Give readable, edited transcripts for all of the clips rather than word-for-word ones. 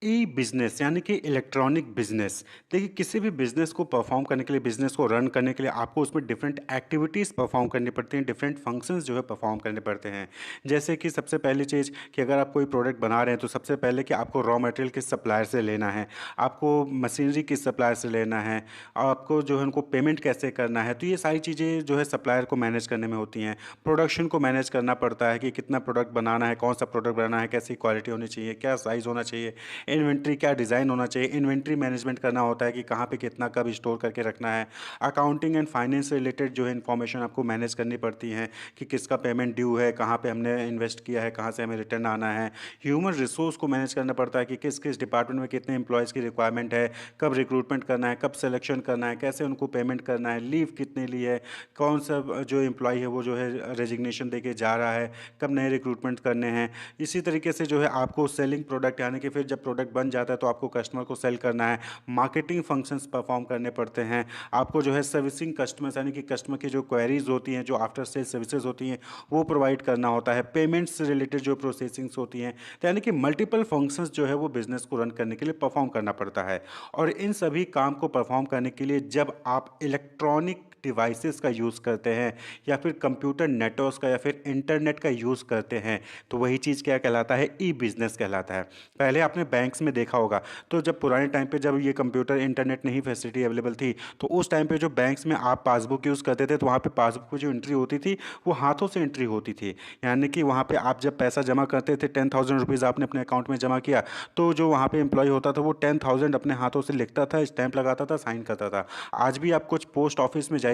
ई business यानी कि electronic business. देखिए, किसी भी बिजनेस को परफॉर्म करने के लिए, बिजनेस को रन करने के लिए आपको उसमें डिफरेंट एक्टिविटीज़ परफॉर्म करनी पड़ती हैं, डिफरेंट फंक्शंस जो है परफॉर्म करने पड़ते हैं। जैसे कि सबसे पहली चीज़ कि अगर आप कोई प्रोडक्ट बना रहे हैं तो सबसे पहले कि आपको रॉ मटेरियल किस सप्लायर से लेना है, आपको मशीनरी किस सप्लायर से लेना है, आपको जो है उनको पेमेंट कैसे करना है। तो ये सारी चीज़ें जो है सप्लायर को मैनेज करने में होती हैं। प्रोडक्शन को मैनेज करना पड़ता है कि कितना प्रोडक्ट बनाना है, कौन सा प्रोडक्ट बनाना है, कैसी क्वालिटी होनी चाहिए, क्या साइज़ होना चाहिए, इन्वेंट्री क्या डिज़ाइन होना चाहिए, इन्वेंट्री मैनेजमेंट करना होता है कि कहाँ पे कितना कब स्टोर करके रखना है। अकाउंटिंग एंड फाइनेंस से रिलेटेड जो है इन्फॉर्मेशन आपको मैनेज करनी पड़ती है कि किसका पेमेंट ड्यू है, कहाँ पे हमने इन्वेस्ट किया है, कहाँ से हमें रिटर्न आना है। ह्यूमन रिसोर्स को मैनेज करना पड़ता है कि किस किस डिपार्टमेंट में कितने एम्प्लॉयज़ की रिक्वायरमेंट है, कब रिक्रूटमेंट करना है, कब सिलेक्शन करना है, कैसे उनको पेमेंट करना है, लीव कितने ली है, कौन सा जो एम्प्लॉय है वो जो है रेजिग्नेशन दे के जा रहा है, कब नए रिक्रूटमेंट करने हैं। इसी तरीके से जो है आपको सेलिंग प्रोडक्ट यानी कि फिर जब प्रोडक्ट बन जाता है तो आपको कस्टमर को सेल करना है, मार्केटिंग फंक्शंस परफॉर्म करने पड़ते हैं, आपको जो है सर्विसिंग कस्टमर्स यानी कि कस्टमर की जो क्वेरीज होती हैं, जो आफ्टर सेल सर्विसेज होती हैं वो प्रोवाइड करना होता है, पेमेंट्स से रिलेटेड जो प्रोसेसिंग्स होती हैं। तो यानी कि मल्टीपल फंक्शंस जो है वो बिजनेस को रन करने के लिए परफॉर्म करना पड़ता है। और इन सभी काम को परफॉर्म करने के लिए जब आप इलेक्ट्रॉनिक डिवाइसेस का यूज़ करते हैं या फिर कंप्यूटर नेटवर्क्स का या फिर इंटरनेट का यूज़ करते हैं तो वही चीज़ क्या कहलाता है, ई बिजनेस कहलाता है। पहले आपने बैंक्स में देखा होगा, तो जब पुराने टाइम पे जब ये कंप्यूटर इंटरनेट नहीं फैसिलिटी अवेलेबल थी तो उस टाइम पे जो बैंक्स में आप पासबुक यूज़ करते थे तो वहाँ पे पासबुक की जो एंट्री होती थी वो हाथों से एंट्री होती थी। यानी कि वहाँ पे आप जब पैसा जमा करते थे, 10,000 रुपीज़ आपने अपने अकाउंट में जमा किया, तो जो वहाँ पे एम्प्लॉय होता था वो 10,000 अपने हाथों से लिखता था, स्टैंप लगाता था, साइन करता था। आज भी आप कुछ पोस्ट ऑफिस में जाइए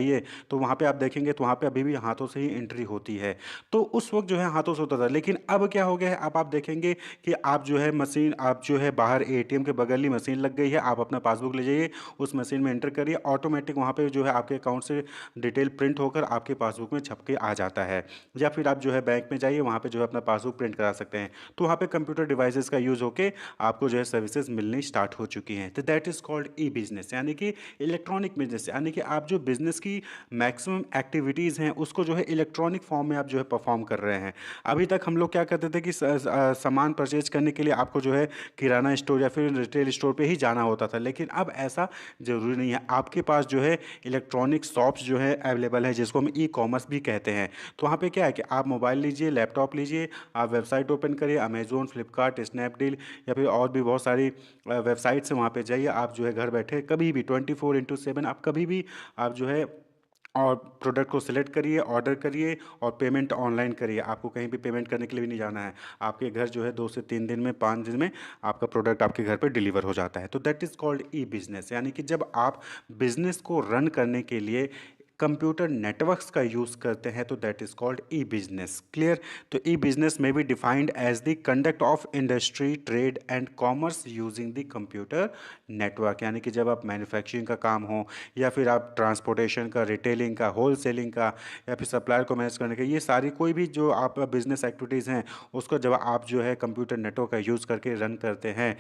तो वहाँ पे आप देखेंगे तो वहाँ पे अभी भी हाथों से ही एंट्री होती है। तो उस वक्त जो है हाथों से होता था, लेकिन अब क्या हो गया है, अब आप देखेंगे कि आप जो है मशीन, आप जो है बाहर एटीएम के बगल ही मशीन लग गई है, आप अपना पासबुक ले जाइए, उस मशीन में एंटर करिए, ऑटोमेटिक वहाँ पे जो है आपके अकाउंट से डिटेल प्रिंट होकर आपके पासबुक में छप के आ जाता है। या फिर आप जो है बैंक में जाइए, वहाँ पे जो है अपना पासबुक प्रिंट करा सकते हैं। तो वहाँ पे कंप्यूटर डिवाइसेस का यूज़ होके आपको जो है सर्विसेज मिलनी स्टार्ट हो चुकी हैं। तो that is called e business यानी कि इलेक्ट्रॉनिक बिजनेस, यानी कि आप जो बिजनेस की मैक्सिमम एक्टिविटीज़ हैं उसको जो है इलेक्ट्रॉनिक फॉर्म में आप जो है परफॉर्म कर रहे हैं। अभी तक हम लोग क्या करते थे कि सामान परचेज करने के लिए आपको जो है किराना स्टोर या फिर रिटेल स्टोर पे ही जाना होता था, लेकिन अब ऐसा ज़रूरी नहीं है। आपके पास जो है इलेक्ट्रॉनिक शॉप्स जो है अवेलेबल है, जिसको हम ई कॉमर्स भी कहते हैं। तो वहाँ पे क्या है कि आप मोबाइल लीजिए, लैपटॉप लीजिए, आप वेबसाइट ओपन करिए, अमेज़न, फ्लिपकार्ट, स्नैपडील या फिर और भी बहुत सारी वेबसाइट से वहाँ पे जाइए। आप जो है घर बैठे कभी भी 24/7 आप कभी भी आप जो है और प्रोडक्ट को सिलेक्ट करिए, ऑर्डर करिए और पेमेंट ऑनलाइन करिए। आपको कहीं भी पेमेंट करने के लिए भी नहीं जाना है। आपके घर जो है 2 से 3 दिन में, 5 दिन में आपका प्रोडक्ट आपके घर पे डिलीवर हो जाता है। तो that is called E business, यानी कि जब आप बिज़नेस को रन करने के लिए कंप्यूटर नेटवर्क्स का यूज़ करते हैं तो that is called e business. Clear? तो ई बिजनेस में be defined as the conduct of industry, trade and commerce using the computer network. यानी कि जब आप मैन्युफैक्चरिंग का काम हो या फिर आप ट्रांसपोर्टेशन का, रिटेलिंग का, होल सेलिंग का या फिर सप्लायर को मैनेज करने का, ये सारी कोई भी जो आप बिजनेस एक्टिविटीज़ हैं उसको जब आप जो है कंप्यूटर नेटवर्क का यूज़ करके रन करते हैं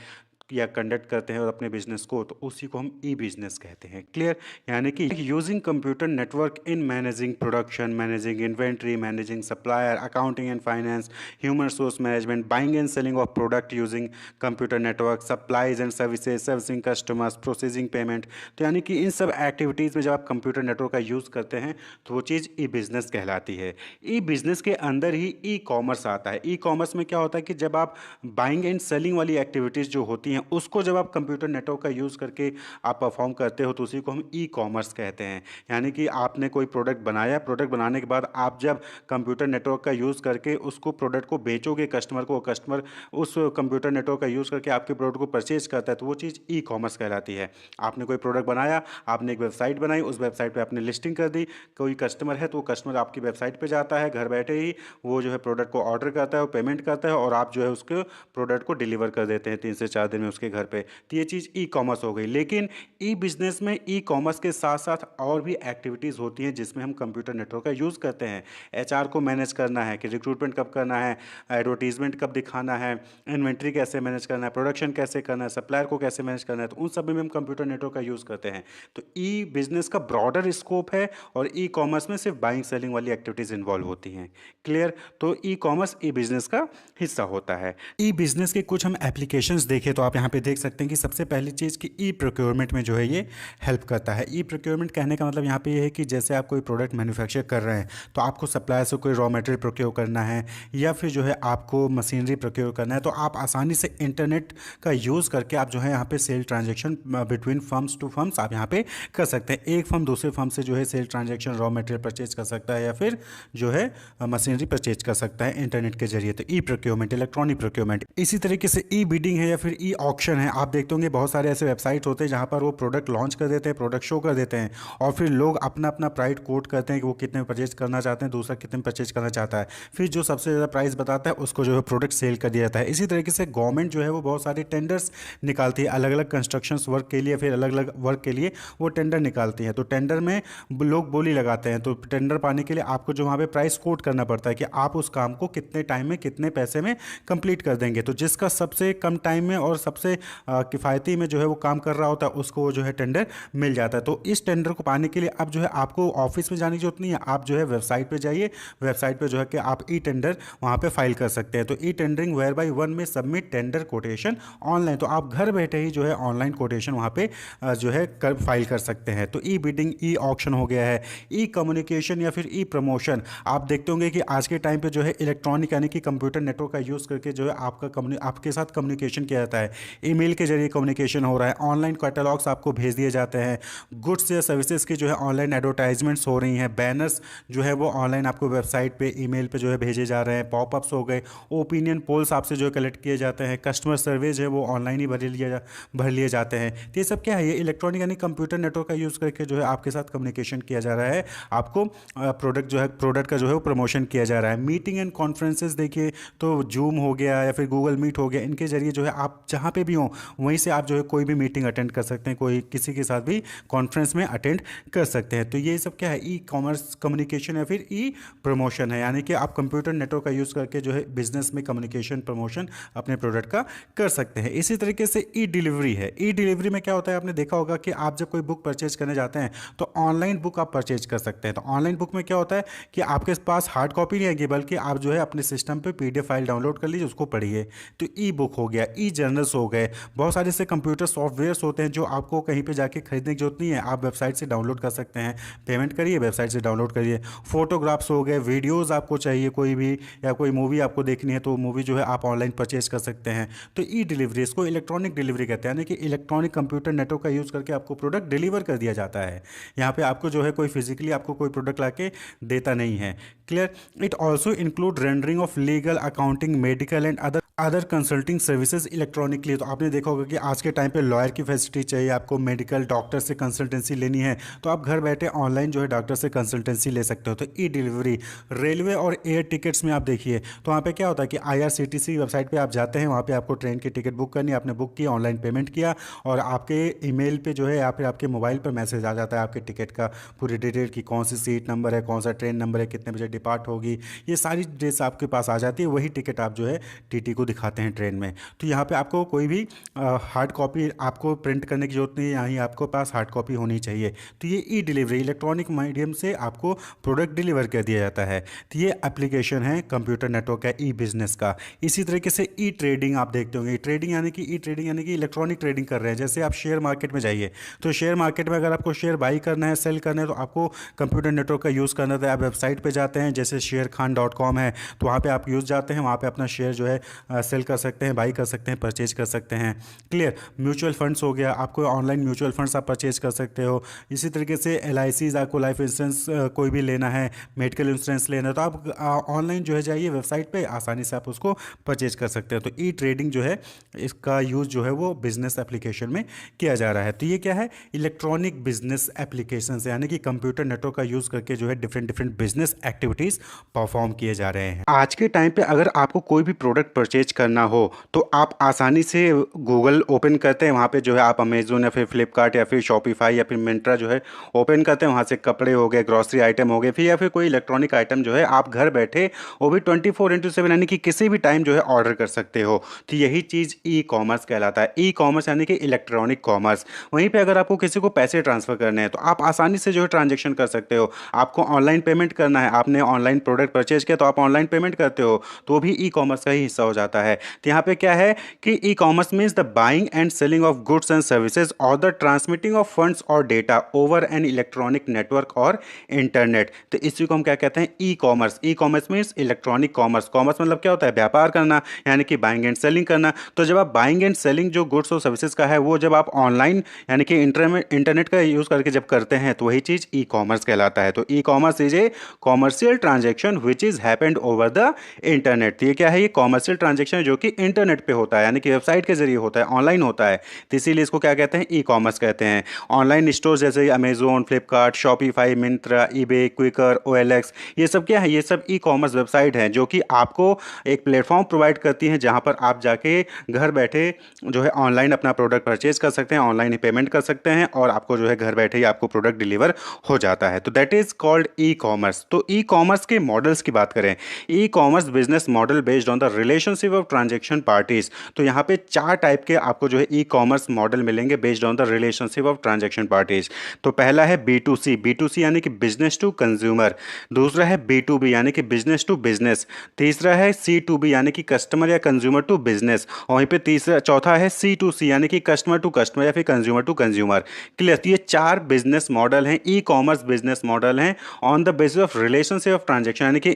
या कंडक्ट करते हैं और अपने बिजनेस को, तो उसी को हम ई बिजनेस कहते हैं। क्लियर? यानी कि using computer network in managing production, managing inventory, managing supplier, accounting and finance, human resource management, buying and selling of product using computer network, supplies and services, servicing customers, processing payment. तो यानी कि इन सब activities में जब आप computer network का use करते हैं तो वो चीज़ ई बिजनेस कहलाती है। ई बिजनेस के अंदर ही ई कॉमर्स आता है। ई कॉमर्स में क्या होता है कि जब आप बाइंग एंड सेलिंग वाली एक्टिविटीज़ जो होती हैं उसको जब आप कंप्यूटर नेटवर्क का यूज़ करके आप परफॉर्म करते हो तो उसी को हम ई कॉमर्स कहते हैं। यानी कि आपने कोई प्रोडक्ट बनाया, प्रोडक्ट बनाने के बाद आप जब कंप्यूटर नेटवर्क का यूज़ करके उसको प्रोडक्ट को बेचोगे कस्टमर को, कस्टमर उस कंप्यूटर नेटवर्क का यूज़ करके आपके प्रोडक्ट को परचेज करता है, तो वो चीज़ ई कॉमर्स कहलाती है। आपने कोई प्रोडक्ट बनाया, आपने एक वेबसाइट बनाई, उस वेबसाइट पे आपने लिस्टिंग कर दी, कोई कस्टमर है तो वो कस्टमर आपकी वेबसाइट पे जाता है, घर बैठे ही वो जो है प्रोडक्ट को ऑर्डर करता है, वो पेमेंट करता है और आप जो है उसके प्रोडक्ट को डिलीवर कर देते हैं 3 से 4 दिन में उसके घर पे। तो ये चीज़ ई कॉमर्स हो गई। लेकिन ई बिजनेस में ई कॉमर्स के साथ साथ और भी एक्टिविटीज़ होती हैं जिसमें हम कंप्यूटर नेटवर्क का यूज़ करते हैं। एचआर को मैनेज करना है कि रिक्रूटमेंट कब करना है, एडवर्टीजमेंट कब दिखाना है, इन्वेंट्री कैसे मैनेज करना है, प्रोडक्शन कैसे करना है, सप्लायर को कैसे मैनेज करना है, तो उन सब में हम कंप्यूटर नेटवर्क का यूज़ करते हैं। तो ई बिजनेस का ब्रॉडर स्कोप है और ई कॉमर्स में सिर्फ बाइंग सेलिंग वाली एक्टिविटीज़ इन्वॉल्व होती हैं। क्लियर? तो ई कॉमर्स ई बिजनेस का हिस्सा होता है। ई बिजनेस के कुछ हम एप्लीकेशंस देखें तो आप यहाँ पे देख सकते हैं कि सबसे पहली चीज़ कि ई प्रोक्योरमेंट में जो है ये हेल्प करता है। ई प्रोक्योरमेंट कहने का मतलब यहाँ पे ये है कि जैसे आप कोई प्रोडक्ट मैन्युफैक्चर कर रहे हैं तो आपको सप्लायर से कोई रॉ मटेरियल प्रोक्योर करना है या फिर जो है आपको मशीनरी प्रोक्योर करना है, तो आप आसानी से इंटरनेट का यूज़ करके आप जो है यहाँ पे sale transaction between firms to firms आप यहाँ पे कर सकते हैं। एक फर्म दूसरे फर्म से जो है sale transaction raw material purchase कर सकता है या फिर जो है मशीनरी परचेज कर सकता है इंटरनेट के जरिए। तो ई प्रोक्योरमेंट, इलेक्ट्रॉनिक प्रोक्योरमेंट। इसी तरीके से ई बिडिंग है या फिर ई ऑक्शन है। आप देखते होंगे बहुत सारे ऐसे वेबसाइट होते हैं जहाँ पर वो प्रोडक्ट लॉन्च कर देते हैं, प्रोडक्ट शो कर देते हैं और फिर लोग अपना अपना प्राइस कोट करते हैं कि वो कितने में परचेज करना चाहते हैं, दूसरा कितने में परचेज करना चाहता है। फिर जो सबसे ज़्यादा प्राइस बताता है उसको जो है प्रोडक्ट सेल कर दिया जाता है। इसी तरीके से गवर्नमेंट जो है वो बहुत सारे टेंडर्स निकालती है अलग अलग कंस्ट्रक्शन वर्क के लिए, फिर अलग अलग वर्क के लिए वो टेंडर निकालती है। तो टेंडर में लोग बोली लगाते हैं, तो टेंडर पाने के लिए आपको जो वहाँ पे प्राइस कोट करना पड़ता है कि आप उस काम को कितने टाइम में कितने पैसे में कंप्लीट कर देंगे। तो जिसका सबसे कम टाइम में और सबसे किफ़ायती में जो है वो काम कर रहा होता है उसको जो है टेंडर मिल जाता है। तो इस टेंडर को पाने के लिए अब जो है आपको ऑफिस में जाने की जरूरत नहीं है, आप जो है वेबसाइट पे जाइए, वेबसाइट पे जो है कि आप ई टेंडर वहाँ पे फाइल कर सकते हैं। तो e tendering whereby one में सबमिट टेंडर कोटेशन ऑनलाइन, तो आप घर बैठे ही जो है ऑनलाइन कोटेशन वहाँ पे जो है फाइल कर सकते हैं। तो ई बिडिंग, ई ऑक्शन हो गया है। ई कम्युनिकेशन या फिर ई प्रमोशन, आप देखते होंगे कि आज के टाइम पे जो है इलेक्ट्रॉनिक यानी कि कंप्यूटर नेटवर्क का यूज़ करके जो है आपके साथ कम्युनिकेशन किया जाता है। ईमेल के जरिए कम्युनिकेशन हो रहा है, ऑनलाइन कैटलॉग्स आपको भेज दिए जाते हैं, गुड्स या सर्विसेज की जो है ऑनलाइन एडवर्टाइजमेंट्स हो रही हैं, बैनर्स जो है वो ऑनलाइन आपको वेबसाइट पे ईमेल पे जो है भेजे जा रहे हैं, पॉपअप्स हो गए, ओपिनियन पोल्स आपसे जो है कलेक्ट किए जाते हैं, कस्टमर सर्वेज है वो ऑनलाइन ही भर लिए जाते हैं। तो ये सब क्या है, ये इलेक्ट्रॉनिक यानी कंप्यूटर नेटवर्क का यूज़ करके जो है आपके साथ कम्युनिकेशन किया जा रहा है, आपको प्रोडक्ट का जो है वो प्रमोशन किया जा रहा है। मीटिंग एंड कॉन्फ्रेंसेस देखिए तो जूम हो गया या फिर गूगल मीट हो गया, इनके जरिए जो है आप जहाँ पे भी हों वहीं से आप जो है कोई भी मीटिंग अटेंड कर सकते हैं, कोई किसी के साथ भी कॉन्फ्रेंस में अटेंड कर सकते हैं। तो ये सब क्या है, ई कॉमर्स कम्युनिकेशन या फिर ई प्रमोशन है, यानी कि आप कंप्यूटर नेटवर्क का यूज़ करके जो है बिजनेस में कम्युनिकेशन प्रमोशन अपने प्रोडक्ट का कर सकते हैं। इसी तरीके से ई डिलीवरी है। ई डिलीवरी में क्या होता है, आपने देखा होगा कि आप जब कोई बुक परचेज करने जाते हैं तो ऑनलाइन बुक आप परचेज कर सकते हैं। तो ऑनलाइन बुक में क्या होता है कि आपके पास हार्ड कॉपी नहीं आएगी, बल्कि आप जो है अपने सिस्टम पे पीडीएफ फाइल डाउनलोड कर लीजिए, उसको पढ़िए। तो ई बुक हो गया, ई जर्नल्स हो गए, बहुत सारे से कंप्यूटर सॉफ्टवेयर्स होते हैं जो आपको कहीं पे जाके खरीदने की जरूरत नहीं है, आप वेबसाइट से डाउनलोड कर सकते हैं। पेमेंट करिए, वेबसाइट से डाउनलोड करिए। फोटोग्राफ्स हो गए, वीडियोज़ आपको चाहिए कोई भी, या कोई मूवी आपको देखनी है तो मूवी जो है आप ऑनलाइन परचेज कर सकते हैं। तो ई डिलीवरी, इसको इलेक्ट्रॉनिक डिलीवरी कहते हैं, यानी कि इलेक्ट्रॉनिक कंप्यूटर नेटवर्क का यूज़ करके आपको प्रोडक्ट डिलीवर कर दिया जाता है। यहाँ पे आपको जो है कोई फिजिकली आपको कोई प्रोडक्ट लाके देता नहीं है। Clear. It also include rendering of legal, accounting, medical and other consulting services electronically. तो आपने देखा होगा कि आज के टाइम पे लॉयर की फैसिलिटी चाहिए, आपको मेडिकल डॉक्टर से कंसल्टेंसी लेनी है तो आप घर बैठे ऑनलाइन जो है डॉक्टर से कंसल्टेंसी ले सकते हो। तो ई डिलीवरी। रेलवे और एयर टिकट्स में आप देखिए तो वहाँ पे क्या होता है कि आईआरसीटीसी वेबसाइट पे आप जाते हैं, वहाँ पे आपको ट्रेन की टिकट बुक करनी है, आपने बुक किया, ऑनलाइन पेमेंट किया और आपके ईमेल पे जो है या फिर आपके मोबाइल पर मैसेज आ जाता है आपके टिकट का पूरी डिटेल की, कौन सी सीट नंबर है, कौन सा ट्रेन नंबर है, कितने बजे डिपार्ट होगी, ये सारी डिटेल्स आपके पास आ जाती है। वही टिकट आप जो है टीटी को दिखाते हैं ट्रेन में। तो यहाँ पे आपको कोई भी हार्ड कॉपी आपको प्रिंट करने की जरूरत नहीं है, यहाँ ही आपको पास हार्ड कॉपी होनी चाहिए। तो ये ई डिलीवरी, इलेक्ट्रॉनिक मीडियम से आपको प्रोडक्ट डिलीवर कर दिया जाता है। तो ये एप्लीकेशन है कंप्यूटर नेटवर्क का, ई बिजनेस का। इसी तरीके से ई ट्रेडिंग आप देखते होंगे। ट्रेडिंग यानी कि ई ट्रेडिंग यानी कि इलेक्ट्रॉनिक ट्रेडिंग कर रहे हैं। जैसे आप शेयर मार्केट में जाइए तो शेयर मार्केट में अगर आपको शेयर बाई करना है, सेल करना है, तो आपको कंप्यूटर नेटवर्क का यूज़ करना था। आप वेबसाइट पर जाते हैं, जैसे sharekhana.com है, तो वहाँ पर आप यूज़ जाते हैं, वहाँ पर अपना शेयर जो है सेल कर सकते हैं, बाई कर सकते हैं, परचेज कर सकते हैं। क्लियर। म्यूचुअल फंड्स हो गया, आपको ऑनलाइन म्यूचुअल फंड्स आप परचेज कर सकते हो। इसी तरीके से LICs, आपको लाइफ इंश्योरेंस कोई भी लेना है, मेडिकल इंश्योरेंस लेना है, तो आप ऑनलाइन जो है जाइए वेबसाइट पे, आसानी से आप उसको परचेज कर सकते हो। तो ई ट्रेडिंग जो है इसका यूज़ जो है वो बिजनेस एप्लीकेशन में किया जा रहा है। तो ये क्या है, इलेक्ट्रॉनिक बिजनेस एप्लीकेशन है, यानी कि कंप्यूटर नेटवर्क का यूज़ करके जो है different different business activities perform किए जा रहे हैं। आज के टाइम पे अगर आपको कोई भी प्रोडक्ट परचेज करना हो तो आप आसानी से गूगल ओपन करते हैं, वहाँ पे जो है आप अमेज़न या फिर फ्लिपकार्ट या फिर शॉपिफाई या फिर मिंत्रा जो है ओपन करते हैं, वहाँ से कपड़े हो गए, ग्रॉसरी आइटम हो गए, फिर या फिर कोई इलेक्ट्रॉनिक आइटम जो है आप घर बैठे वो भी 24/7 यानी कि किसी भी टाइम जो है ऑर्डर कर सकते हो। तो यही चीज़ ई कॉमर्स कहलाता है। ई कॉमर्स यानी कि इलेक्ट्रॉनिक कॉमर्स। वहीं पर अगर आपको किसी को पैसे ट्रांसफ़र करने हैं तो आप आसानी से जो है ट्रांजेक्शन कर सकते हो। आपको ऑनलाइन पेमेंट करना है, आपने ऑनलाइन प्रोडक्ट परचेज किया तो आप ऑनलाइन पेमेंट करते हो, तो भी ई कॉमर्स का ही हिस्सा हो जाता कहलाता है। तो यहाँ पे क्या है कि e commerce means the buying and selling of goods and services और द ट्रांसमिटिंग ऑफ फंड्स और data over an electronic network और इंटरनेट। तो इसी को हम क्या कहते हैं, e commerce. E commerce means electronic commerce. Commerce मतलब क्या होता है, व्यापार करना, यानी कि बाइंग एंड सेलिंग करना। तो जब आप बाइंग एंड सेलिंग जो गुड्स और सर्विसेज का है वो जब आप ऑनलाइन यानी कि इंटरनेट का यूज़ करके जब करते हैं तो वही चीज़ ई कॉमर्स कहलाता है। तो e commerce is a commercial transaction which is happened over the internet. तो ये क्या है, ये कॉमर्शियल ट्रांजेक्शन जो कि इंटरनेट पे होता है, यानी कि वेबसाइट के जरिए होता है, ऑनलाइन होता है। तो इसीलिए इसको क्या कहते हैं, ई कॉमर्स कहते हैं। ऑनलाइन स्टोर जैसे Amazon, Flipkart, Shopify, Myntra, eBay, Quikr, OLX, ये सब क्या है, ये सब ई कॉमर्स वेबसाइट हैं जो कि आपको एक प्लेटफॉर्म प्रोवाइड करती हैं जहां पर आप जाके घर बैठे जो है ऑनलाइन अपना प्रोडक्ट परचेज कर सकते हैं, ऑनलाइन ही पेमेंट कर सकते हैं और आपको जो है घर बैठे ही आपको प्रोडक्ट डिलीवर हो जाता है। तो that is called e commerce. तो ई कॉमर्स के मॉडल्स की बात करें, e commerce business model based on the relationship of transaction parties. तो यहाँ पे 4 टाइप के आपको जो है ई कॉमर्स मॉडल मिलेंगे based on the relationship of transaction parties. तो पहला है B to C, B to C यानी कि बिजनेस टू कंज्यूमर। दूसरा है बी टू बी यानी कि बिजनेस टू बिजनेस। तीसरा है सी टू बी यानी कि कस्टमर या कंज्यूमर टू बिजनेस। और वहीं पे चौथा है सी टू सी यानी कि कस्टमर टू कस्टमर या फिर कंज्यूमर टू कंज्यूमर। क्लियर। ये 4 बिजनेस मॉडल हैं, ई कॉमर्स बिजनेस मॉडल हैं on the basis of relationship of transaction, यानी कि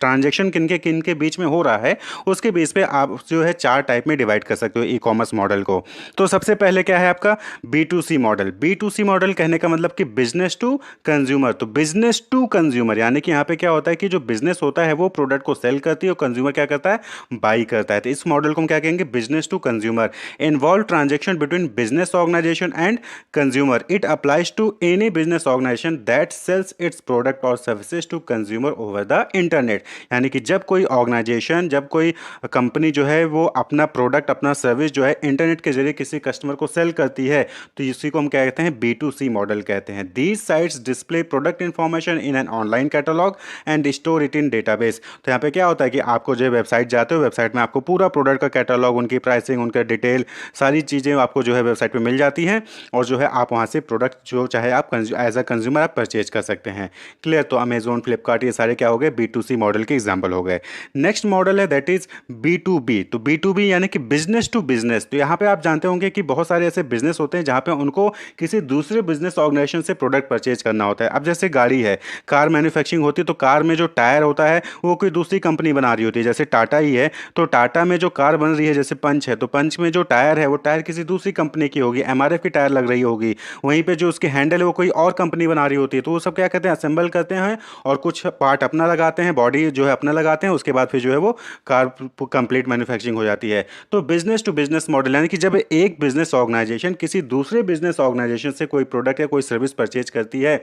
ट्रांजेक्शन किन के बीच में हो रहा है उसके बेस पे आप जो है 4 टाइप में डिवाइड कर सकते हो ई कॉमर्स मॉडल को। तो सबसे पहले क्या है आपका B to C model. B to C model कहने का मतलब कि बिजनेस टू कंज्यूमर। तो बिजनेस टू कंज्यूमर यानी कि यहाँ पे क्या होता है कि जो बिजनेस होता है वो प्रोडक्ट को सेल करती है और कंज्यूमर क्या करता है, बाई करता है। तो इस मॉडल को हम क्या कहेंगे, business to consumer. Involve transaction between business organisation and consumer. It applies to any business organisation that sells its product और services to consumer over the internet. यानी कि जब कोई ऑर्गेनाइजेशन, जब कोई कंपनी जो है वो अपना प्रोडक्ट, अपना सर्विस जो है इंटरनेट के जरिए किसी कस्टमर को सेल करती है तो इसी को हम क्या कहते हैं, बी टू सी मॉडल कहते हैं। These sites display product information in an online catalogue and store it in database. तो यहाँ पे क्या होता है कि आपको जो वेबसाइट जाते हो, वेबसाइट में आपको पूरा प्रोडक्ट का कैटलॉग, उनकी प्राइसिंग, उनका डिटेल, सारी चीज़ें आपको जो है वेबसाइट पे मिल जाती हैं और जो है आप वहाँ से प्रोडक्ट जो चाहे आप एज अ कंज्यूमर आप परचेज कर सकते हैं। क्लियर। तो अमेजोन, फ्लिपकार्ट, ये सारे क्या हो गए, बी टू सी मॉडल के एग्जाम्पल हो गए। नेक्स्ट मॉडल है that is B to B. तो बी टू बी यानी कि बिजनेस टू बिजनेस। तो यहाँ पे आप जानते होंगे कि बहुत सारे ऐसे बिजनेस होते हैं जहाँ पे उनको किसी दूसरे बिजनेस ऑर्गेनाइजेशन से प्रोडक्ट परचेज करना होता है। अब जैसे गाड़ी है, कार मैन्युफैक्चरिंग होती है तो कार में जो टायर होता है वो कोई दूसरी कंपनी बना रही होती है, जैसे टाटा ही है तो टाटा में जो कार बन रही है, जैसे पंच है तो पंच में जो टायर है वो टायर किसी दूसरी कंपनी की होगी, एमआरएफ की टायर लग रही होगी। वहीं पे जो उसकी हैंडल है वो कोई और कंपनी बना रही होती है। तो वो सब क्या कहते हैं, असेंबल करते हैं और कुछ पार्ट अपना लगाते हैं, बॉडी जो है अपना लगाते हैं, उसके बाद फिर जो है वो कार कंप्लीट मैन्युफैक्चरिंग हो जाती है। तो बिजनेस टू बिजनेस मॉडल यानी कि जब एक बिजनेस ऑर्गेनाइजेशन किसी दूसरे बिजनेस ऑर्गेनाइजेशन से कोई प्रोडक्ट या कोई सर्विस परचेज करती है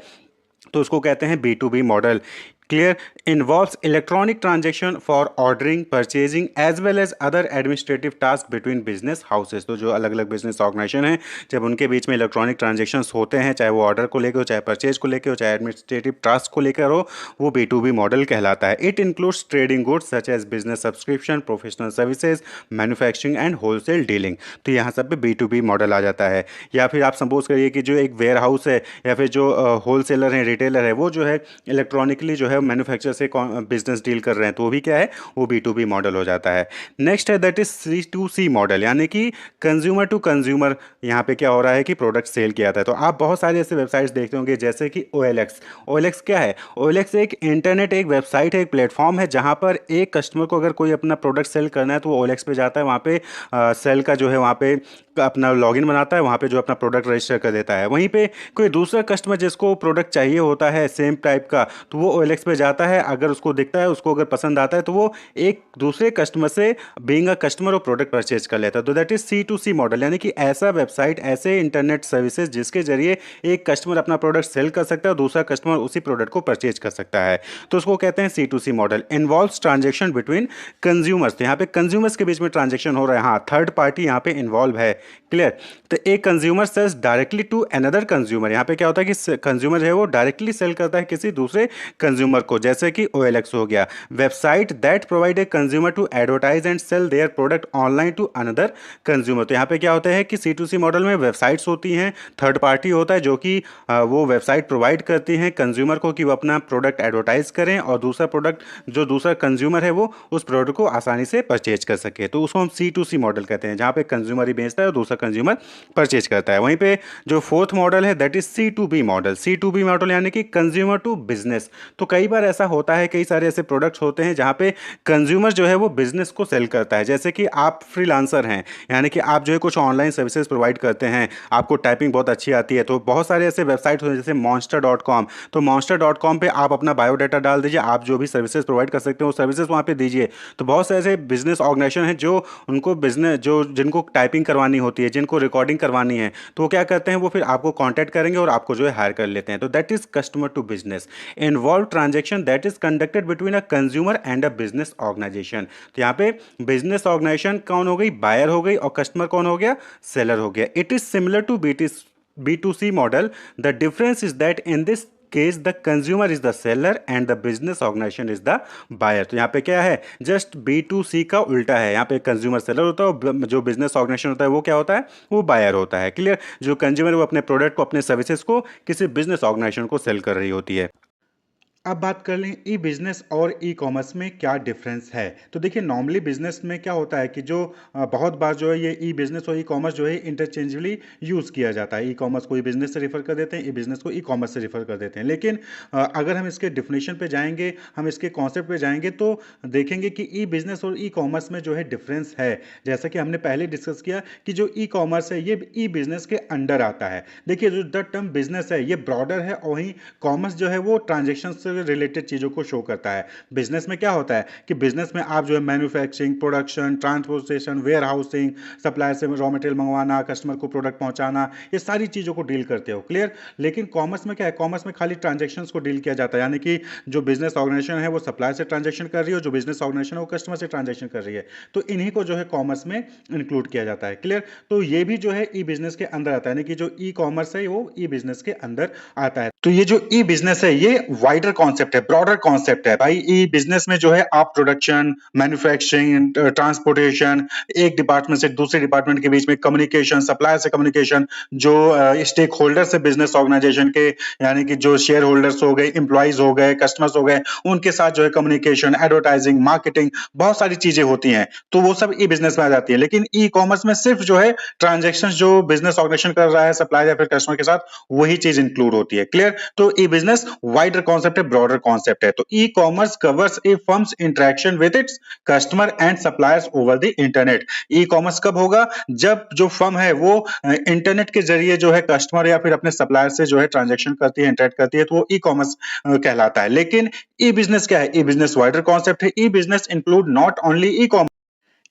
तो उसको कहते हैं B to B model. Clear. Involves electronic transaction for ordering, purchasing as well as other administrative task between business houses. तो जो अलग अलग बिजनेस ऑर्गेनाइजेशन हैं जब उनके बीच में इलेक्ट्रॉनिक ट्रांजेक्शंस होते हैं, चाहे वो ऑर्डर को लेकर हो, चाहे परचेज को लेकर हो, चाहे एडमिनिस्ट्रेटिव टास्क को लेकर हो, वो बी टू बी मॉडल कहलाता है। It includes trading goods such as business subscription, professional services, manufacturing and wholesale dealing. तो यहाँ सब पे बी टू बी मॉडल आ जाता है। या फिर आप सपोज करिए कि जो एक वेयर हाउस है या फिर जो होलसेलर है, रिटेलर है, वो जो है इलेक्ट्रॉनिकली जो है मैन्युफैक्चर से बिजनेस डील कर रहे हैं तो वो भी क्या है, वो बी टू बी मॉडल हो जाता है। नेक्स्ट है that is C to C model यानी कि कंज्यूमर टू कंज्यूमर। यहाँ पे क्या हो रहा है कि प्रोडक्ट सेल किया जाता है। तो आप बहुत सारे ऐसे वेबसाइट्स देखते होंगे जैसे कि OLX। OLX क्या है, OLX एक इंटरनेट, एक वेबसाइट है, एक प्लेटफॉर्म है जहाँ पर एक कस्टमर को अगर कोई अपना प्रोडक्ट सेल करना है तो वो OLX पे जाता है, वहाँ पे सेल का जो है वहाँ पे अपना लॉगिन बनाता है, वहाँ पे जो अपना प्रोडक्ट रजिस्टर कर देता है। वहीं पे कोई दूसरा कस्टमर जिसको प्रोडक्ट चाहिए होता है सेम टाइप का तो वो OLX पे जाता है, अगर उसको दिखता है, उसको अगर पसंद आता है तो वो एक दूसरे कस्टमर से बीइंग अ कस्टमर वो प्रोडक्ट परचेज कर लेता है। तो that is C to C model यानी कि ऐसा वेबसाइट, ऐसे इंटरनेट सर्विसेज जिसके जरिए एक कस्टमर अपना प्रोडक्ट सेल कर सकता है और दूसरा कस्टमर उसी प्रोडक्ट को परचेज कर सकता है। तो उसको कहते हैं C to C model. Involves transaction between consumers. तो यहाँ पे कंज्यूमर्स के बीच में ट्रांजेक्शन हो रहा है, हाँ, थर्ड पार्टी यहाँ पे इन्वॉल्व है। क्लियर। तो एक consumer sells directly to another consumer. यहाँ पे क्या होता है कि कंज्यूमर है वो डायरेक्टली सेल करता है किसी दूसरे कंज्यूमर कंज्यूमर को, जैसे कि OLX हो गया, website that provide a consumer to advertise and sell their product online to another consumer. तो यहाँ पे क्या होता है कि C2C मॉडल में वेबसाइट्स होती हैं, थर्ड पार्टी होता है जो कि वो वेबसाइट प्रोवाइड करती हैं कंज्यूमर को कि वो अपना प्रोडक्ट एडवर्टाइज करें और दूसरा प्रोडक्ट जो दूसरा कंज्यूमर है वो उस प्रोडक्ट को आसानी से परचेज कर सके। तो उसको हम C2C मॉडल कहते हैं, जहाँ पे कंज्यूमर ही बेचता है और दूसरा कंज्यूमर परचेज करता है। वहीं पे जो फोर्थ मॉडल है that is C2B model. C2B model यानी कि कंज्यूमर टू बिजनेस। तो कई बार ऐसा होता है, कई सारे ऐसे प्रोडक्ट्स होते हैं जहाँ पे कंज्यूमर जो है वो बिजनेस को सेल करता है। जैसे कि आप फ्रीलांसर हैं, यानी कि आप जो है कुछ ऑनलाइन सर्विसेज प्रोवाइड करते हैं, आपको टाइपिंग बहुत अच्छी आती है, तो बहुत सारे ऐसे वेबसाइट होते हैं जैसे monster.com। तो monster.com पे आप अपना बायोडाटा डाल दीजिए, आप जो भी सर्विसेज प्रोवाइड कर सकते हो वो सर्विसेज वहाँ पे दीजिए। तो बहुत से ऐसे बिजनेस ऑर्गेनाइजेशन हैं जो उनको बिजनेस जो जिनको टाइपिंग करवानी होती है, जिनको रिकॉर्डिंग करवानी है, तो वो क्या करते हैं, वो फिर आपको कॉन्टैक्ट करेंगे और आपको जो है हायर कर लेते हैं। तो that is customer to business involve transaction that is conducted between a consumer and a business organisation. तो यहाँ पे बिजनेस ऑर्गेनाइजेशन कौन हो गई, बायर हो गई, और कस्टमर कौन हो गया, सेलर हो गया। It is similar to B2C model. The difference is that in this case the consumer is the seller and the business organisation is the buyer. तो यहाँ पे क्या है, जस्ट B2C का उल्टा है। यहाँ पे कंज्यूमर सेलर होता है और जो बिजनेस ऑर्गेनाइजेशन होता है वो क्या होता है, वो बायर होता है। क्लियर। जो कंज्यूमर वो अपने प्रोडक्ट को, अपने सर्विसेज को किसी बिजनेस ऑर्गेनाइजेशन को सेल कर रही होती है। अब बात कर लें ई बिजनेस और ई कॉमर्स में क्या डिफरेंस है। तो देखिए नॉर्मली बिजनेस में क्या होता है कि जो बहुत बार जो है ये ई बिजनेस और ई कॉमर्स जो है इंटरचेंजबली यूज़ किया जाता है। ई कॉमर्स को ई बिजनेस से रेफर कर देते हैं, ई बिजनेस को ई कॉमर्स से रेफर कर देते हैं। लेकिन अगर हम इसके डिफिनेशन पे जाएंगे, हम इसके कॉन्सेप्ट पे जाएंगे तो देखेंगे कि ई बिजनेस और ई कॉमर्स में जो है डिफरेंस है। जैसा कि हमने पहले डिस्कस किया कि जो ई कॉमर्स है ये ई बिजनेस के अंडर आता है। देखिए जो द टर्म बिजनेस है ये ब्रॉडर है, और वहीं कॉमर्स जो है वो ट्रांजेक्शन से रिलेटेड चीज़ों को शो करता है। बिजनेस में क्या होता है कि बिजनेस में आप जो है manufacturing, production, transportation, warehousing, supplier से रॉ मटेरियल मंगवाना, कस्टमर को प्रोडक्ट पहुंचाना, ये सारी चीज़ों को डील करते हो। क्लियर। लेकिन कॉमर्स में क्या है, कॉमर्स में खाली ट्रांजेक्शन्स को डील किया जाता है, यानी कि जो बिजनेस ऑर्गेनाइजेशन है वो सप्लायर से ट्रांजेक्शन कर रही है, जो बिजनेस ऑर्गेनाइजेशन है वो कस्टमर से ट्रांजेक्शन कर रही है। तो इन्हीं को जो है कॉमर्स में इंक्लूड किया जाता है। क्लियर। तो ये भी जो है ई बिजनेस के अंदर आता है, यानी कि जो ई कॉमर्स है वो ई बिजनेस के अंदर आता है। तो ये जो ई बिजनेस है ये वाइडर कॉन्सेप्ट है, ब्रॉडर कॉन्सेप्ट है भाई। ई बिजनेस में जो है आप प्रोडक्शन, मैन्युफैक्चरिंग, ट्रांसपोर्टेशन, एक डिपार्टमेंट से दूसरे डिपार्टमेंट के बीच में कम्युनिकेशन, सप्लायर से कम्युनिकेशन, जो स्टेक होल्डर्स है बिजनेस ऑर्गेनाइजेशन के, यानी कि जो शेयर होल्डर्स हो गए, इंप्लॉइज हो गए, कस्टमर्स हो गए, उनके साथ जो है कम्युनिकेशन, एडवर्टाइजिंग, मार्केटिंग, बहुत सारी चीजें होती हैं। तो वो सब ई बिजनेस में आ जाती है। लेकिन ई कॉमर्स में सिर्फ जो है ट्रांजेक्शन जो बिजनेस ऑर्गेनाइजेशन कर रहा है सप्लायर या फिर कस्टमर के साथ, वही चीज इंक्लूड होती है। क्लियर। तो ई बिजनेस वाइडर कॉन्सेप्ट है, ब्रॉडर कॉन्सेप्ट है। तो e commerce covers A firm's interaction with its customer and suppliers over the internet. E commerce कब होगा, जब जो फर्म है वो इंटरनेट के जरिए जो है कस्टमर या फिर अपने सप्लायर से जो है ट्रांजेक्शन करती है, इंटरेक्ट करती है, तो वो ई कॉमर्स कहलाता है। लेकिन ई बिजनेस क्या है, ई बिजनेस वाइडर कॉन्सेप्ट है। E business include not only e commerce,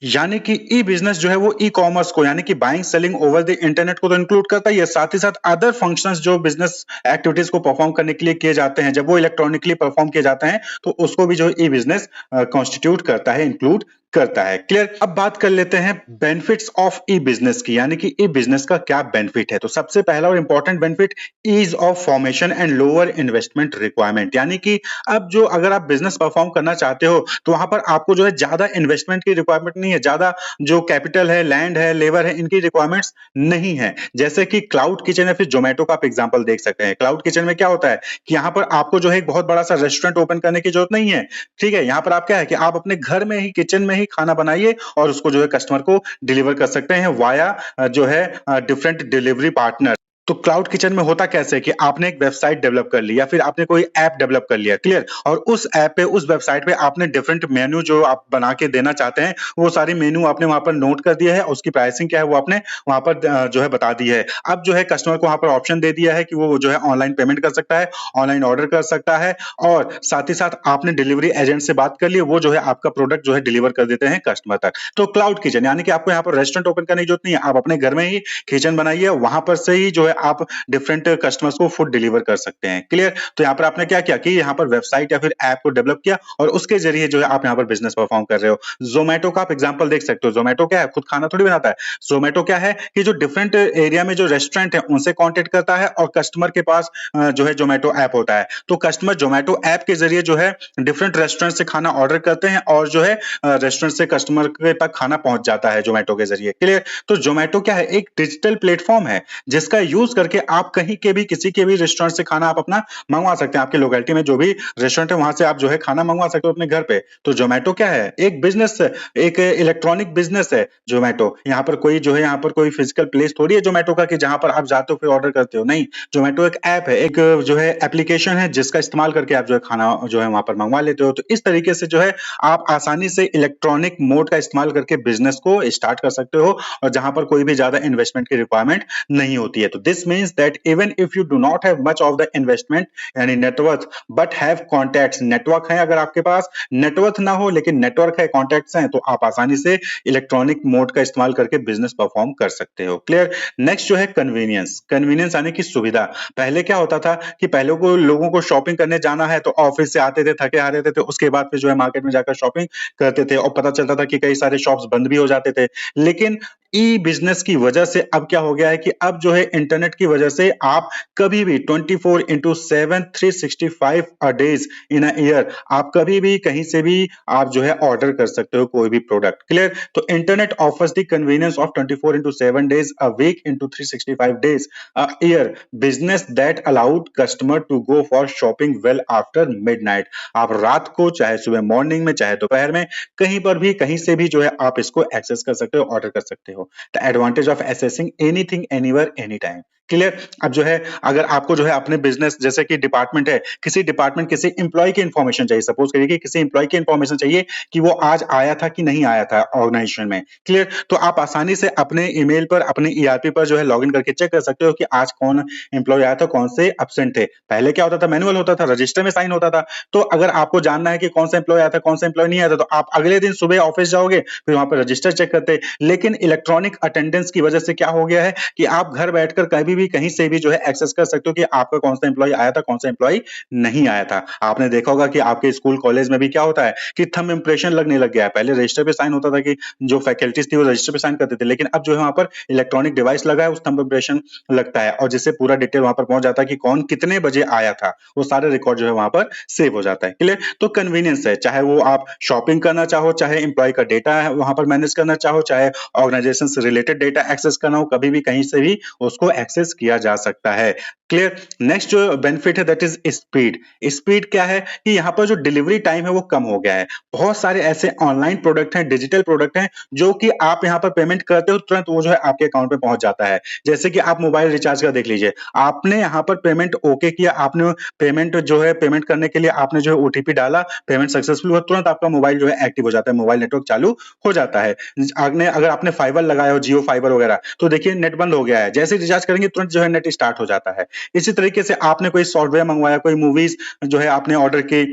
यानी कि ई बिजनेस जो है वो ई कॉमर्स को, यानी कि buying selling over the internet को तो इंक्लूड करता ही है, साथ ही साथ अदर फंक्शंस जो बिजनेस एक्टिविटीज को परफॉर्म करने के लिए किए जाते हैं, जब वो इलेक्ट्रॉनिकली परफॉर्म किए जाते हैं तो उसको भी जो ई बिजनेस कॉन्स्टिट्यूट करता है, इंक्लूड करता है। क्लियर। अब बात कर लेते हैं बेनिफिट्स ऑफ ई बिजनेस की, यानी कि ई बिजनेस का क्या बेनिफिट है। तो सबसे पहला और important benefit, ease of formation and lower investment requirement. यानी कि अब जो अगर आप बिजनेस परफॉर्म करना चाहते हो तो वहां पर आपको जो है ज्यादा इन्वेस्टमेंट की रिक्वायरमेंट नहीं है, ज्यादा जो कैपिटल है, लैंड है, लेबर है, इनकी रिक्वायरमेंट्स नहीं है। जैसे कि क्लाउड किचन या फिर जोमेटो का आप एग्जांपल देख सकते हैं। क्लाउड किचन में क्या होता है कि यहाँ पर आपको जो है एक बहुत बड़ा सा रेस्टोरेंट ओपन करने की जरूरत नहीं है। ठीक है। यहाँ पर आप क्या है कि आप अपने घर में ही, किचन में ही खाना बनाइए और उसको जो है कस्टमर को डिलीवर कर सकते हैं वाया जो है डिफरेंट डिलीवरी पार्टनर। तो क्लाउड किचन में होता कैसे है कि आपने एक वेबसाइट डेवलप कर ली या फिर आपने कोई ऐप डेवलप कर लिया। क्लियर। और उस ऐप पे, उस वेबसाइट पे आपने डिफरेंट मेन्यू जो आप बना के देना चाहते हैं वो सारी मेन्यू आपने वहां पर नोट कर दिया है, उसकी प्राइसिंग क्या है वो आपने वहां पर जो है बता दी है। अब जो है कस्टमर को वहां पर ऑप्शन दे दिया है कि वो जो है ऑनलाइन पेमेंट कर सकता है, ऑनलाइन ऑर्डर कर सकता है, और साथ ही साथ आपने डिलीवरी एजेंट से बात कर ली, वो जो है आपका प्रोडक्ट जो है डिलीवर कर देते हैं कस्टमर तक। तो क्लाउड किचन यानी कि आपको यहाँ पर रेस्टोरेंट ओपन करने की जरूरत नहीं है, आप अपने घर में ही किचन बनाइए, वहां पर से ही जो है आप डिफरेंट कस्टमर्स को फूड डिलीवर कर सकते हैं। क्लियर? तो यहाँ पर आपने क्या किया कि यहाँ पर वेबसाइट या फिर ऐप को डेवलप किया और उसके ज़रिए जो है आप यहाँ पर बिज़नेस परफॉर्म कर रहे हो। ज़ोमैटो का आप एग्ज़ाम्पल देख सकते हो। ज़ोमैटो क्या है? खुद खाना थोड़ी बनाता है। ज़ोमैटो क्या है कि जो डिफरेंट एरिया में जो रेस्टोरेंट है, उनसे कॉन्टैक्ट करता है और कस्टमर के पास जो है ज़ोमैटो ऐप होता है। तो कस्टमर ज़ोमैटो ऐप के ज़रिए जो है डिफरेंट रेस्टोरेंट से खाना ऑर्डर करते हैं और जो है रेस्टोरेंट से कस्टमर के तक खाना पहुँच जाता है ज़ोमैटो के ज़रिए। क्लियर? तो ज़ोमैटो क्या है? एक डिजिटल प्लेटफ़ॉर्म है, जिसका यूज़ करके आप कहीं के भी किसी के भी रेस्टोरेंट से खाना आप अपना मँगवा सकते हैं। आपकी लोकेलिटी में जो भी रेस्टोरेंट है, वहाँ से आप जो है खाना मँगवा सकते हो अपने घर पे। तो ज़ोमैटो क्या है? एक बिज़नेस है, एक इलेक्ट्रॉनिक बिज़नेस है ज़ोमैटो। यहाँ पर कोई जो है यहाँ पर कोई फिज़िकल प्लेस थोड़ी है ज़ोमैटो का कि जहाँ पर आप जाते हो फिर ऑर्डर करते हो। नहीं, ज़ोमैटो एक ऐप है, एक जो है एप्लीकेशन है जिसका इस्तेमाल करके आप जो है खाना जो है वहाँ पर मँगवा लेते हो। तो इस तरीके से जो है आप आसानी से इलेक्ट्रॉनिक मोड का इस्तेमाल करके बिज़नेस को स्टार्ट कर सकते हो और जहाँ पर कोई भी ज़्यादा इन्वेस्टमेंट की रिक्वायरमेंट नहीं होती है। तो this means that even if you do not have much of the investment यानी net worth but have contacts, network है अगर आपके पास, नेटवर्थ ना हो लेकिन नेटवर्क है, कॉन्टैक्ट्स हैं, तो आप आसानी से इलेक्ट्रॉनिक मोड का इस्तेमाल करके बिज़नेस परफॉर्म कर सकते हो। क्लियर? नेक्स्ट जो है कन्वीनियंस, कन्वीनियंस यानी कि सुविधा। पहले क्या होता था कि पहले को लोगों को शॉपिंग करने जाना है तो ऑफिस से आते थे, थके हारे थे, उसके बाद फिर जो है मार्केट में जाकर शॉपिंग करते थे और पता चलता था कि कई सारे शॉप्स बंद भी हो जाते थे। लेकिन ई बिज़नेस की वजह से अब क्या हो गया है कि अब जो है इंटरनेट की वजह से आप कभी भी 24/7 365 डेज़ इन अ ईयर आप कभी भी कहीं से भी आप जो है ऑर्डर कर सकते हो कोई भी प्रोडक्ट। क्लियर? तो internet offers the convenience of 24/7 days a week into 365 days a year business that allowed customer to go for shopping well after midnight. आप रात को चाहे सुबह मॉर्निंग में चाहे दोपहर में कहीं पर भी कहीं से भी जो है आप इसको एक्सेस कर सकते हो, ऑर्डर कर सकते हो। The advantage of accessing anything anywhere any time. Clear? अब जो है अगर आपको जो है अपने बिजनेस जैसे कि डिपार्टमेंट है, किसी डिपार्टमेंट किसी एम्प्लॉय की इंफॉर्मेशन चाहिए, सपोज करिए कि किसी एम्प्लॉय की इंफॉर्मेशन चाहिए कि वो आज आया था कि नहीं आया था ऑर्गेनाइजेशन में। क्लियर? तो आप आसानी से अपने ईमेल पर अपने ईआरपी पर जो है लॉगिन करके चेक कर सकते हो कि आज कौन एम्प्लॉय आया था, कौन से एब्सेंट थे। पहले क्या होता था, मैनुअल होता था, रजिस्टर में साइन होता था। तो अगर आपको जानना है कि कौन सा एम्प्लॉय आया था, कौन सा एम्प्लॉय नहीं आया था, तो आप अगले दिन सुबह ऑफिस जाओगे, फिर वहां पर रजिस्टर चेक करते। लेकिन इलेक्ट्रॉनिक अटेंडेंस की वजह से क्या हो गया है कि आप घर बैठकर कभी भी कहीं से भी जो है एक्सेस कर सकते हो कि आपका कौन सा एम्प्लॉय आया था, कौन सा एम्प्लॉय नहीं आया था। आपने देखा होगा कि आपके स्कूल कॉलेज में भी क्या होता है कि थंब इंप्रेशन लगने लग गया है। पहले रजिस्टर पे साइन होता था कि जो फैकल्टीज थी वो रजिस्टर पे साइन करते थे, लेकिन अब जो है वहां पर इलेक्ट्रॉनिक डिवाइस लगा है, उस थंब इंप्रेशन लगता है और जिससे पूरा डिटेल वहां पर पहुंच जाता है कि कौन कितने बजे आया था। वो सारे रिकॉर्ड जो है वहां पर सेव हो जाता है। क्लियर? तो कन्वीनियंस है, चाहे वो आप शॉपिंग करना चाहो, चाहे एम्प्लॉय का डेटा है वहां पर मैनेज करना चाहो, चाहे ऑर्गेनाइजेशन से रिलेटेड डेटा एक्सेस करना हो, कभी भी कहीं से भी उसको एक्सेस किया जा सकता है। क्लियर? नेक्स्ट जो बेनिफिट है दैट इज स्पीड। स्पीड क्या है कि यहाँ पर जो डिलीवरी टाइम है वो कम हो गया है। बहुत सारे ऐसे ऑनलाइन प्रोडक्ट हैं, डिजिटल प्रोडक्ट हैं जो कि आप यहाँ पर पेमेंट करते हो तुरंत वो जो है आपके अकाउंट में पहुंच जाता है। जैसे कि आप मोबाइल रिचार्ज का देख लीजिए, आपने यहाँ पर पेमेंट ओके किया, आपने पेमेंट जो है पेमेंट करने के लिए आपने जो है ओटीपी डाला, पेमेंट सक्सेसफुल हुआ, तुरंत आपका मोबाइल जो है एक्टिव हो जाता है, मोबाइल नेटवर्क चालू हो जाता है। आपने अगर आपने फाइबर लगाया हो, जियो फाइबर वगैरह, तो देखिए नेट बंद हो गया है, जैसे ही रिचार्ज करेंगे तुरंत जो है नेट स्टार्ट हो जाता है। इसी तरीके से आपने कोई सॉफ्टवेयर मंगवाया, कोई मूवीज जो है आपने ऑर्डर की,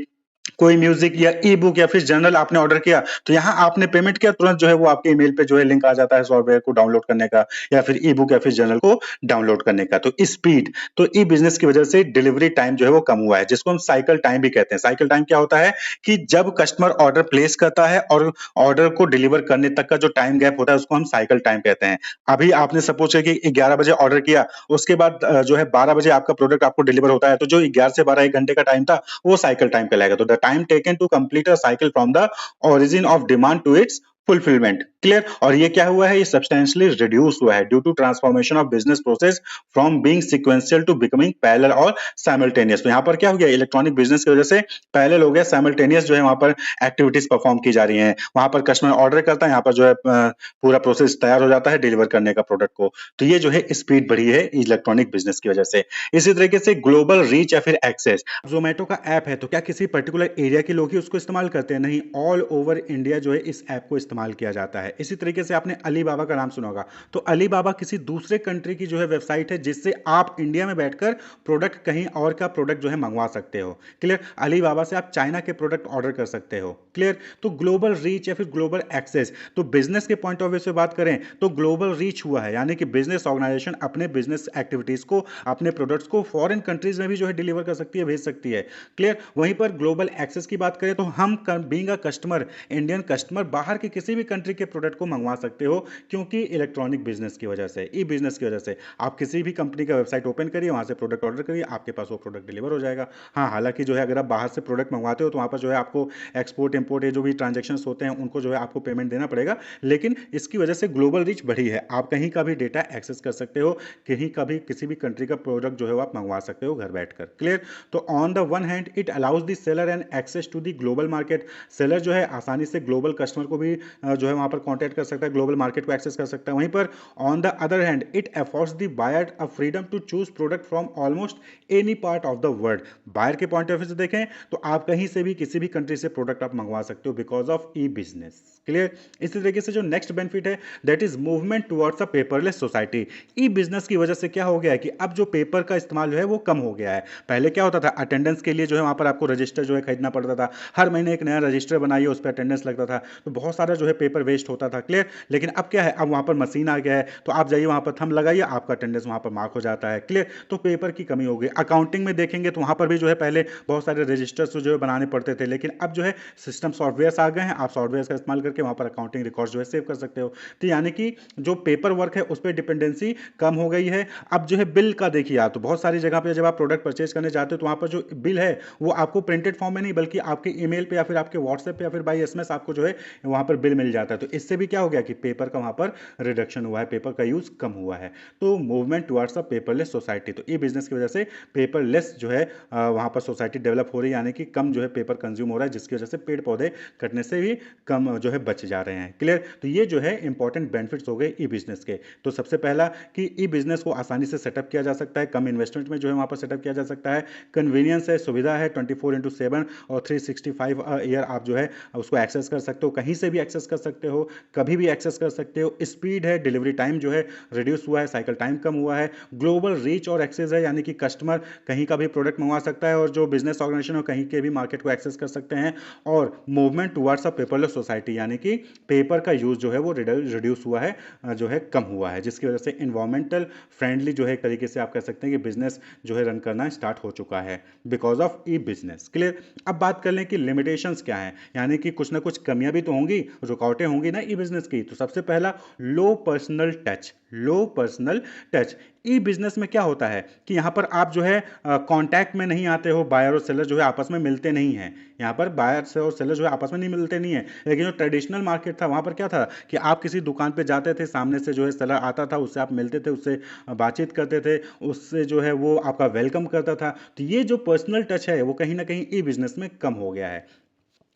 कोई म्यूजिक या ई बुक या फिर जर्नल आपने ऑर्डर किया, तो यहाँ आपने पेमेंट किया, तुरंत जो है वो आपके ईमेल पे जो है लिंक आ जाता है सॉफ्टवेयर को डाउनलोड करने का या फिर ई बुक या फिर जर्नल को डाउनलोड करने का। तो स्पीड, तो ई बिजनेस की वजह से डिलीवरी टाइम जो है वो कम हुआ है, जिसको हम साइकिल टाइम भी कहते हैं। साइकिल टाइम क्या होता है कि जब कस्टमर ऑर्डर प्लेस करता है और ऑर्डर को डिलीवर करने तक का जो टाइम गैप होता है उसको हम साइकिल टाइम कहते हैं। अभी आपने सपोज किया कि 11 बजे ऑर्डर किया, उसके बाद जो है 12 बजे आपका प्रोडक्ट आपको डिलीवर होता है, तो जो 11 से 12 1 घंटे का टाइम था वो साइकिल टाइम कहलाएगा। तो the time taken to complete a cycle from the origin of demand to its fulfillment। Clear? और ये क्या हुआ है, ये सब्सटेंशियली रिड्यूस हुआ है due to transformation of business process from being sequential to becoming parallel और साइमल्टेनियस। तो यहाँ पर क्या हो गया, इलेक्ट्रॉनिक बिजनेस की वजह से पैरेलल हो गया, साइमल्टेनियस जो है वहां पर एक्टिविटीज परफॉर्म की जा रही हैं। वहां पर कस्टमर ऑर्डर करता है, यहाँ पर जो है पूरा प्रोसेस तैयार हो जाता है डिलीवर करने का प्रोडक्ट को। तो ये जो है स्पीड बढ़ी है इलेक्ट्रॉनिक बिजनेस की वजह से। इसी तरीके से ग्लोबल रीच या फिर एक्सेस, जोमेटो का ऐप है तो क्या किसी पर्टिकुलर एरिया के लोग ही उसको इस्तेमाल करते हैं? नहीं, ऑल ओवर इंडिया जो है इस ऐप को इस्तेमाल इस्तेमाल किया जाता है। इसी तरीके से आपने अलीबाबा का नाम सुना होगा, तो अलीबाबा किसी दूसरे कंट्री की जो है वेबसाइट है जिससे आप इंडिया में बैठकर प्रोडक्ट कहीं और का प्रोडक्ट जो है मंगवा सकते हो। क्लियर? अलीबाबा से आप चाइना के प्रोडक्ट ऑर्डर कर सकते हो। क्लियर? तो ग्लोबल रीच या फिर ग्लोबल एक्सेस, तो बिजनेस के पॉइंट ऑफ व्यू से बात करें तो ग्लोबल रीच हुआ है, यानी कि बिजनेस ऑर्गेनाइजेशन अपने बिजनेस एक्टिविटीज को, अपने प्रोडक्ट्स को फॉरेन कंट्रीज में भी जो है डिलीवर कर सकती है, भेज सकती है। क्लियर? वहीं पर ग्लोबल एक्सेस की बात करें तो हम being a customer, Indian customer बाहर के किसी भी कंट्री के प्रोडक्ट को मंगवा सकते हो, क्योंकि इलेक्ट्रॉनिक बिजनेस की वजह से, ई बिजनेस की वजह से आप किसी भी कंपनी का वेबसाइट ओपन करिए, वहां से प्रोडक्ट ऑर्डर करिए, आपके पास वो प्रोडक्ट डिलीवर हो जाएगा। हाँ, हालांकि जो है अगर आप बाहर से प्रोडक्ट मंगवाते हो तो वहां पर जो है आपको एक्सपोर्ट इंपोर्ट जो भी ट्रांजेक्शन होते हैं उनको जो है आपको पेमेंट देना पड़ेगा, लेकिन इसकी वजह से ग्लोबल रीच बढ़ी है। आप कहीं का भी डेटा एक्सेस कर सकते हो, कहीं का भी किसी भी कंट्री का प्रोडक्ट जो है वो आप मंगवा सकते हो घर बैठकर। क्लियर? तो on the one hand it allows the seller and access to the global market. Seller जो है आसानी से ग्लोबल कस्टमर को भी जो है वहां पर कॉन्टैक्ट कर सकता है, ग्लोबल मार्केट को एक्सेस कर सकता है। वहीं पर on the other hand it affords the buyer a freedom to choose product from almost any part of the world. Buyer के पॉइंट ऑफ व्यू से देखें तो आप कहीं से भी किसी भी कंट्री से प्रोडक्ट आप मंगवा सकते हो because of E business. Clear? इसी तरीके से जो नेक्स्ट बेनिफिट है that is movement towards a paperless society. E business की वजह से क्या हो गया है कि अब जो पेपर का इस्तेमाल जो है वो कम हो गया है। पहले क्या होता था, अटेंडेंस के लिए जो है वहां पर आपको रजिस्टर जो है खरीदना पड़ता था, हर महीने एक नया रजिस्टर बनाइए, उस पर अटेंडेंस लगता था, तो बहुत सारा जो है पेपर वेस्ट होता था। क्लियर? लेकिन अब क्या है, अब वहां पर मशीन आ गया है, तो आप जाइए वहां पर थंब लगाइए, आपका अटेंडेंस वहां पर मार्क हो जाता है। क्लियर? तो पेपर की कमी हो गई। अकाउंटिंग में देखेंगे तो वहां पर भी जो है पहले बहुत सारे रजिस्टर्स जो है बनाने पड़ते थे, लेकिन अब जो है सिस्टम सॉफ्टवेयर आ गए हैं, आप सॉफ्टवेयर का इस्तेमाल करके वहां पर अकाउंटिंग रिकॉर्ड जो है सेव कर सकते हो। तो यानी कि जो पेपर वर्क है उस पर डिपेंडेंसी कम हो गई है। अब जो है बिल का देखिए, आप तो बहुत सारी जगह पे जब आप प्रोडक्ट परचेज करने जाते हो तो वहां पर जो बिल है वो आपको प्रिंटेड फॉर्म में नहीं बल्कि आपके ईमेल पे या फिर आपके व्हाट्सएप पे या फिर बाई एसएमएस आपको जो है वहां पर बिल मिल जाता है। तो इससे भी क्या हो गया कि पेपर का वहां पर रिडक्शन हुआ है, पेपर का यूज कम हुआ है। तो movement towards a paperless society, तो ई बिजनेस की वजह से पेपरलेस जो है वहां पर सोसाइटी डेवलप हो रही है, यानी कि कम जो है पेपर कंज्यूम हो रहा है, जिसकी वजह से पेड़ पौधे कटने से भी कम जो है बच जा रहे हैं। क्लियर? तो ये जो है इंपॉर्टेंट बेनिफिट्स हो गए ई बिजनेस के। तो सबसे पहला कि ई बिजनेस को आसानी से सेटअप किया जा सकता है, कम इन्वेस्टमेंट में जो है वहां पर सेटअप किया जा सकता है, कन्वीनियंस है, सुविधा है, 24/7 और 365 ईयर आप जो है उसको एक्सेस कर सकते हो, कहीं से भी एक्सेस कर सकते हो, कभी भी एक्सेस कर सकते हो। स्पीड है, डिलीवरी टाइम जो है रिड्यूस हुआ है, साइकिल टाइम कम हुआ है, ग्लोबल रीच और एक्सेस है, यानी कि कस्टमर कहीं का भी प्रोडक्ट मंगवा सकता है और जो बिजनेस ऑर्गेनाइजेशन है कहीं के भी मार्केट को एक्सेस कर सकते हैं। और movement towards a paperless society, यानी कि पेपर का यूज जो है वो रिड्यूस हुआ है, जो है कम हुआ है, जिसकी वजह से इन्वायरमेंटल फ्रेंडली जो है एक तरीके से आप कह सकते हैं कि बिजनेस जो है रन करना स्टार्ट हो चुका है because of E business. Clear? अब बात कर लें कि लिमिटेशंस क्या हैं, यानी कि कुछ ना कुछ कमियां भी तो होंगी, रुकावटें होंगी ना ई बिजनेस की। तो सबसे पहला लो पर्सनल टच, लो पर्सनल टच। ई बिजनेस में क्या होता है कि यहां पर आप जो है कांटेक्ट में नहीं आते हो, बायर और सेलर जो है आपस में मिलते नहीं हैं, यहां पर बायर से और सेलर जो है आपस में नहीं मिलते नहीं है। लेकिन जो ट्रेडिशनल मार्केट था वहां पर क्या था कि आप किसी दुकान पे जाते थे, सामने से जो है सेलर आता था, उससे आप मिलते थे, उससे बातचीत करते थे, उससे जो है वो आपका वेलकम करता था। तो ये जो पर्सनल टच है वो कहीं ना कहीं ई बिजनेस में कम हो गया है।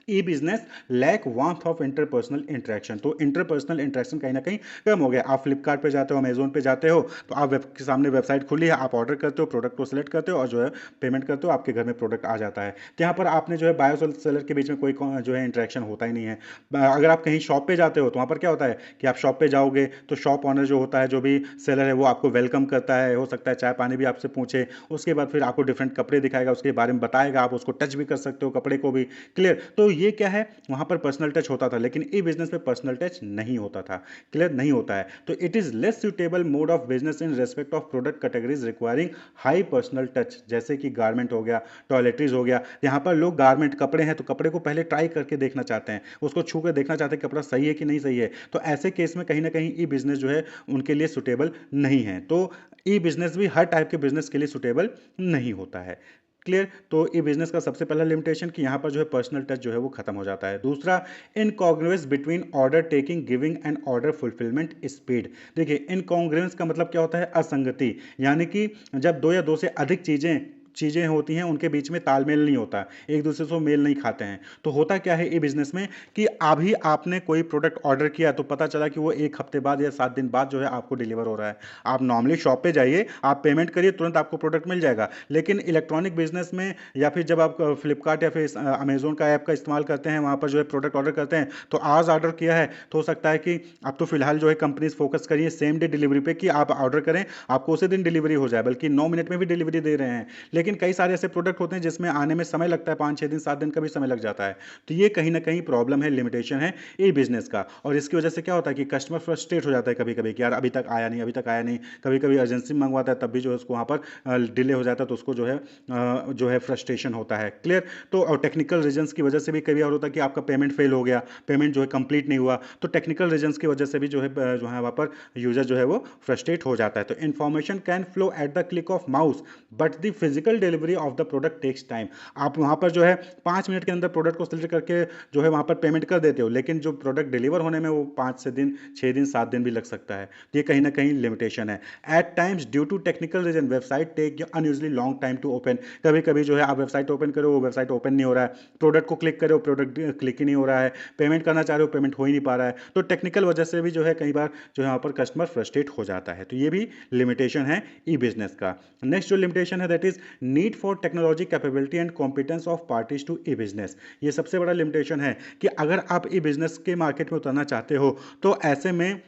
E business lack warmth of interpersonal interaction, तो इंटरपर्सनल इंटरेक्शन कहीं ना कहीं कम हो गया। आप फ्लिपकार्ट पे जाते हो, अमेजोन पे जाते हो, तो आप वेब के सामने वेबसाइट खुली है, आप ऑर्डर करते हो, प्रोडक्ट को सिलेक्ट करते हो और जो है पेमेंट करते हो, आपके घर में प्रोडक्ट आ जाता है। तो यहाँ पर आपने जो है बायर और सेलर के बीच में कोई जो है इंटरेक्शन होता ही नहीं है। अगर आप कहीं शॉप पे जाते हो तो वहाँ पर क्या होता है कि आप शॉप पे जाओगे तो शॉप ऑनर जो होता है, जो भी सेलर है, वो आपको वेलकम करता है, हो सकता है चाय पानी भी आपसे पूछे, उसके बाद फिर आपको डिफरेंट कपड़े दिखाएगा, उसके बारे में बताएगा, आप उसको टच भी कर सकते हो कपड़े को भी। क्लियर? तो ये क्या है, वहां पर पर्सनल टच होता था, लेकिन ई बिजनेस में पर्सनल टच नहीं होता था। क्लियर? नहीं होता है। तो it is less suitable mode of business in respect of product categories requiring high personal touch, जैसे कि गारमेंट हो गया, टॉयलेटरीज हो गया। यहां पर लोग गारमेंट कपड़े हैं तो कपड़े को पहले ट्राई करके देखना चाहते हैं, उसको छू कर देखना चाहते हैं कपड़ा सही है कि नहीं सही है। तो ऐसे केस में कहीं ना कहीं ई बिजनेस जो है उनके लिए सुटेबल नहीं है। तो ई बिजनेस भी हर टाइप के बिजनेस के लिए सुटेबल नहीं होता है। क्लियर? तो ई बिजनेस का सबसे पहला लिमिटेशन कि यहां पर जो है पर्सनल टच जो है वो खत्म हो जाता है। दूसरा, incongruence between order taking giving and order fulfilment speed. देखिए, इनकॉन्ग्रुएंस का मतलब क्या होता है, असंगति, यानी कि जब दो या दो से अधिक चीजें चीज़ें होती हैं उनके बीच में तालमेल नहीं होता, एक दूसरे से वो मेल नहीं खाते हैं। तो होता क्या है ई बिज़नेस में कि अभी आपने कोई प्रोडक्ट ऑर्डर किया तो पता चला कि वो 1 हफ्ते बाद या 7 दिन बाद जो है आपको डिलीवर हो रहा है। आप नॉर्मली शॉप पे जाइए, आप पेमेंट करिए, तुरंत आपको प्रोडक्ट मिल जाएगा। लेकिन इलेक्ट्रॉनिक बिज़नेस में या फिर जब आप फ्लिपकार्ट या फिर अमेज़न का ऐप का इस्तेमाल करते हैं, वहाँ पर जो है प्रोडक्ट ऑर्डर करते हैं, तो आज ऑर्डर किया है तो हो सकता है कि अब तो फिलहाल जो है कंपनीज फोकस करिए सेम डे डिलीवरी पे कि आप ऑर्डर करें, आपको उसी दिन डिलीवरी हो जाए, बल्कि 9 मिनट में भी डिलीवरी दे रहे हैं। लेकिन कई सारे ऐसे प्रोडक्ट होते हैं जिसमें आने में समय लगता है, 5-6 दिन 7 दिन का भी समय लग जाता है। तो ये कहीं ना कहीं प्रॉब्लम है, लिमिटेशन है ई बिजनेस का। और इसकी वजह से क्या होता है कि कस्टमर फ्रस्ट्रेट हो जाता है कभी कभी कि यार अभी तक आया नहीं, अभी तक आया नहीं। कभी कभी अर्जेंसी में मंगवाता है तब भी जो है उसको वहाँ पर डिले हो जाता है, तो उसको जो है फ्रस्ट्रेशन होता है। क्लियर। तो और टेक्निकल रीजंस की वजह से भी कभी और होता है कि आपका पेमेंट फेल हो गया, पेमेंट जो है कंप्लीट नहीं हुआ, तो टेक्निकल रीजंस की वजह से भी जो है वहाँ पर यूजर जो है वो फ्रस्ट्रेट हो जाता है। तो information can flow at the click of mouse, but the physical delivery of the product takes time. आप वहाँ पर जो है 5 मिनट के अंदर प्रोडक्ट को सिलेक्ट करके जो है वहाँ पर पेमेंट कर देते हो, लेकिन जो प्रोडक्ट डिलीवर होने में वो 5 से दिन 6 दिन 7 दिन भी लग सकता है। तो ये कहीं ना कहीं लिमिटेशन है। At times due to technical reason website take unusually long time to open. कभी कभी जो है आप वेबसाइट ओपन करो, वो वेबसाइट ओपन नहीं हो रहा है, प्रोडक्ट को क्लिक करो, प्रोडक्ट क्लिक ही नहीं हो रहा है, पेमेंट करना चाह रहे हो, पेमेंट हो ही नहीं पा रहा है। तो टेक्निकल वजह से भी जो है कई बार जो है वहाँ पर कस्टमर फ्रस्ट्रेट हो जाता है। तो ये भी लिमिटेशन है ई बिजनेस का। नेक्स्ट जो लिमिटेशन है that is need for technology capability and competence of parties to e business. ये सबसे बड़ा लिमिटेशन है कि अगर आप ई बिजनेस के मार्केट में उतरना चाहते हो तो ऐसे में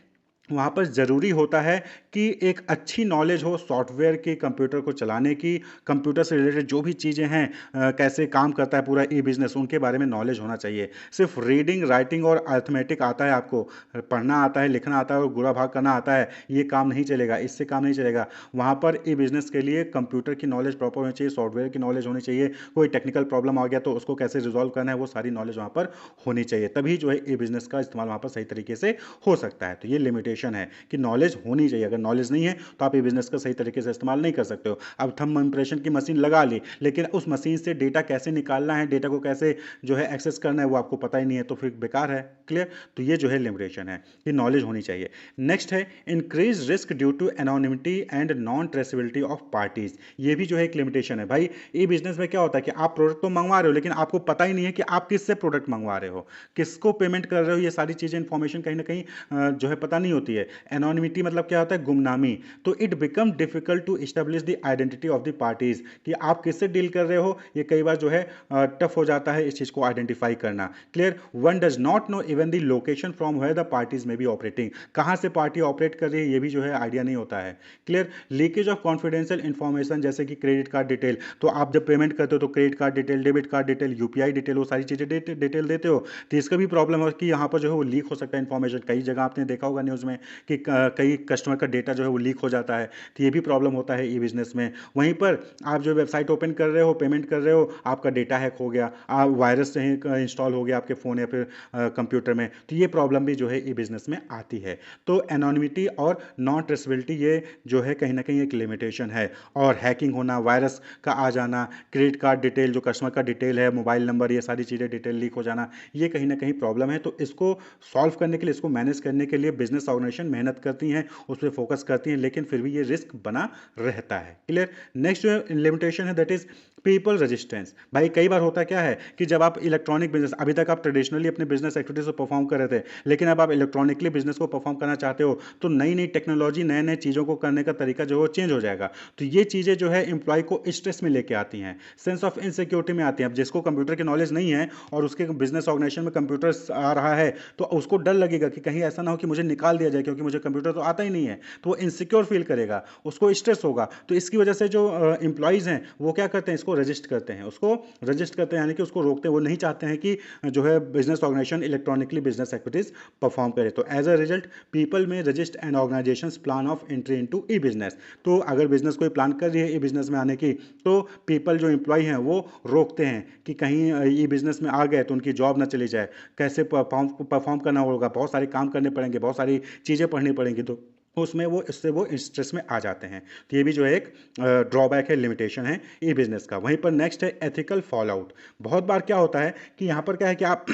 वहाँ पर ज़रूरी होता है कि एक अच्छी नॉलेज हो सॉफ्टवेयर की, कंप्यूटर को चलाने की, कंप्यूटर से रिलेटेड जो भी चीज़ें हैं, कैसे काम करता है पूरा ई बिज़नेस, उनके बारे में नॉलेज होना चाहिए। सिर्फ रीडिंग राइटिंग और अर्थमेटिक आता है आपको, पढ़ना आता है, लिखना आता है और गुणा भाग करना आता है, ये काम नहीं चलेगा, इससे काम नहीं चलेगा। वहाँ पर ई बिज़नेस के लिए कंप्यूटर की नॉलेज प्रॉपर होनी चाहिए, सॉफ्टवेयर की नॉलेज होनी चाहिए, कोई टेक्निकल प्रॉब्लम आ गया तो उसको कैसे रिजॉल्व करना है वो सारी नॉलेज वहाँ पर होनी चाहिए, तभी जो है ई बिज़नेस का इस्तेमाल वहाँ पर सही तरीके से हो सकता है। तो ये लिमिटेशन है कि नॉलेज होनी चाहिए। अगर नॉलेज नहीं है तो आप ये बिजनेस का सही तरीके से इस्तेमाल नहीं कर सकते हो। अब थंब इंप्रेशन की मशीन लगा ली, लेकिन उस मशीन से डेटा कैसे निकालना है, डेटा को कैसे जो है एक्सेस करना है वो आपको पता ही नहीं है, तो फिर बेकार है। क्लियर। तो ये जो है लिमिटेशन है कि नॉलेज होनी चाहिए। नेक्स्ट है increase risk due to anonymity and non traceability of parties. ये भी जो है एक लिमिटेशन है भाई। ये बिजनेस में क्या होता है कि आप प्रोडक्ट तो मंगवा रहे हो लेकिन आपको पता ही नहीं है कि आप किससे प्रोडक्ट मंगवा रहे हो, किसको पेमेंट कर रहे हो, ये सारी चीजें इंफॉर्मेशन कहीं ना कहीं जो है पता नहीं होती है। एनोनिमिटी मतलब क्या होता है, गुमनामी। तो it become difficult to establish the identity of the parties, कि आप किससे डील कर रहे हो, ये कई बार जो है टफ हो जाता है इस चीज को आइडेंटिफाई करना। Clear. One does not know even the location from where the parties may be operating, कहां से पार्टी ऑपरेट कर रही है ये भी जो है आइडिया नहीं होता है। Clear. Leakage of confidential information, जैसे कि क्रेडिट कार्ड डिटेल, तो आप जब पेमेंट करते हो तो credit card detail, debit card detail, UPI detail, वो सारी चीजें डिटेल देते हो, तो इसका भी प्रॉब्लम है कि यहाँ पर जो है वो लीक हो सकता है इन्फॉर्मेशन। कई जगह आपने देखा होगा न्यूज़ में कि कई कस्टमर का डेटा जो है वो लीक हो जाता है, तो ये भी प्रॉब्लम होता है ई बिजनेस में। वहीं पर आप जो वेबसाइट ओपन कर रहे हो, पेमेंट कर रहे हो, आपका डेटा हैक हो गया, आप वायरस से इंस्टॉल हो गया आपके फ़ोन या फिर कंप्यूटर में, तो ये प्रॉब्लम भी जो है ई बिजनेस में आती है। तो एनोनिमिटी और नॉन ट्रेसेबिलिटी ये जो है कहीं ना कहीं एक लिमिटेशन है। और हैकिंग होना, वायरस का आ जाना, क्रेडिट कार्ड डिटेल जो कस्टमर का डिटेल है, मोबाइल नंबर, ये सारी चीज़ें डिटेल लीक हो जाना, ये कहीं ना कहीं प्रॉब्लम है। तो इसको सॉल्व करने के लिए, इसको मैनेज करने के लिए बिजनेस ऑर्गेनाइजेशन मेहनत करती हैं, उस पर फोकस करती हैं, लेकिन फिर भी ये रिस्क बना रहता है। क्लियर। नेक्स्ट जो लिमिटेशन है दैट इज पीपल रेजिस्टेंस। भाई कई बार होता क्या है कि जब आप इलेक्ट्रॉनिक बिजनेस, अभी तक आप ट्रेडिशनली अपने बिजनेस एक्टिविटीज को परफॉर्म कर रहे थे, लेकिन अब आप इलेक्ट्रॉनिकली बिजनेस को परफॉर्म करना चाहते हो, तो नई नई टेक्नोलॉजी, नए नए चीज़ों को करने का तरीका जो है वो चेंज हो जाएगा। तो ये चीज़ें जो है एम्प्लॉय को स्ट्रेस में लेके आती हैं, सेंस ऑफ इनसिक्योरिटी में आती हैं। अब जिसको कंप्यूटर की नॉलेज नहीं है और उसके बिजनेस ऑर्गेनाइजेशन में कंप्यूटर आ रहा है, तो उसको डर लगेगा कि कहीं ऐसा ना हो कि मुझे निकाल दिया जाए, क्योंकि मुझे कंप्यूटर तो आता ही नहीं है, तो वो इनसिक्योर फील करेगा, उसको स्ट्रेस होगा। तो इसकी वजह से जो एम्प्लॉयज़ हैं वो क्या करते हैं, इसको रजिस्ट करते हैं, उसको रजिस्ट करते हैं, यानी कि उसको रोकते हैं। वो नहीं चाहते हैं कि जो है business organisation electronically business activities perform करे। तो as a result people may resist and organisation plan of entry into e business. तो अगर बिजनेस कोई प्लान कर रही है ई बिजनेस में आने की, तो पीपल जो एम्प्लॉय हैं वो रोकते हैं कि कहीं ई बिजनेस में आ गए तो उनकी जॉब ना चली जाए, कैसे परफॉर्म करना होगा, बहुत सारे काम करने पड़ेंगे, बहुत सारी चीज़ें पढ़नी पड़ेंगी, तो उसमें वो इससे वो स्ट्रेस में आ जाते हैं। तो ये भी जो है एक ड्रॉबैक है, लिमिटेशन है ई बिजनेस का। वहीं पर नेक्स्ट है एथिकल फॉल आउट। बहुत बार क्या होता है कि यहाँ पर क्या है कि आप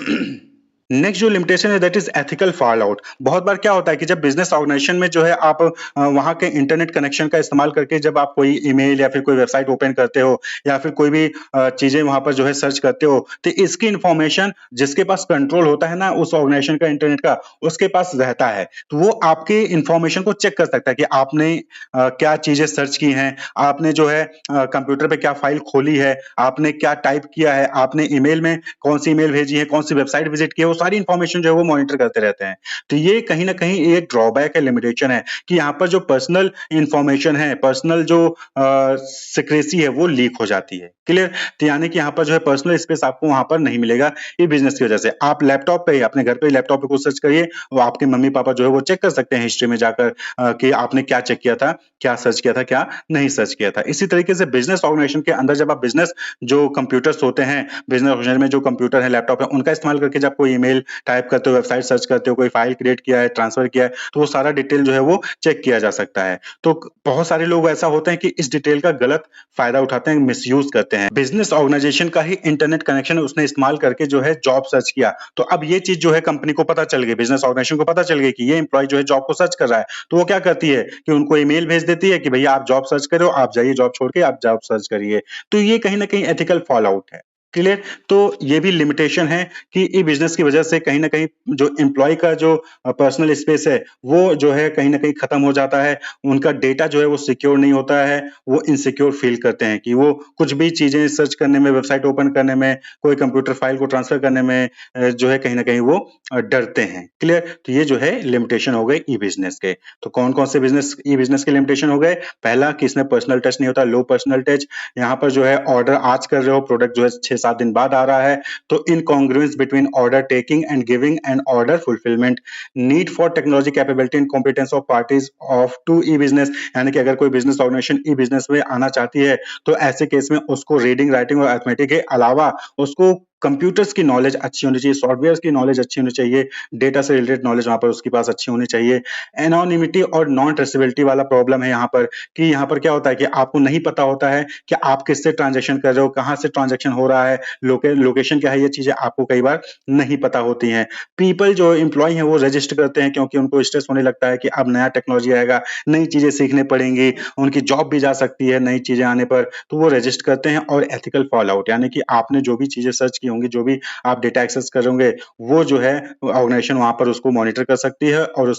नेक्स्ट जो लिमिटेशन है that is ethical fall out. बहुत बार क्या होता है कि जब बिजनेस ऑर्गेनाइजेशन में जो है आप वहाँ के इंटरनेट कनेक्शन का इस्तेमाल करके जब आप कोई ईमेल या फिर कोई वेबसाइट ओपन करते हो या फिर कोई भी चीजें वहाँ पर जो है सर्च करते हो, तो इसकी इंफॉर्मेशन जिसके पास कंट्रोल होता है ना उस ऑर्गेनाइजेशन का इंटरनेट का, उसके पास रहता है। तो वो आपके इंफॉर्मेशन को चेक कर सकता है कि आपने क्या चीजें सर्च की हैं, आपने जो है कंप्यूटर पे क्या फाइल खोली है, आपने क्या टाइप किया है, आपने ईमेल में कौन सी ईमेल भेजी है, कौन सी वेबसाइट विजिट की है, वो सारी इंफॉर्मेशन जो है वो मॉनिटर करते रहते हैं। तो ये कहीं न कहीं एक ड्रॉबैक है, लिमिटेशन है कि यहाँ पर जो पर्सनल इंफॉर्मेशन है, पर्सनल जो सिक्रेसी है वो लीक हो जाती है। क्लियर? तो यानी कि यहाँ पर जो है पर्सनल स्पेस आपको वहाँ पर नहीं मिलेगा, ये बिज़नेस की वजह से। आप लैपटॉप पे अपने घर पे ही लैपटॉप पे कुछ सर्च करिए, वो आपके मम्मी-पापा जो है वो चेक कर सकते हैं हिस्ट्री में जाकर कि आपने क्या चेक किया था, क्या सर्च किया था, क्या नहीं सर्च किया था। इसी तरीके से बिज़नेस ऑर्गेनाइजेशन के अंदर जब आप बिज़नेस जो कंप्यूटर्स होते हैं, बिज़नेस ऑर्गेनाइजेशन में जो कंप्यूटर है, लैपटॉप है, उनका इस्तेमाल करके जब कोई ईमेल टाइप करते हो, वेबसाइट सर्च करते हो, कोई फाइल क्रिएट किया है, ट्रांसफर किया है, तो वो सारा डिटेल जो है वो चेक किया जा सकता है। तो बहुत सारे लोग ऐसा होते हैं कि इस डिटेल का गलत फायदा उठाते हैं, मिसयूज करते हैं। बिज़नेस ऑर्गेनाइजेशन का ही इंटरनेट कनेक्शन उसने इस्तेमाल करके जो है जॉब सर्च किया। तो अब ये चीज़ जो है कंपनी को पता चल गई, बिज़नेस ऑर्गेनाइजेशन को पता चल गई कि ये एम्प्लॉयी जो है जॉब को सर्च कर रहा है। तो वो क्या करती है कि उनको ईमेल भेज देती है कि भैया आप जॉब सर्च कर रहे हो, आप जाइए जॉब छोड़ के आप जॉब सर्च करिए। तो ये कहीं न कहीं एथिकल फॉल आउट है। क्लियर? तो ये भी लिमिटेशन है कि ई-बिज़नेस की वजह से कहीं न कहीं जो एम्प्लॉयी का जो पर्सनल स्पेस है, वो जो है कहीं न कहीं खत्म हो जाता है। उनका डेटा जो है वो सिक्योर नहीं होता है, वो इनसिक्योर फ़ील करते हैं कि वो कुछ भी चीज़ें सर्च करने में, वेबसाइट ओपन करने में, कोई कंप्यूटर फ़ाइल को ट्रांसफ़र करने में जो है कहीं न कहीं वो डरते हैं। क्लियर? तो ये जो है लिमिटेशन हो गई ई-बिज़नेस के। तो कौन-कौन से बिज़नेस ई-बिज़नेस के लिमिटेशन हो गए? पहला कि इसमें पर्सनल टच नहीं होता, लो पर्सनल टच। यहाँ पर जो है ऑर्डर आज कर रहे हो, प्रोडक्ट जो है 6-7 दिन बाद आ रहा है, तो incongruence between order taking and giving and order fulfilment, need for technology capability and competence of parties of to e business. यानी कि अगर कोई बिजनेस ऑर्गेनाइजेशन ई बिजनेस में आना चाहती है, तो ऐसे केस में उसको रीडिंग, राइटिंग और अरिथमेटिक के अलावा उसको कंप्यूटर्स की नॉलेज अच्छी होनी चाहिए, सॉफ्टवेयर की नॉलेज अच्छी होनी चाहिए, डेटा से रिलेटेड नॉलेज वहाँ पर उसके पास अच्छी होनी चाहिए। एनोनिमिटी और नॉन ट्रेसेबिलिटी वाला प्रॉब्लम है यहाँ पर कि यहाँ पर क्या होता है कि आपको नहीं पता होता है कि आप किससे ट्रांज़ैक्शन कर रहे हो, कहाँ से ट्रांज़ैक्शन हो रहा है, लोकेशन क्या है, ये चीज़ें आपको कई बार नहीं पता होती हैं। पीपल जो एम्प्लॉयी हैं वो रजिस्टर करते हैं क्योंकि उनको स्ट्रेस होने लगता है कि अब नया टेक्नोलॉजी आएगा, नई चीज़ें सीखनी पड़ेंगी, उनकी जॉब भी जा सकती है नई चीज़ें आने पर, तो वो रजिस्टर करते हैं। और एथिकल फॉल आउट यानी कि आपने जो भी चीज़ें सर्च की होंगी, जो भी आप डेटा एक्सेस कर होंगे, वो जो है ऑर्गेनाइजेशन वहाँ पर उसको मॉनिटर कर सकती है और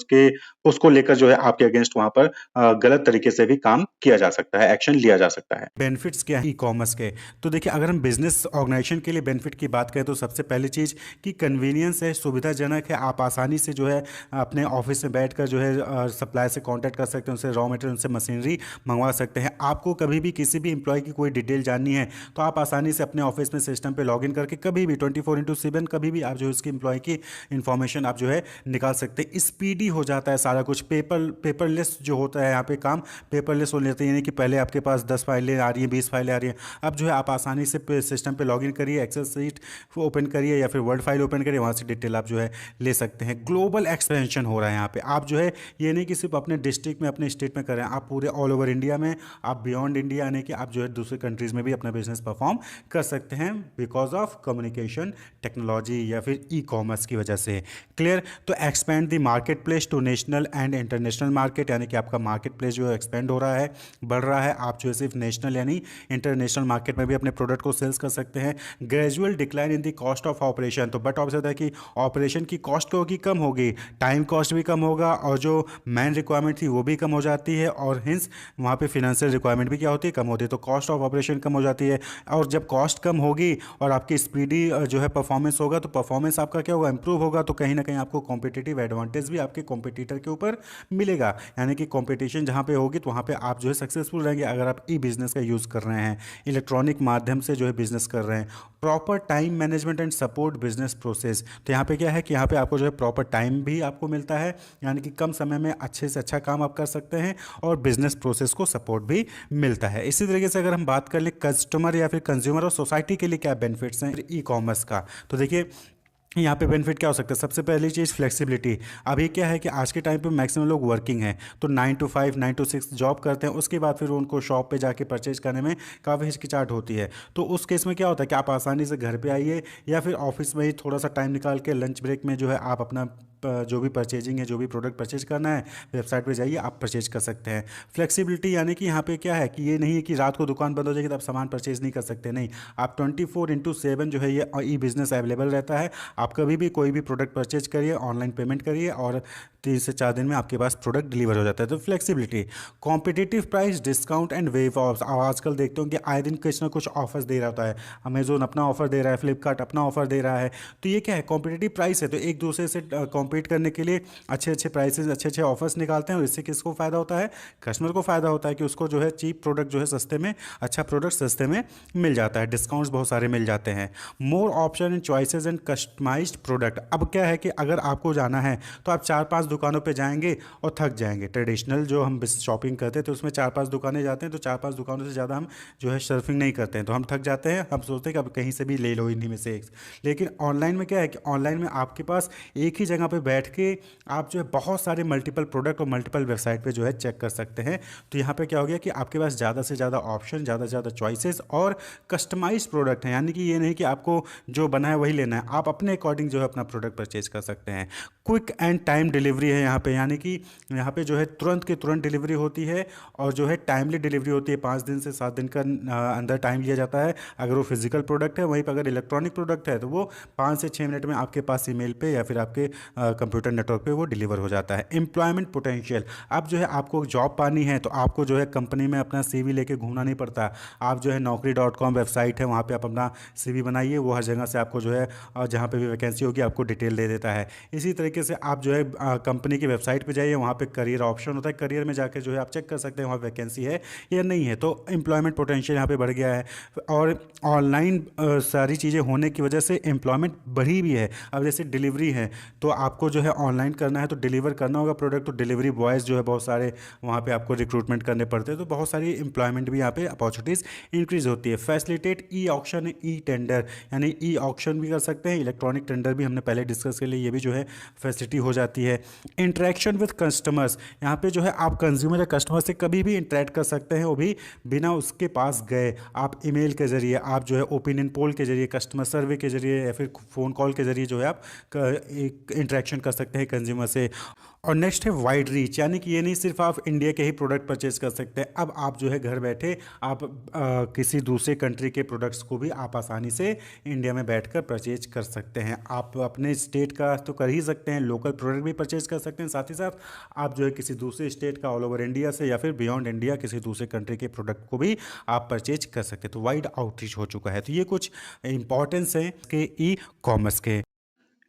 उसको लेकर जो है आपके अगेंस्ट वहाँ पर गलत तरीके से भी काम किया जा सकता है, एक्शन लिया जा सकता है। बेनिफिट्स क्या है ई कॉमर्स के? तो देखिए, अगर हम बिजनेस ऑर्गेनाइजेशन के लिए बेनिफिट की बात करें तो सबसे पहली चीज़ कि कन्वीनियंस है, सुविधाजनक है। आप आसानी से जो है अपने ऑफिस में बैठकर जो है सप्लायर से कांटेक्ट कर सकते हैं, उनसे रॉ मटेरियल, उनसे मशीनरी मंगवा सकते हैं। आपको कभी भी किसी भी एम्प्लॉय की कोई डिटेल जाननी है तो आप आसानी से अपने ऑफिस में सिस्टम पे लॉगिन करके कभी भी 24/7 कभी भी आप जो है उसकी एम्प्लॉय की इन्फॉर्मेशन आप जो है निकाल सकते हैं। स्पीडी हो जाता है सारा कुछ, पेपरलेस जो होता है यहाँ पे काम पेपरलेस हो लेते हैं। यानी कि पहले आपके पास 10 फाइलें आ रही हैं, 20 फाइलें आ रही हैं, अब जो है आप आसानी से सिस्टम पे लॉगिन करिए, एक्सेल सीट ओपन करिए या फिर वर्ड फाइल ओपन करिए, वहाँ से डिटेल आप जो है ले सकते हैं। ग्लोबल एक्सपेंशन हो रहा है यहाँ पे। आप जो है ये नहीं कि सिर्फ अपने डिस्ट्रिक्ट में, अपने स्टेट में कर रहे हैं, आप पूरे ऑल ओवर इंडिया में, आप बियॉन्ड इंडिया यानी कि आप जो है दूसरे कंट्रीज़ में भी अपना बिजनेस परफॉर्म कर सकते हैं बिकॉज ऑफ कम्युनिकेशन टेक्नोलॉजी या फिर ई कॉमर्स की वजह से। क्लियर? तो expand the market place to national and international market, यानी कि आपका मार्केट प्लेस जो है एक्सपेंड हो रहा है, बढ़ रहा है। आप जो है सिर्फ नेशनल यानी इंटरनेशनल मार्केट में भी अपने प्रोडक्ट को सेल्स कर सकते हैं। Gradual decline in the cost of operation, तो बट ऑब्जर्व है कि ऑपरेशन की कॉस्ट क्या होगी, कम होगी, टाइम कॉस्ट भी कम होगा और जो मैन रिक्वायरमेंट थी वो भी कम हो जाती है और हिंस वहाँ पे फिनेंशियल रिक्वायरमेंट भी क्या होती है, कम होती है। तो कॉस्ट ऑफ ऑपरेशन कम हो जाती है और जब कॉस्ट कम होगी और आपकी स्पीडी जो है परफॉर्मेंस होगा तो परफॉर्मेंस आपका क्या होगा, इंप्रूव होगा। तो कहीं ना कहीं आपको कॉम्पिटिटिव एडवांटेज भी आपके कॉम्पिटिटर के ऊपर मिलेगा। यानी कि कंपटीशन जहाँ पे होगी तो वहाँ पे आप जो है सक्सेसफुल रहेंगे अगर आप ई बिजनेस का यूज़ कर रहे हैं, इलेक्ट्रॉनिक माध्यम से जो है बिजनेस कर रहे हैं। Proper time management and support business process, तो यहाँ पे क्या है कि यहाँ पे आपको जो है प्रॉपर टाइम भी आपको मिलता है, यानी कि कम समय में अच्छे से अच्छा काम आप कर सकते हैं और बिजनेस प्रोसेस को सपोर्ट भी मिलता है। इसी तरीके से अगर हम बात कर ले कस्टमर या फिर कंज्यूमर और सोसाइटी के लिए क्या बेनिफिट्स हैं ई कॉमर्स का, तो देखिए यहाँ पे बेनिफिट क्या हो सकता है? सबसे पहली चीज़ फ्लेक्सिबिलिटी। अभी क्या है कि आज के टाइम पे मैक्सिमम लोग वर्किंग हैं, तो 9 to 5 9 to 6 जॉब करते हैं, उसके बाद फिर उनको शॉप पे जाके परचेज करने में काफ़ी हिचकिचाहट होती है। तो उस केस में क्या होता है कि आप आसानी से घर पे आइए या फिर ऑफिस में ही थोड़ा सा टाइम निकाल के लंच ब्रेक में जो है आप अपना जो भी परचेजिंग है, जो भी प्रोडक्ट परचेज करना है, वेबसाइट पे जाइए, आप परचेज कर सकते हैं। फ्लेक्सिबिलिटी यानी कि यहाँ पे क्या है कि ये नहीं है कि रात को दुकान बंद हो जाएगी तो आप सामान परचेज नहीं कर सकते, नहीं। आप 24/7 जो है ये ई बिज़नेस अवेलेबल रहता है। आप कभी भी कोई भी प्रोडक्ट परचेज करिए, ऑनलाइन पेमेंट करिए और 3 से 4 दिन में आपके पास प्रोडक्ट डिलीवर हो जाता है। तो flexibility, competitive price, discount and wave offs. आजकल देखते हो कि आए दिन कुछ ना कुछ ऑफर्स दे रहा होता है। अमेजोन अपना ऑफर दे रहा है, फ्लिपकार्ट अपना ऑफर दे रहा है। तो ये क्या है? कॉम्पिटिटिव प्राइस है, तो एक दूसरे से कॉम्पीट करने के लिए अच्छे अच्छे प्राइसेस, अच्छे अच्छे ऑफर्स निकालते हैं और इससे किसको फ़ायदा होता है? कस्टमर को फ़ायदा होता है कि उसको जो है चीप प्रोडक्ट जो है सस्ते में, अच्छा प्रोडक्ट सस्ते में मिल जाता है, डिस्काउंट्स बहुत सारे मिल जाते हैं। More option and choices and customised product. अब क्या है कि अगर आपको जाना है तो आप 4-5 दुकानों पे जाएंगे और थक जाएंगे। ट्रेडिशनल जो हम शॉपिंग करते थे उसमें 4-5 दुकानें जाते हैं, तो 4-5 दुकानों से ज़्यादा हम जो है सर्फिंग नहीं करते हैं, तो हम थक जाते हैं। हम सोचते हैं कि अब कहीं से भी ले लो इन्हीं में से एक। लेकिन ऑनलाइन में क्या है कि ऑनलाइन में आपके पास एक ही जगह पे बैठ के आप जो है बहुत सारे मल्टीपल प्रोडक्ट और मल्टीपल वेबसाइट पे जो है चेक कर सकते हैं। तो यहाँ पे क्या हो गया कि आपके पास ज़्यादा से ज़्यादा ऑप्शन, ज़्यादा से ज़्यादा चॉइसेस और कस्टमाइज्ड प्रोडक्ट हैं। यानी कि ये नहीं कि आपको जो बना है वही लेना है, आप अपने अकॉर्डिंग जो है अपना प्रोडक्ट परचेज कर सकते हैं। क्विक एंड टाइम डिलीवरी है यहाँ पे, यानी कि यहाँ पे जो है तुरंत की तुरंत डिलीवरी होती है और जो है टाइमली डिलीवरी होती है। 5 दिन से 7 दिन का अंदर टाइम लिया जाता है अगर वो फिजिकल प्रोडक्ट है। वहीं पर अगर इलेक्ट्रॉनिक प्रोडक्ट है तो वो 5 से 6 मिनट में आपके पास ईमेल पे या फिर आपके कंप्यूटर नेटवर्क पे वो डिलीवर हो जाता है। एम्प्लॉयमेंट पोटेंशियल, अब जो है आपको जॉब पानी है तो आपको जो है कंपनी में अपना सीवी लेके घूमना नहीं पड़ता। आप जो है naukri.com वेबसाइट है, वहाँ पे आप अपना सीवी बनाइए, वो हर जगह से आपको जो है जहाँ पे भी वैकेंसी होगी आपको डिटेल दे देता है। इसी तरीके से आप जो है कंपनी की वेबसाइट पे जाइए, वहाँ पे करियर ऑप्शन होता है, करियर में जाके जो है आप चेक कर सकते हैं वहाँ वैकेंसी है या नहीं है। तो एम्प्लॉयमेंट पोटेंशियल यहाँ पे बढ़ गया है और ऑनलाइन सारी चीज़ें होने की वजह से एम्प्लॉयमेंट बढ़ी भी है। अब जैसे डिलीवरी है तो आपको जो है ऑनलाइन करना है, तो डिलीवर करना होगा प्रोडक्ट, तो डिलीवरी बॉयज़ जो है बहुत सारे वहाँ पे आपको रिक्रूटमेंट करने पड़ते हैं। तो बहुत सारी एम्प्लॉयमेंट भी यहाँ पे अपॉर्चुनिटीज़ इंक्रीज होती है। Facilitate e auction, e tender, यानी ई ऑक्शन भी कर सकते हैं, इलेक्ट्रॉनिक टेंडर भी हमने पहले डिस्कस कर लिया, ये भी जो है फैसिलिटी हो जाती है। इंटरेक्शन विद कस्टमर्स, यहाँ पे जो है आप कंज्यूमर या कस्टमर से कभी भी इंटरेक्ट कर सकते हैं, वो भी बिना उसके पास गए। आप ईमेल के ज़रिए, आप जो है ओपिनियन पोल के ज़रिए, कस्टमर सर्वे के ज़रिए या फिर फ़ोन कॉल के ज़रिए जो है आप एक इंटरेक्शन कर सकते हैं कंज्यूमर से। और नेक्स्ट है वाइड रीच, यानी कि ये नहीं सिर्फ आप इंडिया के ही प्रोडक्ट परचेज कर सकते हैं, अब आप जो है घर बैठे आप किसी दूसरे कंट्री के प्रोडक्ट्स को भी आप आसानी से इंडिया में बैठकर परचेज कर सकते हैं। आप अपने स्टेट का तो कर ही सकते हैं, लोकल प्रोडक्ट भी परचेज कर सकते हैं, साथ ही साथ आप जो है किसी दूसरे स्टेट का, ऑल ओवर इंडिया से या फिर बियॉन्ड इंडिया किसी दूसरे कंट्री के प्रोडक्ट को भी आप परचेज कर सकते हैं। तो वाइड आउटरीच हो चुका है। तो ये कुछ इंपॉर्टेंस है के ई कॉमर्स के।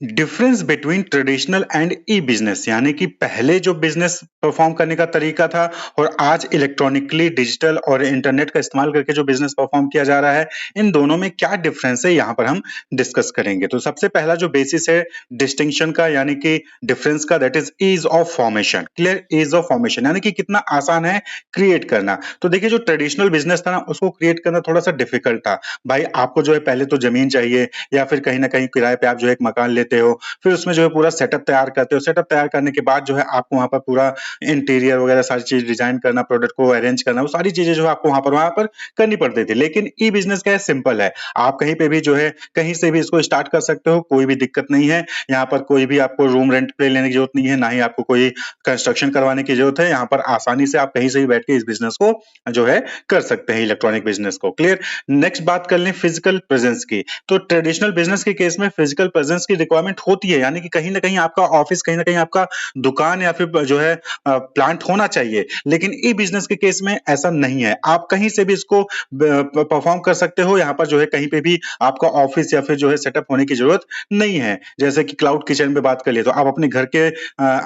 Difference between traditional and E business, यानी कि पहले जो बिजनेस परफॉर्म करने का तरीका था और आज इलेक्ट्रॉनिकली डिजिटल और इंटरनेट का इस्तेमाल करके जो बिजनेस परफॉर्म किया जा रहा है, इन दोनों में क्या डिफरेंस है यहाँ पर हम डिस्कस करेंगे। तो सबसे पहला जो बेसिस है डिस्टिंक्शन का, यानी कि डिफरेंस का, that is ease of formation. Clear, ease of formation यानी कि कितना आसान है क्रिएट करना। तो देखिए जो ट्रेडिशनल बिजनेस था ना, उसको क्रिएट करना थोड़ा सा डिफिकल्ट था। भाई आपको जो है पहले तो जमीन चाहिए या फिर कहीं ना कहीं किराए पे आप जो है एक मकान लेते हो, फिर उसमें जो है पूरा सेटअप तैयार करते हो। सेटअप तैयार करने के बाद जो है आपको वहां पर पूरा इंटीरियर वगैरह सारी चीज डिजाइन करना, प्रोडक्ट को अरेंज करना, वो सारी चीजें जो है आपको वहां पर करनी पड़ती थी। लेकिन ई बिजनेस क्या है, सिंपल है। आप कहीं पे भी जो है कहीं से भी इसको स्टार्ट कर सकते हो, कोई भी दिक्कत नहीं है। यहाँ पर कोई भी आपको रूम रेंट पे लेने की जरूरत नहीं है, ना ही आपको कोई कंस्ट्रक्शन करवाने की जरूरत है। यहाँ पर आसानी से आप कहीं से भी बैठ के इस बिजनेस को जो है कर सकते हैं, इलेक्ट्रॉनिक बिजनेस को। क्लियर। नेक्स्ट बात कर लें फिजिकल प्रेजेंस की। तो ट्रेडिशनल बिजनेस के केस में फिजिकल प्रेजेंस की रिक्वायरमेंट होती है, यानी कि कहीं ना कहीं आपका ऑफिस, कहीं ना कहीं आपका दुकान या फिर जो है प्लांट होना चाहिए। लेकिन ई बिजनेस के केस में ऐसा नहीं है, आप कहीं से भी इसको परफॉर्म कर सकते हो। यहाँ पर जो है कहीं पे भी आपका ऑफिस या फिर जो है सेटअप होने की जरूरत नहीं है। जैसे कि क्लाउड किचन पे बात कर लिए तो आप अपने घर के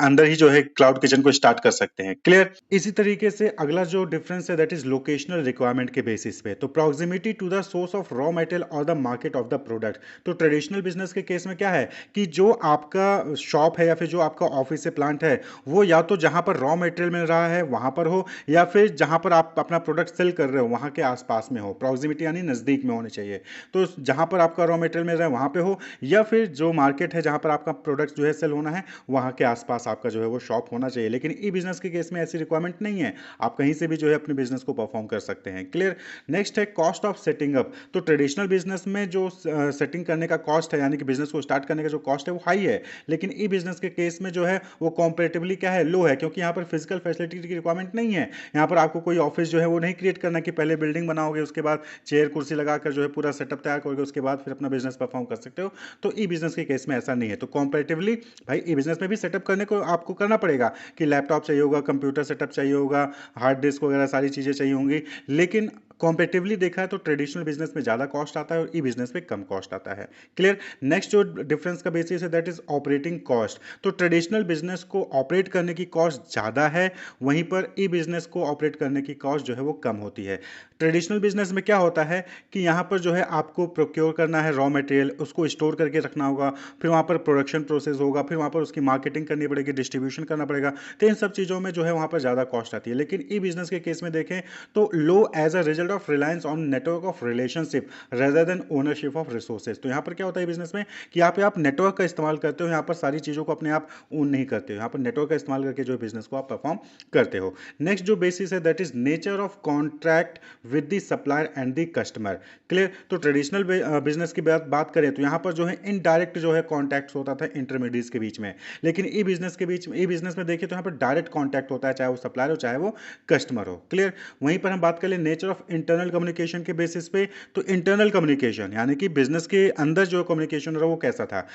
अंदर ही जो है क्लाउड किचन को स्टार्ट कर सकते हैं। क्लियर। इसी तरीके से अगला जो डिफरेंस है दैट इज लोकेशनल रिक्वायरमेंट के बेसिस पे। तो proximity to the source of raw material और the market of the product. तो ट्रेडिशनल बिजनेस के केस में क्या है कि जो आपका शॉप है या फिर जो आपका ऑफिस है, प्लांट है, वो या तो जहाँ पर रॉ मटेरियल मिल रहा है वहाँ पर हो, या फिर जहाँ पर आप अपना प्रोडक्ट सेल कर रहे हो वहाँ के आसपास में हो। प्रॉक्सिमिटी यानी नज़दीक में होनी चाहिए। तो जहाँ पर आपका रॉ मटेरियल मिल रहा है वहाँ पे हो, या फिर जो मार्केट है जहाँ पर आपका प्रोडक्ट जो है सेल होना है वहाँ के आसपास आपका जो है वो शॉप होना चाहिए। लेकिन ई बिजनेस के केस में ऐसी रिक्वायरमेंट नहीं है, आप कहीं से भी जो है अपने बिजनेस को परफॉर्म कर सकते हैं। क्लियर। नेक्स्ट है कॉस्ट ऑफ सेटिंग अप। तो ट्रेडिशनल बिजनेस में जो सेटिंग करने का कॉस्ट है, यानी कि बिजनेस को स्टार्ट करने का जो कॉस्ट है वो हाई है, लेकिन ई बिजनेस के केस में जो है वो कंपैरेटिवली क्या है, लो है, क्योंकि यहाँ पर फिजिकल फैसिलिटी की रिक्वायरमेंट नहीं है। यहाँ पर आपको कोई ऑफिस जो है वो नहीं क्रिएट करना कि पहले बिल्डिंग बनाओगे उसके बाद चेयर कुर्सी लगाकर जो है पूरा सेटअप तैयार करोगे उसके बाद फिर अपना बिजनेस परफॉर्म कर सकते हो। तो ई बिजनेस के केस में ऐसा नहीं है। तो कंपैरेटिवली भाई ई बिजनेस में भी सेटअप करने को आपको करना पड़ेगा कि लैपटॉप चाहिए होगा, कंप्यूटर सेटअप चाहिए होगा, हार्ड डिस्क वगैरह सारी चीज़ें चाहिए होंगी, लेकिन कॉम्पेटिवली देखा है तो ट्रेडिशनल बिजनेस में ज़्यादा कॉस्ट आता है और ई बिजनेस में कम कॉस्ट आता है। क्लियर। नेक्स्ट जो डिफरेंस का बेसिस है दैट इज ऑपरेटिंग कॉस्ट। तो ट्रेडिशनल बिजनेस को ऑपरेट करने की कॉस्ट ज़्यादा है, वहीं पर ई बिजनेस को ऑपरेट करने की कॉस्ट जो है वो कम होती है। ट्रेडिशनल बिजनेस में क्या होता है कि यहाँ पर जो है आपको प्रोक्योर करना है रॉ मटेरियल, उसको स्टोर करके रखना होगा, फिर वहाँ पर प्रोडक्शन प्रोसेस होगा, फिर वहाँ पर उसकी मार्केटिंग करनी पड़ेगी, डिस्ट्रीब्यूशन करना पड़ेगा। तो इन सब चीज़ों में जो है वहाँ पर ज़्यादा कॉस्ट आती है। लेकिन ई बिजनेस के केस में देखें तो low as a result of reliance on network of relationship rather than ownership of resources. तो यहाँ पर क्या होता है बिजनेस में कि यहाँ पे आप नेटवर्क का इस्तेमाल करते हो, यहाँ पर सारी चीज़ों को अपने आप ओन नहीं करते हो, यहाँ पर नेटवर्क का इस्तेमाल करके जो बिजनेस को आप परफॉर्म करते हो। नेक्स्ट जो बेसिस है that is nature of contract with the supplier and the customer. Clear. तो ट्रेडिशनल बिजनेस की बात करें तो यहाँ पर जो है इनडायरेक्ट जो है कॉन्टैक्ट होता था इंटरमीडिएट्स के बीच में, लेकिन ई बिजनेस के बीच में, ई बिजनेस में देखिए तो यहाँ पर डायरेक्ट कॉन्टैक्ट होता है, चाहे वो सप्लायर हो चाहे वो कस्टमर हो। क्लियर। वहीं पर हम बात करें नेचर ऑफ इंटरनल कम्युनिकेशन के बेसिस पे, तो इंटरनल कम्युनिकेशन यानी कि बिजनेस के अंदर जो कम्युनिकेशन रहा वो कैसा था।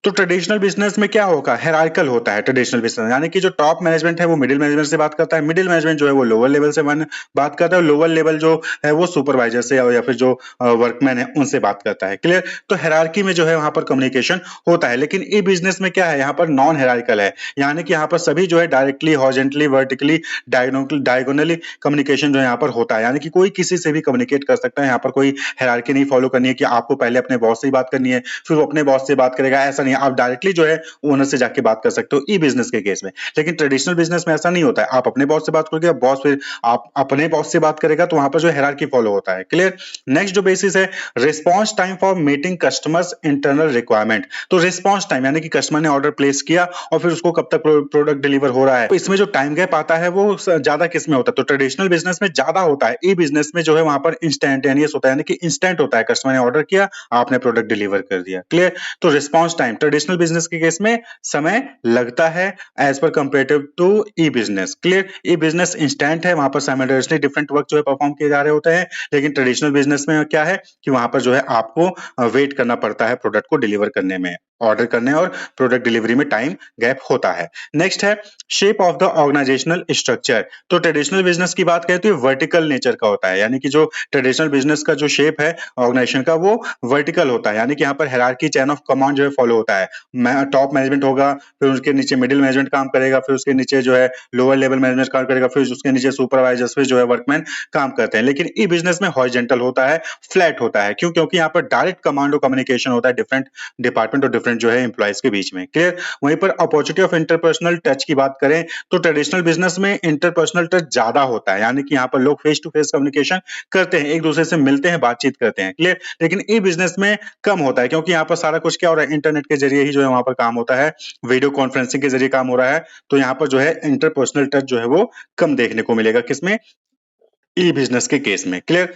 तो ट्रेडिशनल बिजनेस में क्या होगा, हायरार्किकल होता है ट्रेडिशनल बिजनेस, यानी कि जो टॉप मैनेजमेंट है वो मिडिल मैनेजमेंट से बात करता है, मिडिल मैनेजमेंट जो है वो लोअर लेवल से बात करता है, लोअर लेवल जो है वो सुपरवाइजर से या फिर जो वर्कमैन है उनसे बात करता है। क्लियर। तो हायरार्की में जो है वहां पर कम्युनिकेशन होता है, लेकिन ई बिजनेस में क्या है, यहाँ पर नॉन हायरार्किकल है, यानी कि यहाँ पर सभी जो है directly, horizontally, vertically, diagonally communication जो है यहाँ पर होता है, यानी कि कोई किसी से भी कम्युनिकेट कर सकता है। यहाँ पर कोई हायरार्की नहीं फॉलो करनी है कि आपको पहले अपने बॉस से ही बात करनी है फिर वो अपने बॉस से बात करेगा, ऐसा नहीं है। आप डायरेक्टली जो है ओनर से जाके बात कर सकते हो ई बिजनेस के केस में। लेकिन ट्रेडिशनल बिजनेस में ऐसा नहीं होता है, आप अपने बॉस से बात करोगे, बॉस फिर आप अपने बॉस से बात करेगा, तो वहां पर जो हायरार्की फॉलो होता है। क्लियर। नेक्स्ट जो बेसिस है response time for meeting customers internal requirement. तो रिस्पॉन्स टाइम यानी कि कस्टमर ने ऑर्डर प्लेस किया और फिर उसको कब तक प्रोडक्ट डिलीवर हो रहा है, तो इसमें जो टाइम गैप आता है वो ज्यादा किस में होता है, तो ट्रेडिशनल बिजनेस में ज्यादा होता है। ई बिजनेस में जो है वहां पर इंस्टेंटेनियस होता है, यानी कि इंस्टेंट होता है, कस्टमर ने ऑर्डर किया आपने प्रोडक्ट डिलीवर कर दिया। क्लियर। तो रिस्पॉन्स टाइम ट्रेडिशनल बिजनेस के केस में समय लगता है as per comparative to e business. Clear. E business instant है, वहां पर साइमल्टेनियसली डिफरेंट वर्क जो है परफॉर्म किए जा रहे होते हैं, लेकिन ट्रेडिशनल बिजनेस में क्या है कि वहां पर जो है आपको वेट करना पड़ता है प्रोडक्ट को डिलीवर करने में, ऑर्डर करने और प्रोडक्ट डिलीवरी में टाइम गैप होता है। नेक्स्ट है shape of the organisational structure. तो ट्रेडिशनल बिजनेस की बात करें तो ये वर्टिकल नेचर का होता है, यानी कि जो ट्रेडिशनल बिजनेस का जो शेप है ऑर्गेनाइजेशन का वो वर्टिकल होता है, यानी कि यहाँ पर हायरार्की चेन ऑफ कमांड जो है फॉलो होता है। टॉप मैनेजमेंट होगा, फिर उसके नीचे मिडिल मैनेजमेंट काम करेगा, फिर उसके नीचे जो है लोअर लेवल मैनेजमेंट काम करेगा, फिर उसके नीचे सुपरवाइजर्स, फिर जो है वर्कमैन काम करते हैं। लेकिन ई बिजनेस में हॉरिजॉन्टल होता है, फ्लैट होता है। क्यों? क्योंकि यहाँ पर डायरेक्ट कमांड और कम्युनिकेशन होता है डिफरेंट डिपार्टमेंट और डिफरेंट जो है एम्प्लॉइज के बीच में। क्लियर। वहीं पर अपॉर्चुनिटी ऑफ इंटरपर्सनल टच की बात करें तो ट्रेडिशनल बिजनेस में इंटरपर्सनल टच ज्यादा होता है, यानी कि यहाँ पर लोग फेस टू फेस कम्युनिकेशन करते हैं, एक दूसरे से मिलते हैं, बातचीत करते हैं। क्लियर। लेकिन ई बिजनेस में कम होता है, क्योंकि यहाँ पर सारा कुछ क्या हो रहा है, इंटरनेट के जरिए ही जो है वहां पर काम होता है, वीडियो कॉन्फ्रेंसिंग के जरिए काम हो रहा है। तो यहाँ पर जो है इंटरपर्सनल टच जो है वो कम देखने को मिलेगा, किसमें, ई बिजनेस के केस में। क्लियर।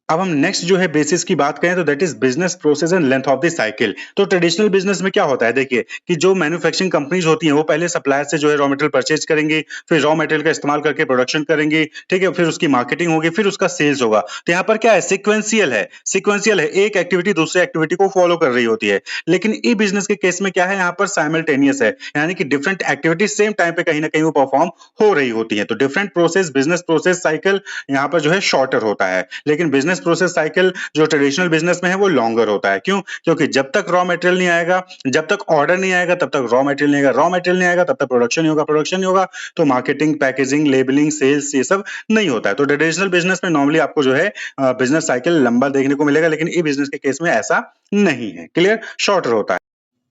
अब हम नेक्स्ट जो है बेसिस की बात करें तो that is business process and length of the cycle. तो ट्रेडिशनल बिजनेस में क्या होता है, देखिए कि जो मैन्युफैक्चरिंग कंपनीज होती हैं वो पहले सप्लायर से जो है रॉ मटेरियल परचेज करेंगे, फिर रॉ मटेरियल का इस्तेमाल करके प्रोडक्शन करेंगे, ठीक है, फिर उसकी मार्केटिंग होगी, फिर उसका सेल्स होगा। तो यहाँ पर क्या है, सिक्वेंशियल है, एक एक्टिविटी दूसरे एक्टिविटी को फॉलो कर रही होती है। लेकिन ई बिजनेस के केस में क्या है, यहाँ पर साइमल्टेनियस है, यानी कि डिफरेंट एक्टिविटी सेम टाइम पे कहीं ना कहीं वो परफॉर्म हो रही होती है। तो different process, business process cycle यहाँ पर जो है शॉर्टर होता है, लेकिन बिजनेस प्रोसेस साइकिल जो ट्रेडिशनल बिजनेस में है वो लॉन्गर होता है। क्यों? क्योंकि जब तक रॉ मटेरियल नहीं आएगा, जब तक ऑर्डर नहीं आएगा तब तक रॉ मटेरियल नहीं आएगा, रॉ मटेरियल नहीं आएगा तब तक प्रोडक्शन नहीं होगा, प्रोडक्शन नहीं होगा तो मार्केटिंग, पैकेजिंग, लेबलिंग, सेल्स ये सब नहीं होता है। तो ट्रेडिशनल बिजनेस में नॉर्मली आपको जो है बिजनेस साइकिल लंबा देखने को मिलेगा, लेकिन ई बिजनेस के केस में ऐसा नहीं है। क्लियर। शॉर्टर होता है।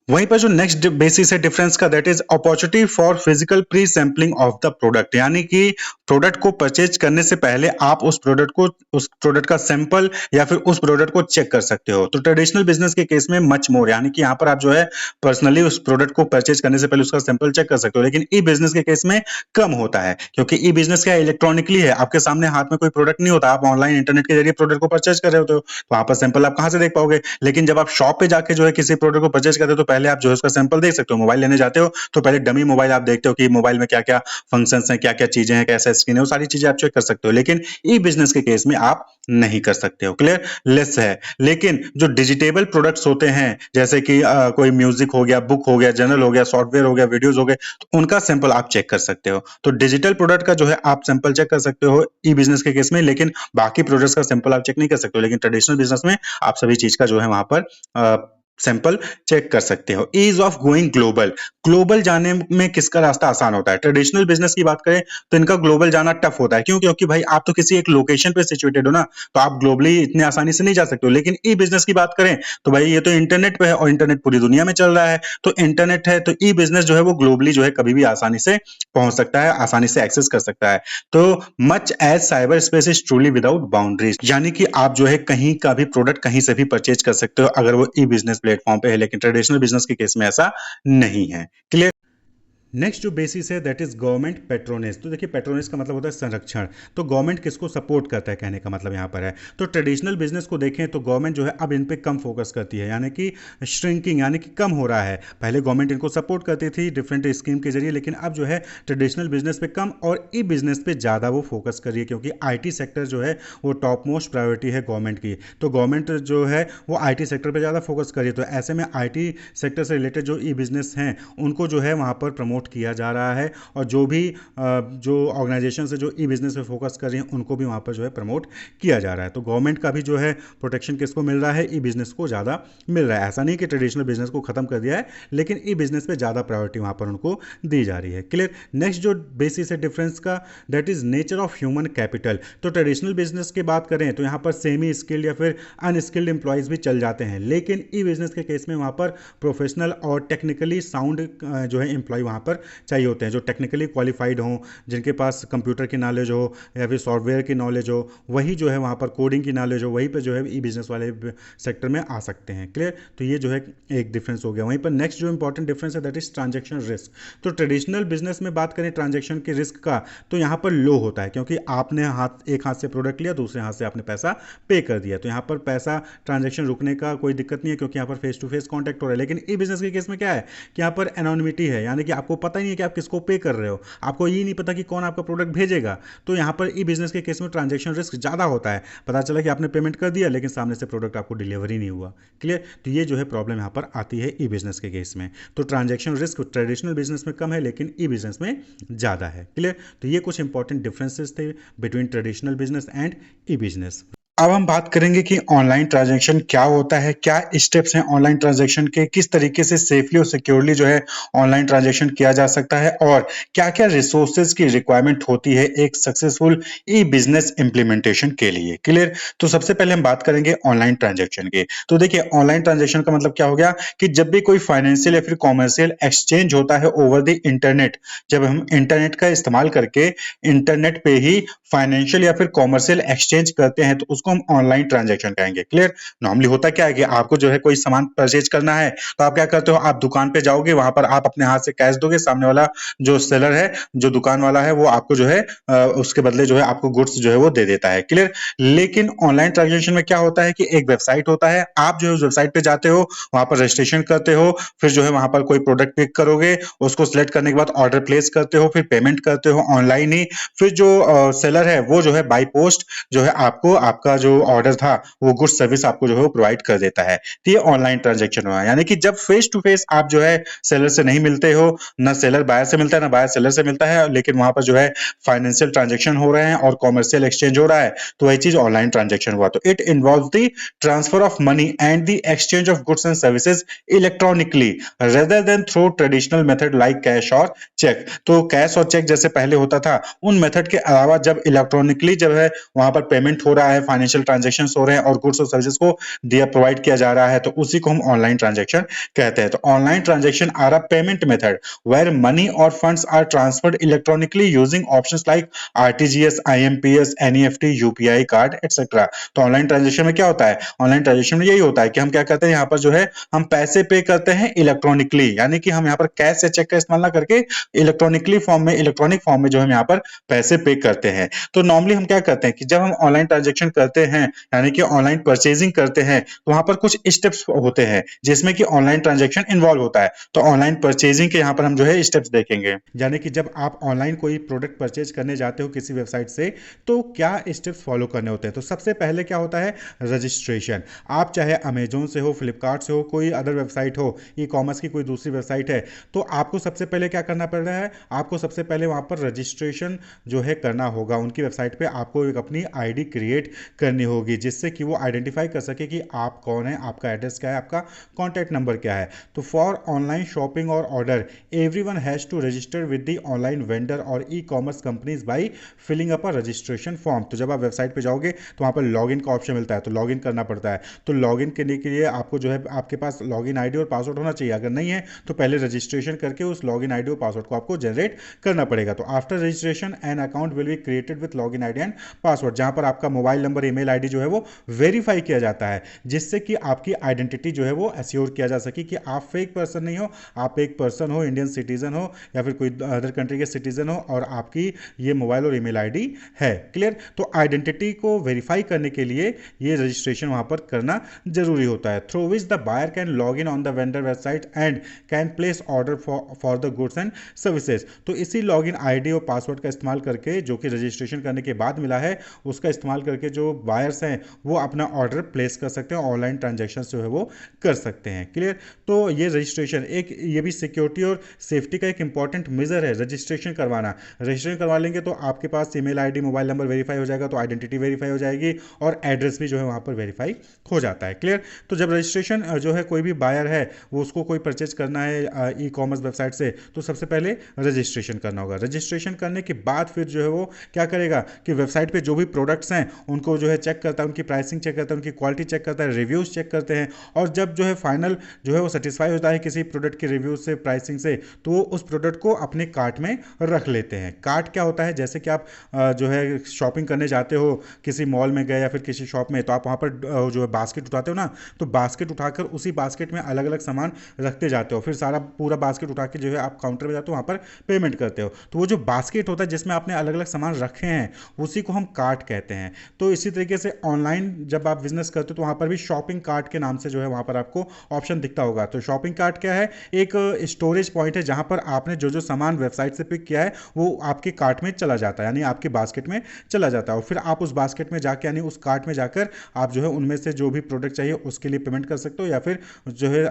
वहीं पर जो नेक्स्ट बेसिस है डिफरेंस का, that is opportunity for physical pre sampling of the product, यानी कि प्रोडक्ट को परचेज करने से पहले आप उस प्रोडक्ट का सैंपल या फिर उस प्रोडक्ट को चेक कर सकते हो। तो ट्रेडिशनल बिजनेस के केस में मच मोर, यानी कि यहाँ पर आप जो है पर्सनली उस प्रोडक्ट को परचेज करने से पहले उसका सैंपल चेक कर सकते हो, लेकिन ई बिजनेस के केस में कम होता है, क्योंकि ई बिजनेस क्या इलेक्ट्रॉनिकली है, आपके सामने हाथ में कोई प्रोडक्ट नहीं होता, आप ऑनलाइन इंटरनेट के जरिए प्रोडक्ट को परचेज कर रहे होते हो, तो वहां पर सैंपल आप कहां से देख पाओगे। लेकिन जब आप शॉप पे जाके जो है किसी प्रोडक्ट को परचेज करते हो तो पहले आप जो है उसका सैंपल देख सकते हो। मोबाइल लेने जाते हो तो पहले डमी मोबाइल आप देखते हो कि मोबाइल में क्या क्या फंक्शन है, क्या क्या चीजें हैं, कैसा स्क्रीन है, वो सारी चीजें आप चेक कर सकते हो। लेकिन ई बिजनेस के केस में आप नहीं कर सकते हो। क्लियर, लेस है। लेकिन जो डिजिटेबल प्रोडक्ट्स होते हैं, जैसे कि कोई म्यूजिक हो गया, बुक हो गया, जर्नल हो गया, सॉफ्टवेयर हो गया, वीडियोज हो गए, तो उनका सैंपल आप चेक कर सकते हो। तो डिजिटल प्रोडक्ट का जो है आप सैंपल चेक कर सकते हो ई बिजनेस के केस में, लेकिन बाकी प्रोडक्ट्स का सैंपल आप चेक नहीं कर सकते हो। लेकिन ट्रेडिशनल बिजनेस में आप सभी चीज का जो है वहां पर सैंपल चेक कर सकते हो। Ease of going global, global जाने में किसका रास्ता आसान होता है। ट्रेडिशनल बिजनेस की बात करें तो इनका ग्लोबल जाना टफ होता है। क्यों? क्योंकि भाई आप तो किसी एक लोकेशन पे सिचुएटेड हो ना, तो आप ग्लोबली इतने आसानी से नहीं जा सकते हो। लेकिन ई बिजनेस की बात करें तो भाई ये तो इंटरनेट पे है और इंटरनेट पूरी दुनिया में चल रहा है, तो इंटरनेट है तो ई बिजनेस जो है वो ग्लोबली जो है कभी भी आसानी से पहुंच सकता है, आसानी से एक्सेस कर सकता है। तो much as cyber space is truly without boundaries, यानी कि आप जो है कहीं का भी प्रोडक्ट कहीं से भी परचेज कर सकते हो अगर वो ई बिजनेस प्लेटफॉर्म पे है। लेकिन ट्रेडिशनल बिजनेस के केस में ऐसा नहीं है। क्लियर। नेक्स्ट जो बेसिस है दैट इज गवर्नमेंट पेट्रोनेज। तो देखिए पेट्रोनेज का मतलब होता है संरक्षण। तो गवर्नमेंट किसको सपोर्ट करता है, कहने का मतलब यहाँ पर है। तो ट्रेडिशनल बिजनेस को देखें तो गवर्नमेंट जो है अब इन पे कम फोकस करती है, यानी कि श्रिंकिंग, यानी कि कम हो रहा है। पहले गवर्नमेंट इनको सपोर्ट करती थी डिफरेंट स्कीम के जरिए, लेकिन अब जो है ट्रेडिशनल बिजनेस पे कम और ई बिजनेस पे ज़्यादा वो फोकस कर रही है, क्योंकि आईटी सेक्टर जो है वो टॉप मोस्ट प्रायोरिटी है गवर्नमेंट की। तो गवर्नमेंट जो है वो आईटी सेक्टर पे ज़्यादा फोकस कर रही है। तो ऐसे में आईटी सेक्टर से रिलेटेड जो ई बिजनेस हैं उनको जो है वहाँ पर प्रमोट किया जा रहा है, और जो भी जो ऑर्गेनाइजेशन है जो ई बिजनेस पे फोकस कर रही हैं उनको भी वहाँ पर जो है प्रमोट किया जा रहा है। तो गवर्नमेंट का भी जो है प्रोटेक्शन किसको मिल रहा है, ई बिजनेस को ज़्यादा मिल रहा है। ऐसा नहीं कि ट्रेडिशनल बिजनेस को खत्म कर दिया है, लेकिन ई बिजनेस पे ज़्यादा प्रायोरिटी वहाँ पर उनको दी जा रही है। क्लियर। नेक्स्ट जो बेसिस है डिफरेंस का, that is nature of human capital. तो ट्रेडिशनल बिजनेस की बात करें तो यहाँ पर सेमी स्किल्ड या फिर अनस्किल्ड एम्प्लॉयज़ भी चल जाते हैं, लेकिन ई बिजनेस के केस में वहाँ पर प्रोफेशनल और टेक्निकली साउंड जो है एम्प्लॉय वहाँ पर चाहिए होते हैं, जो टेक्निकली क्वालिफाइड हों, जिनके पास कंप्यूटर की नॉलेज हो या फिर सॉफ्टवेयर की नॉलेज हो, वही जो है वहाँ पर कोडिंग की नॉलेज हो, वहीं पे जो है ई बिजनेस वाले सेक्टर में आ सकते हैं। क्लियर। तो ये जो है एक डिफरेंस हो गया। वहीं पर नेक्स्ट जो इंपॉर्टेंट डिफरेंस है दैट इज ट्रांजेक्शन रिस्क। तो ट्रेडिशनल बिजनेस में बात करें ट्रांजेक्शन के रिस्क का, तो यहाँ पर लो होता है, क्योंकि आपने एक हाथ से प्रोडक्ट लिया, दूसरे हाथ से आपने पैसा पे कर दिया, तो यहाँ पर पैसा ट्रांजेक्शन रुकने का कोई दिक्कत नहीं है, क्योंकि यहाँ पर फेस टू फेस कॉन्टैक्ट हो रहा है। लेकिन ई बिजनेस के केस में क्या है कि यहाँ पर एनोनिमिटी है, यानी कि आपको पता ही नहीं है कि आप किसको पे कर रहे हो, आपको ये नहीं पता कि कौन आपका प्रोडक्ट भेजेगा। तो यहाँ पर ई बिजनेस के केस में ट्रांजेक्शन रिस्क ज़्यादा होता है। पता चला कि आपने पेमेंट कर दिया लेकिन सामने से प्रोडक्ट आपको डिलीवरी नहीं हुआ। क्लियर। तो ये जो है प्रॉब्लम यहाँ पर आती है ई बिजनेस के केस में। तो ट्रांजेक्शन रिस्क ट्रेडिशनल बिजनेस में कम है, लेकिन ई बिजनेस में ज़्यादा है। क्लियर। तो ये कुछ इंपॉर्टेंट डिफरेंसेस थे between traditional business and E business. अब हम बात करेंगे कि ऑनलाइन ट्रांजैक्शन क्या होता है, क्या स्टेप्स हैं ऑनलाइन ट्रांजैक्शन के, किस तरीके से सेफली और सिक्योरली जो है ऑनलाइन ट्रांजैक्शन किया जा सकता है, और क्या-क्या रिसोर्सेज की रिक्वायरमेंट होती है एक सक्सेसफुल ई बिजनेस इंप्लीमेंटेशन के लिए। क्लियर। तो सबसे पहले हम बात करेंगे ऑनलाइन ट्रांजैक्शन की। तो देखिए ऑनलाइन ट्रांजैक्शन का मतलब क्या हो गया कि जब भी कोई फाइनेंशियल या फिर कॉमर्शियल एक्सचेंज होता है ओवर द इंटरनेट, जब हम इंटरनेट का इस्तेमाल करके इंटरनेट पे ही फाइनेंशियल या फिर कॉमर्शियल एक्सचेंज करते हैं तो उसको हम ऑनलाइन ट्रांजैक्शन कहेंगे। क्लियर। नॉर्मली होता क्या है कि आपको जो है कोई सामान परचेज करना है तो आप क्या करते हो, आप दुकान पे जाओगे, वहां पर आप अपने हाथ से कैश दोगे, सामने वाला जो सेलर है, जो दुकान वाला है, वो आपको जो है उसके बदले जो है आपको गुड्स जो है वो दे देता है। क्लियर। लेकिन ऑनलाइन ट्रांजैक्शन में क्या होता है कि एक वेबसाइट होता है, आप जो है उस वेबसाइट पे जाते हो, वहां पर रजिस्ट्रेशन करते हो, फिर जो है वहां पर कोई प्रोडक्ट पिक करोगे, उसको सिलेक्ट करने के बाद ऑर्डर प्लेस करते हो, फिर पेमेंट करते हो ऑनलाइन ही। फिर जो सेलर है वो जो है बाय पोस्ट जो है आपको आपका जो ऑर्डर था वो गुड सर्विस आपको जो है वो प्रोवाइड कर देता है। तो ये ऑनलाइन ट्रांजैक्शन हुआ, यानी कि जब फेस टू फेस आप जो है सेलर से नहीं मिलते हो, ना सेलर बायर से मिलता है ना बायर सेलर से मिलता है, लेकिन वहां पर जो है फाइनेंशियल ट्रांजैक्शन हो रहे हैं और कॉमर्शियल एक्सचेंज हो रहा है, तो वही चीज ऑनलाइन ट्रांजैक्शन हुआ। तो it involve the transfer of money and the exchange of goods and services electronically rather than through traditional method like cash और चेक। तो कैश और चेक जैसे पहले होता था, उन मेथड के अलावा जब इलेक्ट्रॉनिकली जब है वहां पर पेमेंट हो रहा है फाइनेंशियल फाइनेंशियल ट्रांजेक्शन हो रहे हैं और गुड्स और सर्विसेज को दिया प्रोवाइड किया जा रहा है, तो उसी को हम ऑनलाइन ट्रांजेक्शन कहते हैं। तो online transaction are a payment method where money और funds are transferred electronically using options like RTGS, IMPS, NEFT, UPI card etcetera. तो ऑनलाइन ट्रांजेक्शन में क्या होता है? ऑनलाइन ट्रांजेक्शन में यही होता है कि हम क्या करते हैं, यहाँ पर जो है हम पैसे पे करते हैं इलेक्ट्रॉनिकली, यानी कि हम यहाँ पर कैश या चेक का इस्तेमाल ना करके इलेक्ट्रॉनिक फॉर्म में जो हम यहाँ पर पैसे पे करते हैं। तो नॉर्मली हम क्या करते हैं कि जब हम ऑनलाइन ट्रांजेक्शन करते हैं, यानी कि ऑनलाइन परचेजिंग करते हैं, तो वहां पर कुछ स्टेप्स होते हैं जिसमें कि ऑनलाइन ट्रांजेक्शन इन्वॉल्व होता है। तो ऑनलाइन परचेजिंग के यहाँ पर हम जो है स्टेप्स देखेंगे, यानी कि जब आप ऑनलाइन कोई प्रोडक्ट परचेज करने जाते हो किसी वेबसाइट से, तो क्या स्टेप्स फॉलो करने होते हैं। तो सबसे पहले क्या होता है? रजिस्ट्रेशन। आप चाहे अमेजोन से हो, फ्लिपकार्ट से हो, कोई अदर वेबसाइट हो, ई कॉमर्स की कोई दूसरी वेबसाइट है, तो आपको सबसे पहले क्या करना पड़ रहा है? आपको सबसे पहले वहां पर रजिस्ट्रेशन जो है करना होगा। उनकी वेबसाइट पे आपको एक अपनी आईडी क्रिएट करनी होगी, जिससे कि वो आइडेंटिफाई कर सके कि आप कौन है, आपका एड्रेस क्या है, आपका कॉन्टैक्ट नंबर क्या है। तो फॉर ऑनलाइन शॉपिंग और order everyone has to register with the online vendor और e commerce companies by filling up a registration form. तो जब आप वेबसाइट पे जाओगे तो वहां पर लॉगिन का ऑप्शन मिलता है, तो लॉगिन करना पड़ता है। तो लॉगिन करने के लिए आपको जो है आपके पास लॉगिन आईडी और पासवर्ड होना चाहिए। अगर नहीं है तो पहले रजिस्ट्रेशन करके उस लॉगिन आईडी और पासवर्ड को आपको जनरेट करना पड़ेगा। तो after registration an account will be created with login ID and password, जहां पर आपका मोबाइल नंबर, ईमेल आईडी जो है वो वेरीफाई किया जाता है, जिससे कि आपकी आइडेंटिटी जो है वो एश्योर किया जा सके कि आप फेक पर्सन नहीं हो, आप एक पर्सन हो, इंडियन सिटीजन हो या फिर कोई अदर कंट्री के सिटीजन हो और आपकी ये मोबाइल और ईमेल आईडी है। क्लियर? तो आइडेंटिटी को वेरीफाई करने के लिए ये रजिस्ट्रेशन वहां पर करना जरूरी होता है। Through which the buyer can log in on the vendor website and can place order for the goods and services. तो इसी लॉगिन आईडी और पासवर्ड का इस्तेमाल करके, जो कि रजिस्ट्रेशन करने के बाद मिला है, उसका इस्तेमाल करके जो बायर्स हैं वो अपना ऑर्डर प्लेस कर सकते हैं, ऑनलाइन ट्रांजेक्शन जो है वो कर सकते हैं। क्लियर? तो ये रजिस्ट्रेशन एक, ये भी सिक्योरिटी और सेफ्टी का एक इंपॉर्टेंट मेजर है, रजिस्ट्रेशन करवाना। रजिस्ट्रेशन करवा लेंगे तो आपके पास email ID, mobile number verify हो जाएगा, तो आइडेंटिटी वेरीफाई हो जाएगी और एड्रेस भी जो है वहां पर वेरीफाई हो जाता है। क्लियर? तो जब रजिस्ट्रेशन जो है कोई भी बायर है वो उसको कोई परचेज करना है ई कॉमर्स वेबसाइट से, तो सबसे पहले रजिस्ट्रेशन करना होगा। रजिस्ट्रेशन करने के बाद फिर जो है वो क्या करेगा कि वेबसाइट पे जो भी प्रोडक्ट्स हैं उनको जो है चेक करता है, उनकी प्राइसिंग चेक करता है, उनकी क्वालिटी चेक करता है, रिव्यूज चेक करते हैं, और जब जो है फाइनल जो है वो सेटिस्फाई होता है किसी प्रोडक्ट के रिव्यू से, प्राइसिंग से, तो वो उस प्रोडक्ट को अपने कार्ट में रख लेते हैं। कार्ट क्या होता है? जैसे कि आप जो है शॉपिंग करने जाते हो, किसी मॉल में गए या फिर किसी शॉप में, तो आप वहाँ पर जो है बास्केट उठाते हो ना, तो बास्केट उठाकर उसी बास्केट में अलग अलग सामान रखते जाते हो, फिर सारा पूरा बास्केट उठा के जो है आप काउंटर पे जाते हो, वहाँ पर पेमेंट करते हो। तो वो जो बास्केट होता है जिसमें आपने अलग अलग सामान रखे हैं, उसी को हम कार्ट कहते हैं। तो इसी तरीके से ऑनलाइन जब आप बिजनेस करते हो तो वहाँ पर भी शॉपिंग कार्ट के नाम से जो है वहाँ पर आपको ऑप्शन दिखता होगा। तो शॉपिंग कार्ट क्या है? एक स्टोरेज पॉइंट है जहाँ पर आपने जो जो सामान वेबसाइट से पिक किया है वो आपके कार्ट में चला जाता है, यानी आपके बास्केट में चला जाता है, और फिर आप उस बास्केट में जाकर, यानी उस कार्ट में जाकर आप जो है उनमें से जो भी प्रोडक्ट चाहिए उसके लिए पेमेंट कर सकते हो, या फिर जो है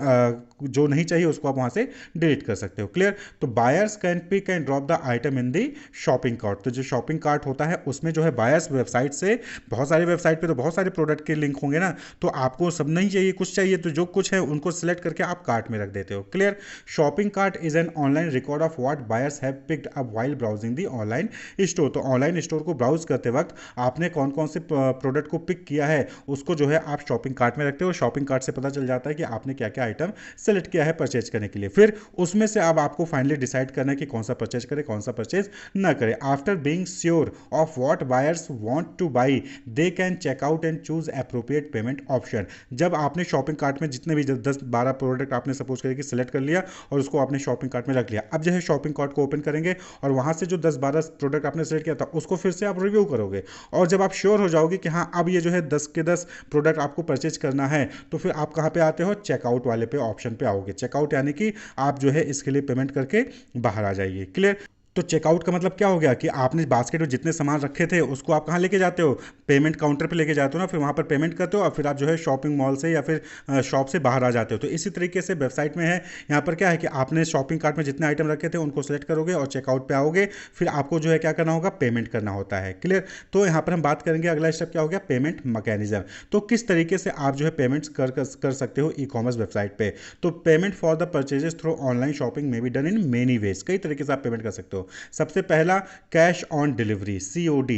जो नहीं चाहिए उसको आप वहाँ से डिलीट कर सकते हो। क्लियर? तो buyers can pick and drop the item in the shopping cart. तो जो शॉपिंग कार्ट होता है उसमें जो है बायर्स वेबसाइट से, बहुत सारी वेबसाइट पे तो बहुत सारे प्रोडक्ट के लिंक होंगे ना, तो आपको सब नहीं चाहिए, कुछ चाहिए, तो जो कुछ है उनको सिलेक्ट करके आप कार्ट में रख देते हो। Clear? Shopping cart is an online record of what buyers have picked up while browsing the online store. तो ऑनलाइन स्टोर को ब्राउज करते वक्त आपने कौन कौन से प्रोडक्ट को पिक किया है उसको जो है आप शॉपिंग कार्ट में रखते हो, शॉपिंग कार्ट से पता चल जाता है कि आपने क्या क्या आइटम सेलेक्ट किया है परचेज करने के लिए। फिर उसमें से अब आपको फाइनली डिसाइड करना है कि कौन सा परचेज करे, कौन सा परचेज ना करे। After being sure of what buyers want to buy, they can check out and choose appropriate payment option. जब आपने शॉपिंग कार्ट में जितने भी 10-12 प्रोडक्ट आपने सपोज करके सिलेक्ट कर लिया और उसको आपने शॉपिंग कार्ट में रख लिया, अब जो है शॉपिंग कार्ट को ओपन करेंगे और वहां से जो 10-12 प्रोडक्ट आपने सेलेक्ट किया था उसको फिर से आप रिव्यू करोगे, और जब आप श्योर हो जाओगे कि हाँ अब ये जो है 10 के 10 प्रोडक्ट आपको परचेज करना है, तो फिर आप कहाँ पे आते हो? चेकआउट वाले पे ऑप्शन पे आओगे। चेकआउट यानी कि आप जो है इसके लिए पेमेंट करके बाहर आ जाइए। क्लियर? तो चेकआउट का मतलब क्या हो गया कि आपने बास्केट में जितने सामान रखे थे उसको आप कहाँ लेके जाते हो? पेमेंट काउंटर पे लेके जाते हो ना, फिर वहाँ पर पेमेंट करते हो और फिर आप जो है शॉपिंग मॉल से या फिर शॉप से बाहर आ जाते हो। तो इसी तरीके से वेबसाइट में है, यहाँ पर क्या है कि आपने शॉपिंग कार्ट में जितने आइटम रखे थे उनको सेलेक्ट करोगे और चेकआउट पे आओगे, फिर आपको जो है क्या करना होगा? पेमेंट करना होता है। क्लियर? तो यहाँ पर हम बात करेंगे, अगला स्टेप क्या हो गया? Payment mechanism. तो किस तरीके से आप जो है पेमेंट्स कर सकते हो ई कॉमर्स वेबसाइट पे। तो payment for the purchases through online shopping में be done in many ways, कई तरीके से आप पेमेंट कर सकते हो। सबसे पहला cash on delivery, COD।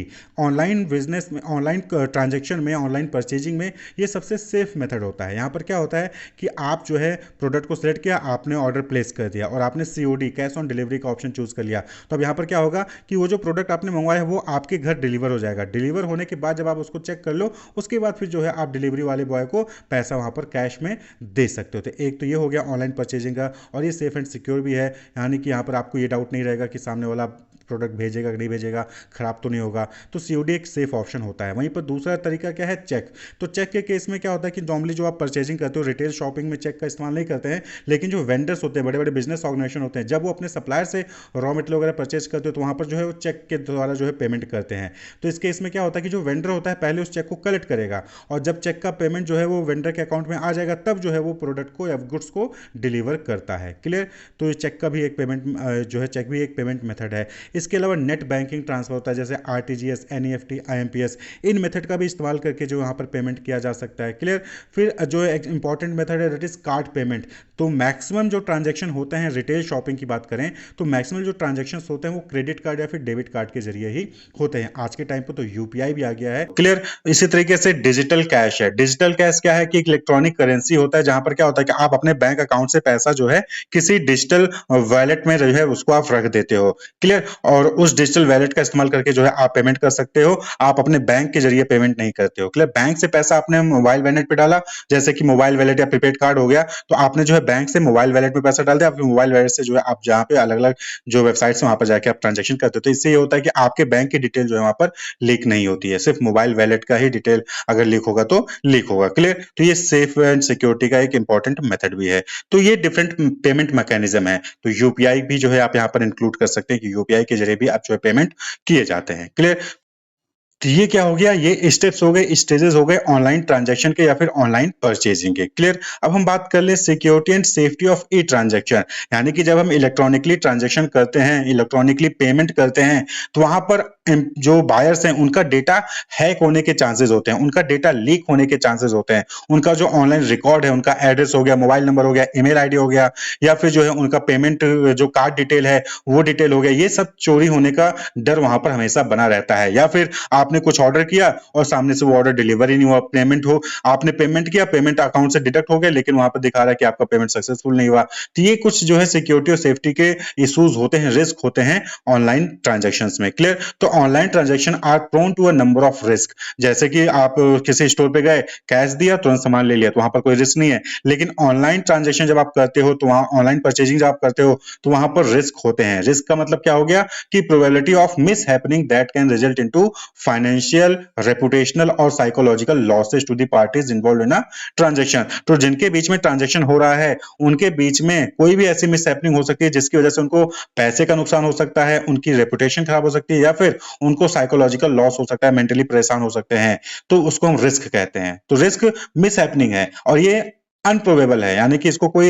Online transaction में, ऑनलाइन परचेजिंग में ये सबसे सेफ मेथड होता है। यहाँ पर क्या होता है कि आप जो है प्रोडक्ट को सिलेक्ट किया, आपने ऑर्डर प्लेस कर दिया और आपने सीओडी, कैश ऑन डिलीवरी का ऑप्शन चूज कर लिया। तो अब यहाँ पर क्या होगा कि वो जो प्रोडक्ट आपने मंगवाया है वो आपके घर डिलीवर हो जाएगा। डिलीवर होने के बाद जब आप उसको चेक कर लो, उसके बाद फिर जो है आप डिलीवरी वाले बॉय को पैसा वहाँ पर कैश में दे सकते हो। तो एक तो ये हो गया ऑनलाइन परचेजिंग का, और ये सेफ एंड सिक्योर भी है, यानी कि यहाँ पर आपको ये डाउट नहीं रहेगा कि सामने वाला प्रोडक्ट भेजेगा कि नहीं भेजेगा, खराब तो नहीं होगा। तो सीओडी एक सेफ ऑप्शन होता है। वहीं पर दूसरा तरीका क्या है, चेक। तो चेक के केस में क्या होता है कि नॉर्मली जो आप परचेजिंग करते हो रिटेल शॉपिंग में चेक का इस्तेमाल नहीं करते हैं, लेकिन जो वेंडर्स होते हैं, बड़े बड़े बिजनेस ऑर्गेनाइजेशन होते हैं, जब वो अपने सप्लायर से रॉ मटेरियल वगैरह परचेज करते हो तो वहाँ पर जो है वो चेक के द्वारा जो है पेमेंट करते हैं। तो इस केस में क्या होता है कि जो वेंडर होता है पहले उस चेक को कलेक्ट करेगा, और जब चेक का पेमेंट जो है वो वेंडर के अकाउंट में आ जाएगा तब जो है वो प्रोडक्ट को या गुड्स को डिलीवर करता है। क्लियर। तो ये चेक का भी एक पेमेंट जो है चेक भी एक पेमेंट मेथड है। इसके अलावा नेट बैंकिंग ट्रांसफर होता है, जैसे आरटीजीएस, एनईएफटी, आईएमपीएस, इन मेथड का भी इस्तेमाल करके जो यहाँ पर पेमेंट किया जा सकता है। क्लियर। फिर जो एक इंपॉर्टेंट मेथड है दैट इज कार्ड पेमेंट। तो मैक्सिमम जो ट्रांजैक्शन होते हैं रिटेल शॉपिंग की बात करें तो मैक्सिमम जो ट्रांजैक्शन होते हैं वो क्रेडिट कार्ड या फिर डेबिट कार्ड के जरिए ही होते हैं। आज के टाइम पर तो यूपीआई भी आ गया है। क्लियर। इसी तरीके से डिजिटल कैश है। डिजिटल कैश क्या है कि एक इलेक्ट्रॉनिक करेंसी होता है, जहां पर क्या होता है कि आप अपने बैंक अकाउंट से पैसा जो है किसी डिजिटल वॉलेट में जो है उसको आप रख देते हो। क्लियर। और उस डिजिटल वॉलेट का इस्तेमाल करके जो है आप पेमेंट कर सकते हो, आप अपने बैंक के जरिए पेमेंट नहीं करते हो। क्लियर। बैंक से पैसा आपने मोबाइल वॉलेट पे डाला, जैसे कि मोबाइल वॉलेट या प्रीपेड कार्ड हो गया, तो आपने जो है बैंक से मोबाइल वॉलेट में पैसा डाल दिया, आपके मोबाइल वॉलेट से जो है आप जहां पे अलग अलग जो वेबसाइट्स हैं वहां पर जाके आप ट्रांजेक्शन करते हो। तो इससे ये होता है कि आपके बैंक की डिटेल जो है वहां पर लीक नहीं होती है, सिर्फ मोबाइल वॉलेट का ही डिटेल अगर लीक होगा तो लीक होगा। क्लियर। तो ये सेफ एंड सिक्योरिटी का एक इंपॉर्टेंट मेथड भी है। तो ये डिफरेंट पेमेंट मैकेनिज्म है। तो यूपीआई भी जो है आप यहाँ पर इंक्लूड कर सकते हैं कि यूपीआई के जरिए भी आप जो है पेमेंट किए जाते हैं। क्लियर। तो ये क्या हो गया, ये स्टेप्स हो गए, स्टेजेस हो गए ऑनलाइन ट्रांजैक्शन के या फिर ऑनलाइन परचेजिंग के। क्लियर। अब हम बात कर ले security and safety of E transaction, यानी कि जब हम इलेक्ट्रॉनिकली ट्रांजैक्शन करते हैं, इलेक्ट्रॉनिकली पेमेंट करते हैं, तो वहां पर जो बायर्स हैं उनका डेटा हैक होने के चांसेस होते हैं, उनका डेटा लीक होने के चांसेस होते हैं। उनका जो ऑनलाइन रिकॉर्ड है, उनका एड्रेस हो गया, मोबाइल नंबर हो गया, ईमेल आईडी हो गया, या फिर जो है उनका पेमेंट जो कार्ड डिटेल है वो डिटेल हो गया, ये सब चोरी होने का डर वहां पर हमेशा बना रहता है। या फिर आपने कुछ ऑर्डर किया और सामने से वो ऑर्डर डिलीवर ही नहीं हुआ, पेमेंट हो, आपने पेमेंट किया, पेमेंट अकाउंट से डिडक्ट हो गया, लेकिन वहां पर दिखा रहा है कि आपका पेमेंट सक्सेसफुल नहीं हुआ। तो ये कुछ जो है सिक्योरिटी और सेफ्टी के इश्यूज होते हैं, रिस्क होते हैं ऑनलाइन ट्रांजैक्शंस में। क्लियर। तो online transaction are prone to a number of risk. जैसे कि आप किसी स्टोर पे गए, कैश दिया, तुरंत सामान ले लिया, तो वहां पर कोई रिस्क नहीं है। लेकिन ऑनलाइन ट्रांजैक्शन जब आप करते हो, तो वहां ऑनलाइन परचेजिंग जब आप करते हो तो वहां पर रिस्क होते हैं। रिस्क का मतलब क्या हो गया कि probability of miss happening that can result into financial, reputational और psychological losses to the parties involved in a transaction. तो जिनके बीच में ट्रांजैक्शन हो रहा है उनके बीच में कोई भी ऐसी मिस हैपनिंग हो सकती है जिसकी वजह से उनको पैसे का नुकसान हो सकता है, उनकी रेपुटेशन खराब हो सकती है, या फिर उनको साइकोलॉजिकल लॉस हो सकता है, मेंटली परेशान हो सकते हैं। तो उसको हम रिस्क कहते हैं। तो रिस्क मिस हैपनिंग है और ये अनप्रोबेबल है, यानी कि इसको कोई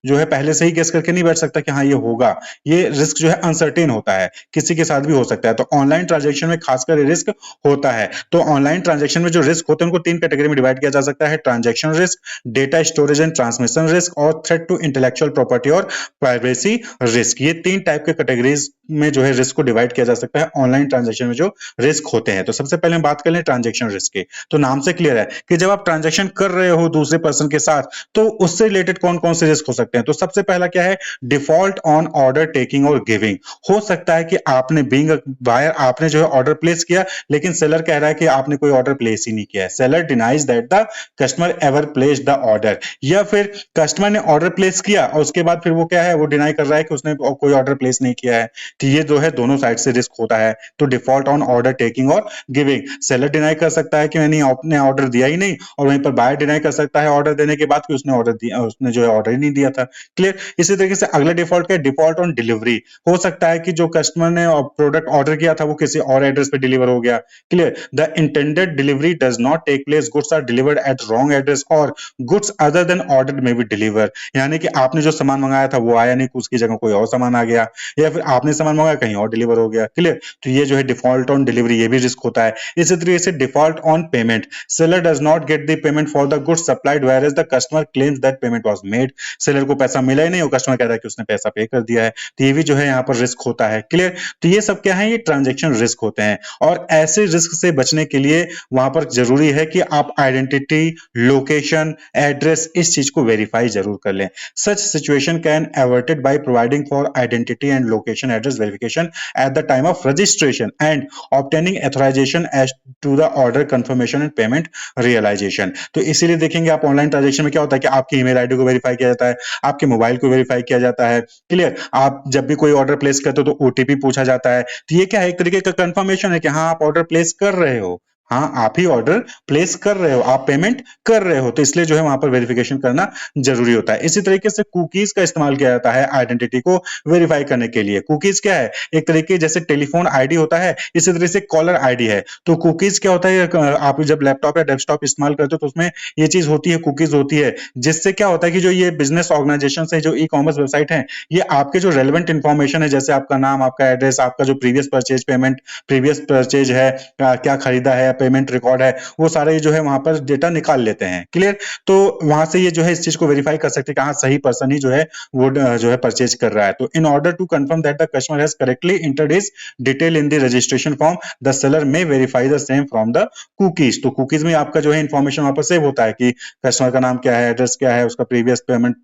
जो है पहले से ही गेस करके नहीं बैठ सकता कि हाँ ये होगा। ये रिस्क जो है अनसर्टेन होता है, किसी के साथ भी हो सकता है। तो ऑनलाइन ट्रांजैक्शन में खासकर रिस्क होता है। तो ऑनलाइन ट्रांजैक्शन में जो रिस्क होते हैं उनको 3 कैटेगरी में डिवाइड किया जा सकता है: transaction risk, data storage and transmission risk और थ्रेट टू इंटेलेक्चुअल प्रॉपर्टी और प्राइवेसी रिस्क। ये 3 टाइप के कैटेगरीज में जो है रिस्क को डिवाइड किया जा सकता है ऑनलाइन ट्रांजैक्शन में जो रिस्क होते हैं। तो सबसे पहले हम बात कर लें ट्रांजैक्शन रिस्क की। तो नाम से क्लियर है कि जब आप ट्रांजैक्शन कर रहे हो दूसरे पर्सन के साथ तो उससे रिलेटेड कौन कौन से रिस्क हो सकते हैं। तो सबसे पहला क्या है, डिफॉल्ट ऑन ऑर्डर टेकिंग और गिविंग। हो सकता है कि आपने बीइंग बायर आपने जो है ऑर्डर प्लेस किया, लेकिन सेलर कह रहा है कि आपने कोई ऑर्डर प्लेस ही नहीं किया है। Seller denies that the customer ever placed the order. या फिर कस्टमर ने ऑर्डर प्लेस किया और उसके बाद फिर वो क्या है, वो डिनाई कर रहा है कि उसने कोई ऑर्डर प्लेस नहीं किया है। तो ये जो है दोनों साइड से रिस्क होता है। तो डिफॉल्ट ऑन ऑर्डर टेकिंग और गिविंग, सेलर डिनाई कर सकता है कि मैंने आपने ऑर्डर दिया ही नहीं, और वहीं पर बायर डिनाई कर सकता है ऑर्डर देने के बाद कि उसने ऑर्डर दिया, उसने जो है ऑर्डर ही नहीं दिया था। क्लियर। इसी तरीके से अगला डिफॉल्ट क्या है, डिफॉल्ट ऑन डिलीवरी। हो सकता है कि जो कस्टमर ने प्रोडक्ट ऑर्डर किया था वो किसी और एड्रेस पे डिलीवर हो गया। Clear. The intended delivery does not take place, goods are delivered at wrong address और goods other than order may be deliver. यानी कि आपने जो सामान मंगाया था वो आया नहीं, उसकी जगह कोई और सामान आ गया, या फिर आपने सामान मंगाया कहीं और डिलीवर हो गया। क्लियर। तो ये जो है डिफॉल्ट ऑन डिलीवरी, ये भी रिस्क होता है। इसी तरीके से default on payment, seller does not get the payment for the goods supplied whereas the customer customer claims that payment was made, seller को पैसा मिला ही नहीं और कस्टमर कह रहा है कि उसने पैसा पे कर दिया है, तो ये भी जो है यहाँ पर रिस्क होता है। क्लियर? तो ये सब क्या है, ये ट्रांजेक्शन रिस्क होते हैं और ऐसे रिस्क से बचने के लिए वहां पर जरूरी है कि आप आइडेंटिटी, लोकेशन, एड्रेस, इस चीज को वेरीफाई जरूर कर लें। Such situation can averted by providing for identity and location address verification at the time of registration and obtaining authorisation as to the order confirmation and payment realisation. तो इसीलिए देखेंगे आप ऑनलाइन ट्रांजेक्शन में क्या होता है कि आपकी ईमेल आईडी को वेरीफाई किया जाता है, आपके मोबाइल को वेरीफाई किया जाता है। क्लियर? आप जब भी कोई ऑर्डर प्लेस करते हो तो ओटीपी पूछा जाता है, तो ये क्या है, एक तरीके का कंफर्मेशन है कि हाँ आप ऑर्डर प्लेस कर रहे हो, हाँ आप ही ऑर्डर प्लेस कर रहे हो, आप पेमेंट कर रहे हो, तो इसलिए जो है वहां पर वेरिफिकेशन करना जरूरी होता है। इसी तरीके से कुकीज का इस्तेमाल किया जाता है आइडेंटिटी को वेरीफाई करने के लिए। कुकीज क्या है, एक तरीके जैसे टेलीफोन आईडी होता है, इसी तरह से कॉलर आईडी है। तो कुकीज क्या होता है, आप जब लैपटॉप या डेस्कटॉप इस्तेमाल करते हो तो उसमें ये चीज होती है, कुकीज होती है, जिससे क्या होता है कि जो ये बिजनेस ऑर्गेनाइजेशन है, जो ई कॉमर्स वेबसाइट है, ये आपके जो रेलेवेंट इंफॉर्मेशन है, जैसे आपका नाम, आपका एड्रेस, आपका जो previous purchase payment, previous purchase है, क्या खरीदा है, पेमेंट रिकॉर्ड है, वो सारे जो है वहां पर डेटा निकाल लेते हैं। क्लियर? तो वहां से ये जो है इस चीज को वेरीफाई कर सकते हैं कि हाँ सही पर्सन ही जो है वो जो है परचेज कर रहा है। तो in order to confirm that the customer has correctly entered his detail in the registration form, the seller may verify the same from the cookies. तो कुकीज में आपका जो है इंफॉर्मेशन वहां पर सेव होता है कि कस्टमर का नाम क्या है, एड्रेस क्या है, उसका प्रीवियस पेमेंट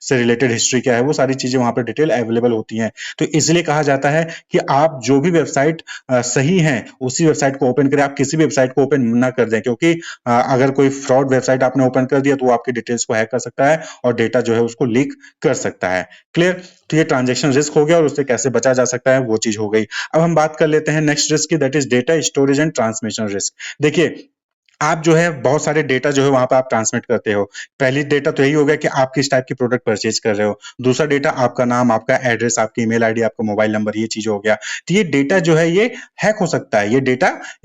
से रिलेटेड हिस्ट्री क्या है, वो सारी चीजें वहां पर डिटेल अवेलेबल होती हैं। तो इसलिए कहा जाता है कि आप जो भी वेबसाइट सही है उसी वेबसाइट को ओपन करें, आप किसी भी वेबसाइट को ओपन ना कर दें, क्योंकि अगर कोई फ्रॉड वेबसाइट आपने ओपन कर दिया तो वो आपकी डिटेल्स को हैक कर सकता है और डेटा जो है उसको लीक कर सकता है। क्लियर? तो ये ट्रांजेक्शन रिस्क हो गया और उससे कैसे बचा जा सकता है वो चीज हो गई। अब हम बात कर लेते हैं नेक्स्ट रिस्क की, that is data storage and transmission risk. देखिए, आप जो है बहुत सारे डेटा जो है वहां पे आप ट्रांसमिट करते हो। पहली डेटा तो यही हो गया कि आप किस टाइप की प्रोडक्ट परचेज कर रहे हो। दूसरा डेटा आपका नाम, आपका एड्रेस, आपकी ईमेल आईडी, आपका मोबाइल नंबर, ये चीज हो गया। तो ये डेटा जो है ये हैक हो सकता है,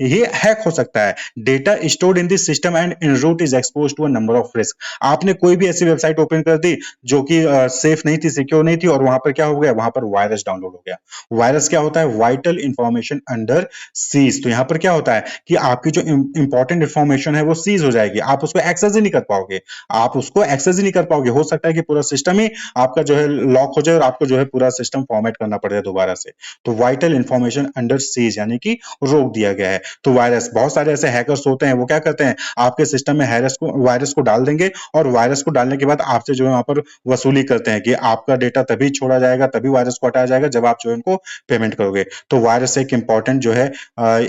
ये हैक हो सकता है। Data stored in this system and in route is expose to a number of risk. आपने कोई भी ऐसी वेबसाइट ओपन कर दी जो कि सेफ नहीं थी, सिक्योर नहीं थी, और वहां पर क्या हो गया, वहां पर वायरस डाउनलोड हो गया। वायरस क्या होता है, वाइटल इंफॉर्मेशन अंडर सीज। तो यहाँ पर क्या होता है कि आपकी जो इंपॉर्टेंट इंफॉर्मेशन है वो सीज हो जाएगी, आप उसको एक्सेस ही नहीं कर पाओगे, आप उसको एक्सेस ही नहीं कर पाओगे। हो सकता है कि पूरा सिस्टम ही आपका जो है लॉक हो जाए और आपको जो है पूरा सिस्टम फॉर्मेट करना पड़े दोबारा से। तो वाइटल इंफॉर्मेशन अंडर सीज यानी कि रोक दिया गया है। तो वायरस, बहुत सारे ऐसे हैकर्स होते हैं, वो क्या करते हैं, आपके सिस्टम में वायरस को डाल देंगे और वायरस को डालने के बाद आपसे जो है वहां पर वसूली करते हैं कि आपका डेटा तभी छोड़ा जाएगा, तभी वायरस को हटाया जाएगा जब आप जो है उनको पेमेंट करोगे। तो वायरस एक इंपॉर्टेंट जो है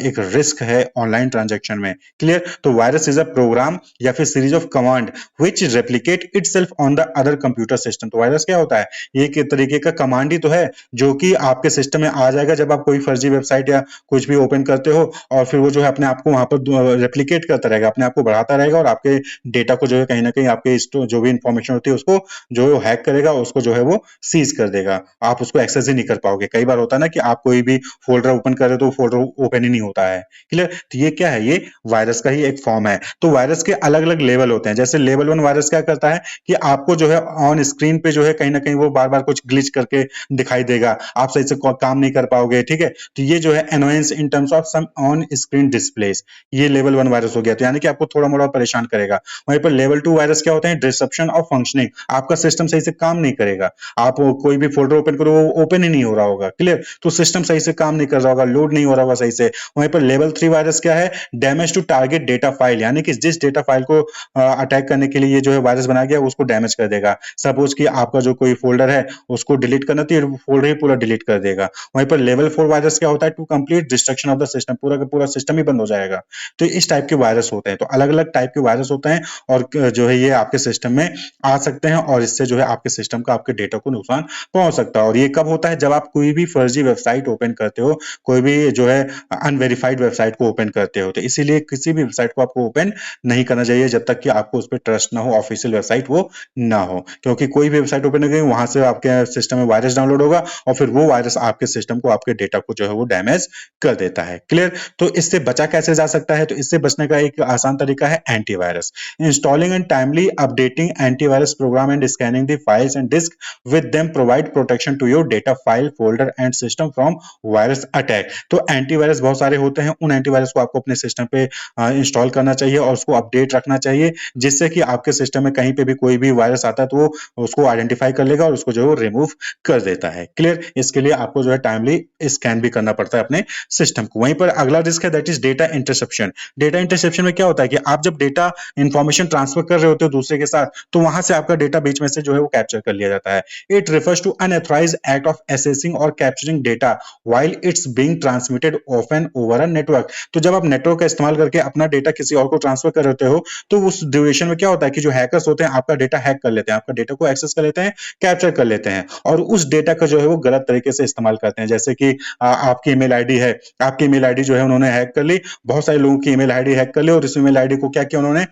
एक रिस्क है ऑनलाइन ट्रांजैक्शन में। क्लियर? तो वायरस इज अ प्रोग्राम या फिर series of command which replicate itself on the other computer system. तो वायरस क्या होता है, ये एक तरीके का कमांड ही तो है जो कि आपके सिस्टम में आ जाएगा जब आप कोई फर्जी वेबसाइट या कुछ भी ओपन करते हो, और फिर वो जो है अपने आप को वहां पर रेप्लिकेट करता रहेगा, अपने आप को बढ़ाता रहेगा और आपके डेटा को जो है कहीं ना कहीं आपके जो भी इंफॉर्मेशन होती है उसको जो है हैक करेगा, उसको जो है वो सीज कर देगा, आप उसको एक्सेस ही नहीं कर पाओगे। कई बार होता है ना कि आप कोई भी फोल्डर ओपन कर रहे हो तो फोल्डर ओपन ही नहीं होता है। क्लियर? तो ये क्या है, ये वायरस का ही एक फॉर्म है। तो वायरस के अलग अलग लेवल होते हैं। जैसे लेवल 1 वायरस क्या करता है कि आपको जो है ऑन स्क्रीन पे जो है कहीं ना कहीं वो बार बार कुछ ग्लिच करके दिखाई देगा, आप सही से काम नहीं कर पाओगे। ठीक है? तो ये जो है annoyance in terms of some on screen displays, ये लेवल 1 वायरस हो गया। तो यानी कि आपको थोड़ा मोड़ा परेशान करेगा। वहीं पर लेवल 2 वायरस क्या होते हैं, डिसरप्शन ऑफ फंक्शनिंग, आपका सिस्टम सही से काम नहीं करेगा, आप कोई भी फोल्डर ओपन करो वो ओपन ही नहीं हो रहा होगा। क्लियर? तो सिस्टम सही से काम नहीं कर रहा होगा, लोड नहीं हो रहा होगा सही से। वहीं पर लेवल 3 वायरस क्या है, damage to target data file, यानी कि जिस डेटा फाइल को अटैक करने के लिए ये जो है वायरस बनाया गया उसको डैमेज कर देगा। सपोज कि आपका जो कोई फोल्डर है उसको डिलीट करना तो ये फोल्डर ही पूरा डिलीट कर देगा। वहीं पर लेवल 4 वायरस क्या होता है, to complete destruction of the system, पूरा का पूरा सिस्टम ही बंद हो जाएगा। तो इस टाइप के वायरस होते हैं। तो अलग अलग टाइप के वायरस होते हैं और जो है ये आपके सिस्टम में आ सकते हैं और इससे जो है आपके सिस्टम का, आपके डेटा को नुकसान पहुंच सकता है। और ये कब होता है, जब आप कोई भी फर्जी वेबसाइट ओपन करते हो, कोई भी जो है अनवेरिफाइड वेबसाइट को ओपन करते हो। तो इसीलिए किसी भी वेबसाइट को आपको ओपन नहीं करना चाहिए जब तक कि आपको उस पर ट्रस्ट ना हो, ऑफिशियल वेबसाइट वो ना हो, क्योंकि कोई भी वेबसाइट ओपन करेंगे वहां से आपके सिस्टम में वायरस डाउनलोड होगा और फिर वो वायरस आपके सिस्टम को, आपके डेटा को जो है वो डैमेज कर देता है। क्लियर? तो इससे बचा कैसे जा सकता है, तो इससे बचने का एक आसान तरीका है antivirus. Installing and timely updating antivirus program and scanning the files and disk with them provide protection to your data file folder and system from virus attack. तो एंटीवायरस बहुत सारे होते हैं, उन एंटीवायरस को आपको अपने सिस्टम पे इंस्टॉल इंस्टॉल करना चाहिए और उसको अपडेट रखना चाहिए, जिससे कि आपके सिस्टम में कहीं पे भी कोई भी वायरस आता है तो वो उसको आइडेंटिफाई कर लेगा और उसको जो है वो रिमूव कर देता है। क्लियर? इसके लिए आपको जो है टाइमली स्कैन भी करना पड़ता है अपने सिस्टम को। वहीं पर अगला रिस्क है that is data interception. Data interception में क्या होता है कि आप जब डेटा इंफॉर्मेशन ट्रांसफर कर रहे होते हो दूसरे के साथ, तो वहां से आपका डेटा बीच में से जो है वो कैप्चर कर लिया जाता है। It refers to unauthorised act of accessing और capturing data while it's being transmitted often over a network. तो जब आप नेटवर्क का इस्तेमाल करके अपना डेटा किसी और को ट्रांसफर कर रहे हो, तो उस ड्यूरेशन में क्या होता है कि जो हैकर्स होते हैं आपका डेटा हैक कर लेते हैं, आपका डेटा को एक्सेस कर लेते हैं, कैप्चर कर लेते हैं और उस डेटा का जो है वो गलत तरीके से इस्तेमाल करते हैं। जैसे कि आपकी ईमेल आईडी है, आपकी ईमेल आईडी जो है उन्होंने हैक कर ली, बहुत सारे लोगों की ईमेल आईडी हैक कर ली और इस ईमेल आईडी को क्या किया उन्होंने,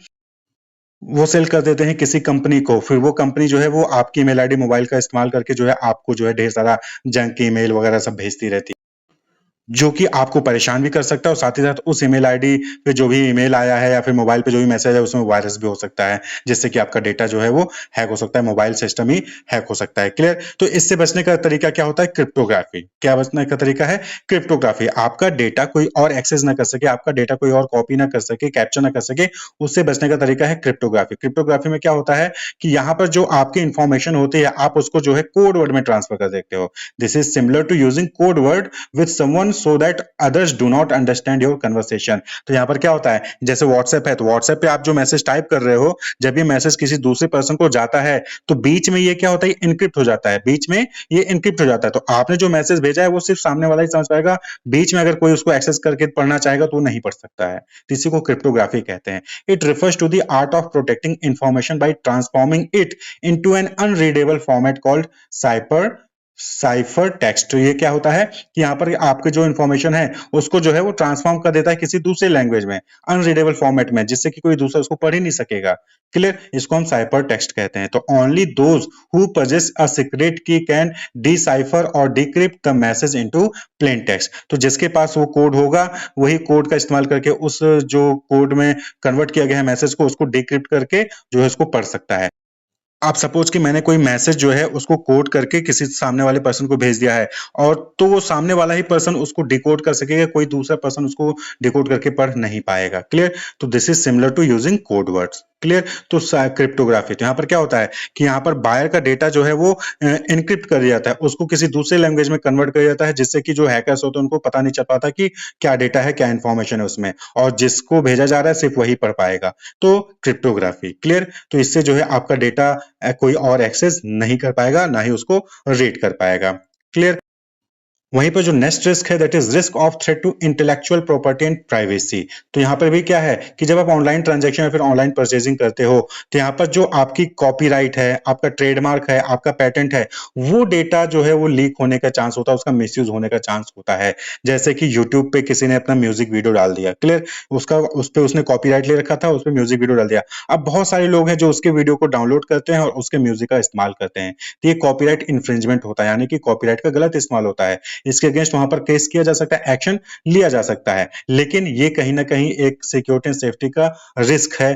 वो सेल कर देते हैं किसी कंपनी को। फिर वो कंपनी जो है वो आपकी ईमेल आईडी मोबाइल का इस्तेमाल करके जो है आपको जो है ढेर सारा जंक ईमेल वगैरह सब भेजती रहती है, जो कि आपको परेशान भी कर सकता है और साथ ही साथ उस ईमेल आईडी पे जो भी ईमेल आया है या फिर मोबाइल पे जो भी मैसेज है उसमें वायरस भी हो सकता है, जिससे कि आपका डेटा जो है वो हैक हो सकता है, मोबाइल सिस्टम ही हैक हो सकता है। क्लियर? तो इससे बचने का तरीका क्या होता है? क्रिप्टोग्राफी। क्या बचने का तरीका है? क्रिप्टोग्राफी। आपका डेटा कोई और एक्सेस ना कर सके, आपका डेटा कोई और कॉपी ना कर सके, कैप्चर ना कर सके, उससे बचने का तरीका है क्रिप्टोग्राफी। क्रिप्टोग्राफी में क्या होता है कि यहाँ पर जो आपकी इंफॉर्मेशन होती है आप उसको जो है कोड वर्ड में ट्रांसफर कर देते हो। This is similar to using code word with someone so that others do not understand your conversation। तो यहाँ पर क्या होता है, जैसे व्हाट्सएप है तो व्हाट्सएप पे आप जो मैसेज टाइप कर रहे हो, जब ये मैसेज किसी दूसरे पर्सन को जाता है तो बीच में ये क्या होता है, इनक्रिप्ट हो जाता है, बीच में ये इनक्रिप्ट हो जाता है। तो आपने जो मैसेज भेजा है वो सिर्फ सामने वाला ही समझ पाएगा, बीच में अगर कोई उसको एक्सेस करके पढ़ना चाहेगा तो वो नहीं पढ़ सकता है। तो इसी को क्रिप्टोग्राफी कहते हैं। It refers to the art of protecting information by transforming it into an unreadable format called cipher cipher text. तो ये क्या होता है कि यहाँ पर आपके जो इन्फॉर्मेशन है उसको जो है वो ट्रांसफॉर्म कर देता है किसी दूसरे लैंग्वेज में, अनरीडेबल फॉर्मेट में, जिससे कि कोई दूसरा उसको पढ़ ही नहीं सकेगा। क्लियर? इसको हम साइपर टेक्स्ट कहते हैं। तो only those who possess a secret key can decipher और decrypt the message into plain text। तो जिसके पास वो कोड होगा वही कोड का इस्तेमाल करके उस जो कोड में कन्वर्ट किया गया है मैसेज को उसको डिक्रिप्ट करके जो है उसको पढ़ सकता है। आप सपोज कि मैंने कोई मैसेज जो है उसको कोड करके किसी सामने वाले पर्सन को भेज दिया है और तो वो सामने वाला ही पर्सन उसको डिकोड कर सकेगा, कोई दूसरा पर्सन उसको डिकोड करके पढ़ नहीं पाएगा। क्लियर? तो this is similar to using code words. Clear? तो क्रिप्टोग्राफी, तो यहाँ पर क्या होता है कि यहाँ पर बायर का डेटा जो है वो एनक्रिप्ट कर दिया जाता है, उसको किसी दूसरे लैंग्वेज में कन्वर्ट कर दिया जाता है, जिससे कि जो हैकर्स होते हैं उनको पता नहीं चल पाता कि क्या डेटा है, क्या इंफॉर्मेशन है उसमें, और जिसको भेजा जा रहा है सिर्फ वही पढ़ पाएगा। तो क्रिप्टोग्राफी। क्लियर? तो इससे जो है आपका डेटा कोई और एक्सेस नहीं कर पाएगा, ना ही उसको रीड कर पाएगा। क्लियर? वहीं पर जो नेक्स्ट रिस्क है that is risk of threat to intellectual property and privacy. तो यहाँ पर भी क्या है कि जब आप ऑनलाइन ट्रांजैक्शन या फिर ऑनलाइन परचेजिंग करते हो तो यहाँ पर जो आपकी कॉपीराइट है, आपका ट्रेडमार्क है, आपका पेटेंट है, वो डेटा जो है वो लीक होने का चांस होता है, उसका मिसयूज होने का चांस होता है। जैसे कि यूट्यूब पे किसी ने अपना म्यूजिक वीडियो डाल दिया, क्लियर, उसका उस पर उसने कॉपीराइट ले रखा था, उस पर म्यूजिक वीडियो डाल दिया। अब बहुत सारे लोग हैं जो उसके वीडियो को डाउनलोड करते हैं और उसके म्यूजिक का इस्तेमाल करते हैं, तो ये कॉपीराइट इंफ्रिंजमेंट होता है, यानी कि कॉपीराइट का गलत इस्तेमाल होता है। इसके अगेंस्ट वहां पर केस किया जा सकता है, एक्शन लिया जा सकता है, लेकिन ये कहीं ना कहीं एक सिक्योरिटी एंड सेफ्टी का रिस्क है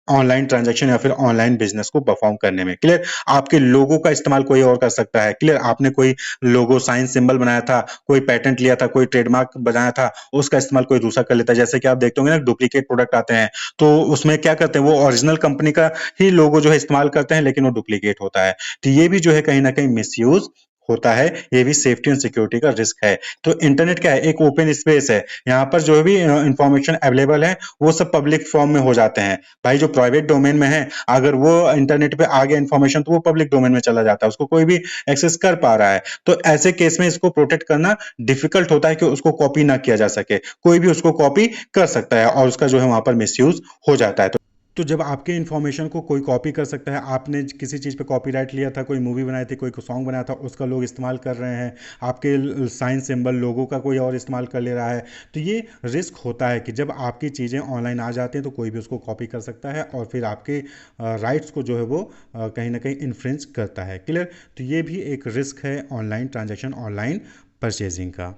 ऑनलाइन ट्रांजैक्शन या फिर ऑनलाइन बिजनेस को परफॉर्म करने में। क्लियर? आपके लोगो का इस्तेमाल कोई और कर सकता है। क्लियर? आपने कोई लोगो साइन सिंबल बनाया था, कोई पेटेंट लिया था, कोई ट्रेडमार्क बनाया था, उसका इस्तेमाल कोई दूसरा कर लेता है। जैसे कि आप देखते होंगे ना डुप्लीकेट प्रोडक्ट आते हैं तो उसमें क्या करते हैं, वो ओरिजिनल कंपनी का ही लोगो जो है इस्तेमाल करते हैं लेकिन वो डुप्लीकेट होता है। तो ये भी जो है कहीं ना कहीं मिसयूज होता है, ये भी सेफ्टी एंड सिक्योरिटी का रिस्क है। तो इंटरनेट क्या है, एक ओपन स्पेस है, यहाँ पर जो भी इंफॉर्मेशन अवेलेबल है वो सब पब्लिक फॉर्म में हो जाते हैं। भाई जो प्राइवेट डोमेन में है अगर वो इंटरनेट पे आ गया इंफॉर्मेशन तो वो पब्लिक डोमेन में चला जाता है, उसको कोई भी एक्सेस कर पा रहा है। तो ऐसे केस में इसको प्रोटेक्ट करना डिफिकल्ट होता है कि उसको कॉपी ना किया जा सके, कोई भी उसको कॉपी कर सकता है और उसका जो है वहां पर मिसयूज हो जाता है। तो जब आपके इन्फॉर्मेशन को कोई कॉपी कर सकता है, आपने किसी चीज़ पे कॉपीराइट लिया था, कोई मूवी बनाई थी, कोई सॉन्ग बनाया था, उसका लोग इस्तेमाल कर रहे हैं, आपके साइन सिंबल लोगों का कोई और इस्तेमाल कर ले रहा है, तो ये रिस्क होता है कि जब आपकी चीज़ें ऑनलाइन आ जाती हैं तो कोई भी उसको कॉपी कर सकता है और फिर आपके राइट्स को जो है वो कहीं ना कहीं इन्फ्रिंज करता है। क्लियर? तो ये भी एक रिस्क है ऑनलाइन ट्रांजेक्शन, ऑनलाइन परचेजिंग का।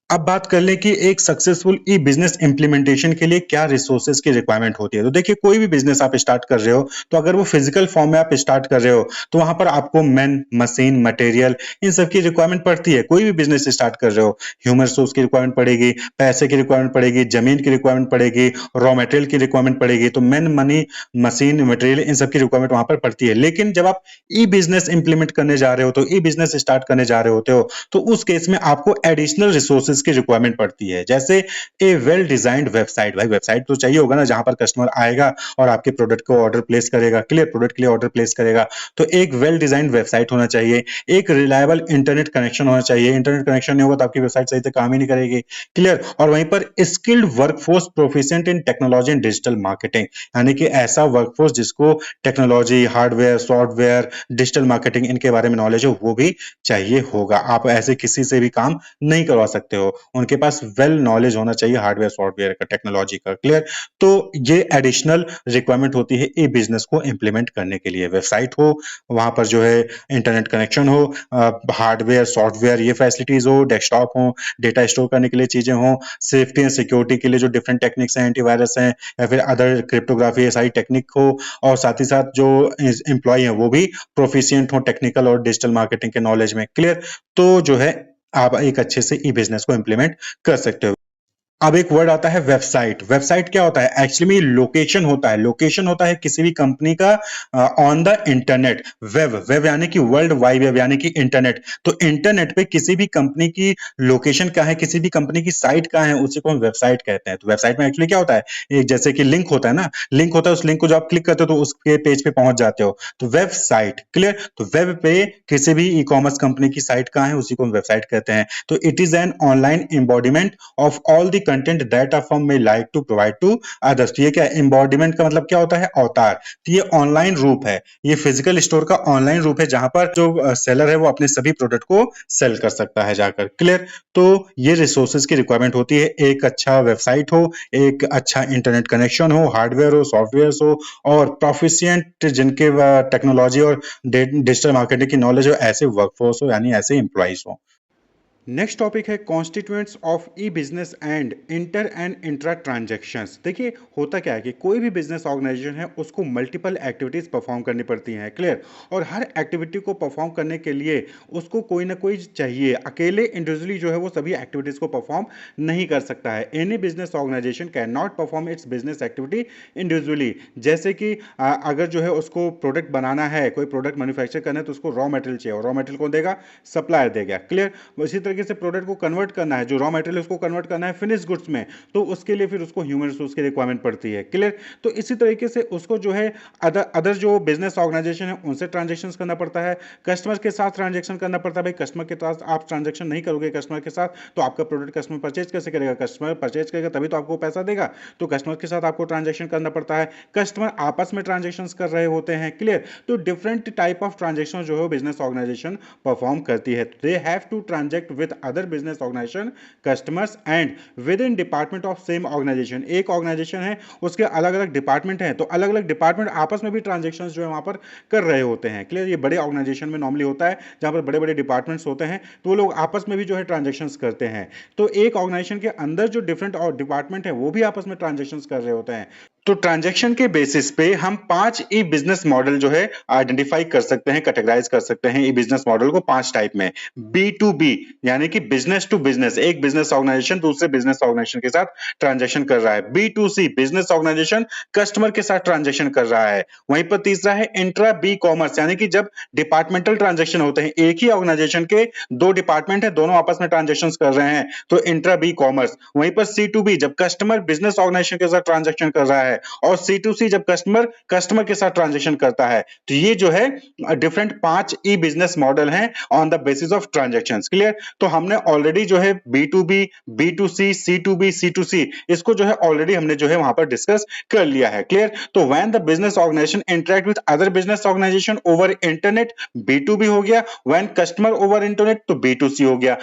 अब बात कर लें कि एक सक्सेसफुल ई-बिज़नेस इम्प्लीमेंटेशन के लिए क्या रिसोर्सेज़ की रिक्वायरमेंट होती है। तो देखिए कोई भी बिज़नेस आप स्टार्ट कर रहे हो, तो अगर वो फिज़िकल फॉर्म में आप स्टार्ट कर रहे हो, तो वहाँ पर आपको मैन, मशीन, मटेरियल इन सब की रिक्वायरमेंट पड़ती है। कोई भी बिज़नेस स्टार्ट कर रहे हो, ह्यूमन रिसोर्स की रिक्वायरमेंट पड़ेगी, पैसे की रिक्वायरमेंट पड़ेगी, ज़मीन की रिक्वायरमेंट पड़ेगी, रॉ मटेरियल की रिक्वायरमेंट पड़ेगी। तो man, money, machine, material in सब की रिक्वायरमेंट वहाँ पर पड़ती है। लेकिन जब आप ई-बिज़नेस इम्प्लीमेंट करने जा रहे हो, तो ई-बिज़नेस स्टार्ट करने जा रहे होते हो, तो उस केस में आपको एडिशनल रिसोर्सेज की रिक्वायरमेंट पड़ती है। जैसे ए वेल डिजाइंड वेबसाइट। भाई वेबसाइट तो चाहिए होगा ना, जहां पर कस्टमर आएगा और आपके प्रोडक्ट को ऑर्डर प्लेस करेगा, क्लियर, प्रोडक्ट के लिए ऑर्डर प्लेस करेगा। तो एक वेल डिजाइंड वेबसाइट होना चाहिए, एक रिलायबल इंटरनेट कनेक्शन होना चाहिए। इंटरनेट कनेक्शन नहीं होगा तो आपकी वेबसाइट सही से काम ही नहीं करेगी, क्लियर। और वहीं पर skilled workforce proficient in technology and digital marketing, यानी कि ऐसा वर्कफोर्स जिसको technology, hardware, software, digital marketing इनके बारे में नॉलेज हो, वो भी चाहिए होगा। आप ऐसे किसी से भी काम नहीं करवा सकते हो। उनके पास वेल नॉलेज होना चाहिए हार्डवेयर, सॉफ्टवेयर का, टेक्नोलॉजी का, क्लियर। तो ये एडिशनल रिक्वायरमेंट होती है ई बिजनेस को इंप्लीमेंट करने के लिए। वेबसाइट हो, वहां पर जो है इंटरनेट कनेक्शन हो, हार्डवेयर, सॉफ्टवेयर ये फैसिलिटीज हो, डेस्कटॉप हो, डेटा स्टोर करने के लिए चीजें हो, सेफ्टी एंड सिक्योरिटी के लिए जो डिफरेंट टेक्निक्स हैं, एंटीवायरस हैं या फिर अदर क्रिप्टोग्राफी, ये सारी टेक्निक हो। और साथ ही साथ जो एम्प्लॉय है वो भी प्रोफिशिएंट हो टेक्निकल और डिजिटल मार्केटिंग के नॉलेज में, क्लियर। तो जो है आप एक अच्छे से ई बिजनेस को इंप्लीमेंट कर सकते हो। अब एक वर्ड आता है वेबसाइट। वेबसाइट क्या होता है? एक्चुअली में लोकेशन होता है। लोकेशन होता है किसी भी कंपनी का on the internet. Web, web यानी कि वर्ल्ड वाइड वेब यानी कि इंटरनेट। तो इंटरनेट पे किसी भी कंपनी की लोकेशन क्या है, किसी भी कंपनी की साइट कहाँ है, उसी को हम वेबसाइट कहते हैं। तो वेबसाइट में एक्चुअली क्या होता है? एक जैसे कि लिंक होता है ना, लिंक होता है, उस लिंक को जब आप क्लिक करते हो तो उसके पेज पे पहुंच जाते हो। तो वेबसाइट, क्लियर। तो वेब पे किसी भी ई कॉमर्स कंपनी की साइट कहाँ है, उसी को हम वेबसाइट कहते हैं। तो it is an online embodiment of all the content that a firm may like to provide to others। तो ये क्या है? embodiment का मतलब क्या होता है? अवतार। तो ये ऑनलाइन रूप है, ये फिजिकल स्टोर का ऑनलाइन रूप है जहां पर जो सेलर है वो अपने सभी प्रोडक्ट को सेल कर सकता है जाकर, क्लियर। तो ये रिसोर्सेज की रिक्वायरमेंट होती है। एक अच्छा वेबसाइट हो, एक अच्छा इंटरनेट कनेक्शन हो, हार्डवेयर हो, सॉफ्टवेयर हो, और प्रोफिशिएंट जिनके टेक्नोलॉजी और डिजिटल मार्केटिंग की नॉलेज हो, ऐसे वर्कफोर्स हो यानी ऐसे एम्प्लॉइज हो। नेक्स्ट टॉपिक है constituents of E business and inter and intra transactions. देखिए होता क्या है कि कोई भी बिजनेस ऑर्गेनाइजेशन है उसको मल्टीपल एक्टिविटीज़ परफॉर्म करनी पड़ती हैं, क्लियर। और हर एक्टिविटी को परफॉर्म करने के लिए उसको कोई ना कोई चाहिए। अकेले इंडिविजुअली जो है वो सभी एक्टिविटीज़ को परफॉर्म नहीं कर सकता है। Any business organisation can not perform its business activity individually. जैसे कि अगर जो है उसको प्रोडक्ट बनाना है, कोई प्रोडक्ट मैन्युफैक्चर करना है, तो उसको रॉ मटेरियल चाहिए, और रॉ मटेरियल कौन देगा? सप्लायर देगा, क्लियर। इसी तरीके से प्रोडक्ट को कन्वर्ट करना है, जो रॉ मटेरियल उसको कन्वर्ट करना है फिनिश गुड्स में, तो उसके लिए फिर उसको ह्यूमन रिसोर्स की रिक्वायरमेंट पड़ती है, क्लियर। तो इसी तरीके से उसको जो है अदर अदर जो बिजनेस ऑर्गेनाइजेशन है उनसे ट्रांजेक्शन करना पड़ता है, कस्टमर के साथ ट्रांजेक्शन करना पड़ता है। भाई कस्टमर के साथ आप ट्रांजेक्शन नहीं करोगे कस्टमर के साथ, तो आपका प्रोडक्ट कस्टमर परचेज कैसे करेगा? कस्टमर परचेज करेगा तभी तो आपको पैसा देगा। तो कस्टमर के साथ आपको ट्रांजेक्शन करना पड़ता है, कस्टमर आपस में ट्रांजेक्शन कर रहे होते हैं, क्लियर। तो डिफरेंट टाइप ऑफ ट्रांजेक्शन जो है बिजनेस ऑर्गेनाइजेशन परफॉर्म करती है। They have to transact with other business organisation, customers and within department of same organisation. एक ऑर्गेनाइजेशन है उसके अलग अलग डिपार्टमेंट हैं, तो अलग अलग डिपार्टमेंट आपस में भी ट्रांजेक्शन जो है वहां पर कर रहे होते हैं, क्लियर। ये बड़े ऑर्गेनाइजेशन में नॉर्मली होता है जहां पर बड़े बड़े डिपार्टमेंट्स होते हैं, तो वो लोग आपस में भी जो है ट्रांजेक्शन करते हैं। तो एक ऑर्गेनाइजेशन के अंदर जो डिफरेंट और डिपार्टमेंट है वो भी आपस में ट्रांजेक्शन कर रहे होते हैं। तो ट्रांजैक्शन के बेसिस पे हम 5 ई बिजनेस मॉडल जो है आइडेंटिफाई कर सकते हैं, कैटेगराइज कर सकते हैं ई बिजनेस मॉडल को 5 टाइप में। बी टू बी यानी कि बिजनेस टू बिजनेस, एक बिजनेस ऑर्गेनाइजेशन दूसरे बिजनेस ऑर्गेनाइजेशन के साथ ट्रांजैक्शन कर रहा है। B to C, business organisation customer के साथ ट्रांजैक्शन कर रहा है। वहीं पर तीसरा है इंट्रा बी कॉमर्स, यानी कि जब डिपार्टमेंटल ट्रांजैक्शन होते हैं, एक ही ऑर्गेनाइजेशन के 2 डिपार्टमेंट है, दोनों आपस में ट्रांजैक्शन कर रहे हैं, तो इंट्रा बी कॉमर्स। वहीं पर सी टू बी, जब कस्टमर बिजनेस ऑर्गेनाइजेशन के साथ ट्रांजैक्शन कर रहा है, और सी टू सी जब कस्टमर कस्टमर के साथ ट्रांजेक्शन करता है। तो ये जो है डिफरेंट 5 ई बिजनेस मॉडल हैं on the basis of transactions, clear. तो हमने ऑलरेडी जो है B to B, B to C, C to B, C to C, इसको जो है ऑलरेडी हमने जो है वहां पर डिस्कस कर लिया है, क्लियर। तो when the business organisation interact with other business organisation over internet, B to B हो गया। व्हेन कस्टमर ओवर इंटरनेट, तो बी टू सी हो गया।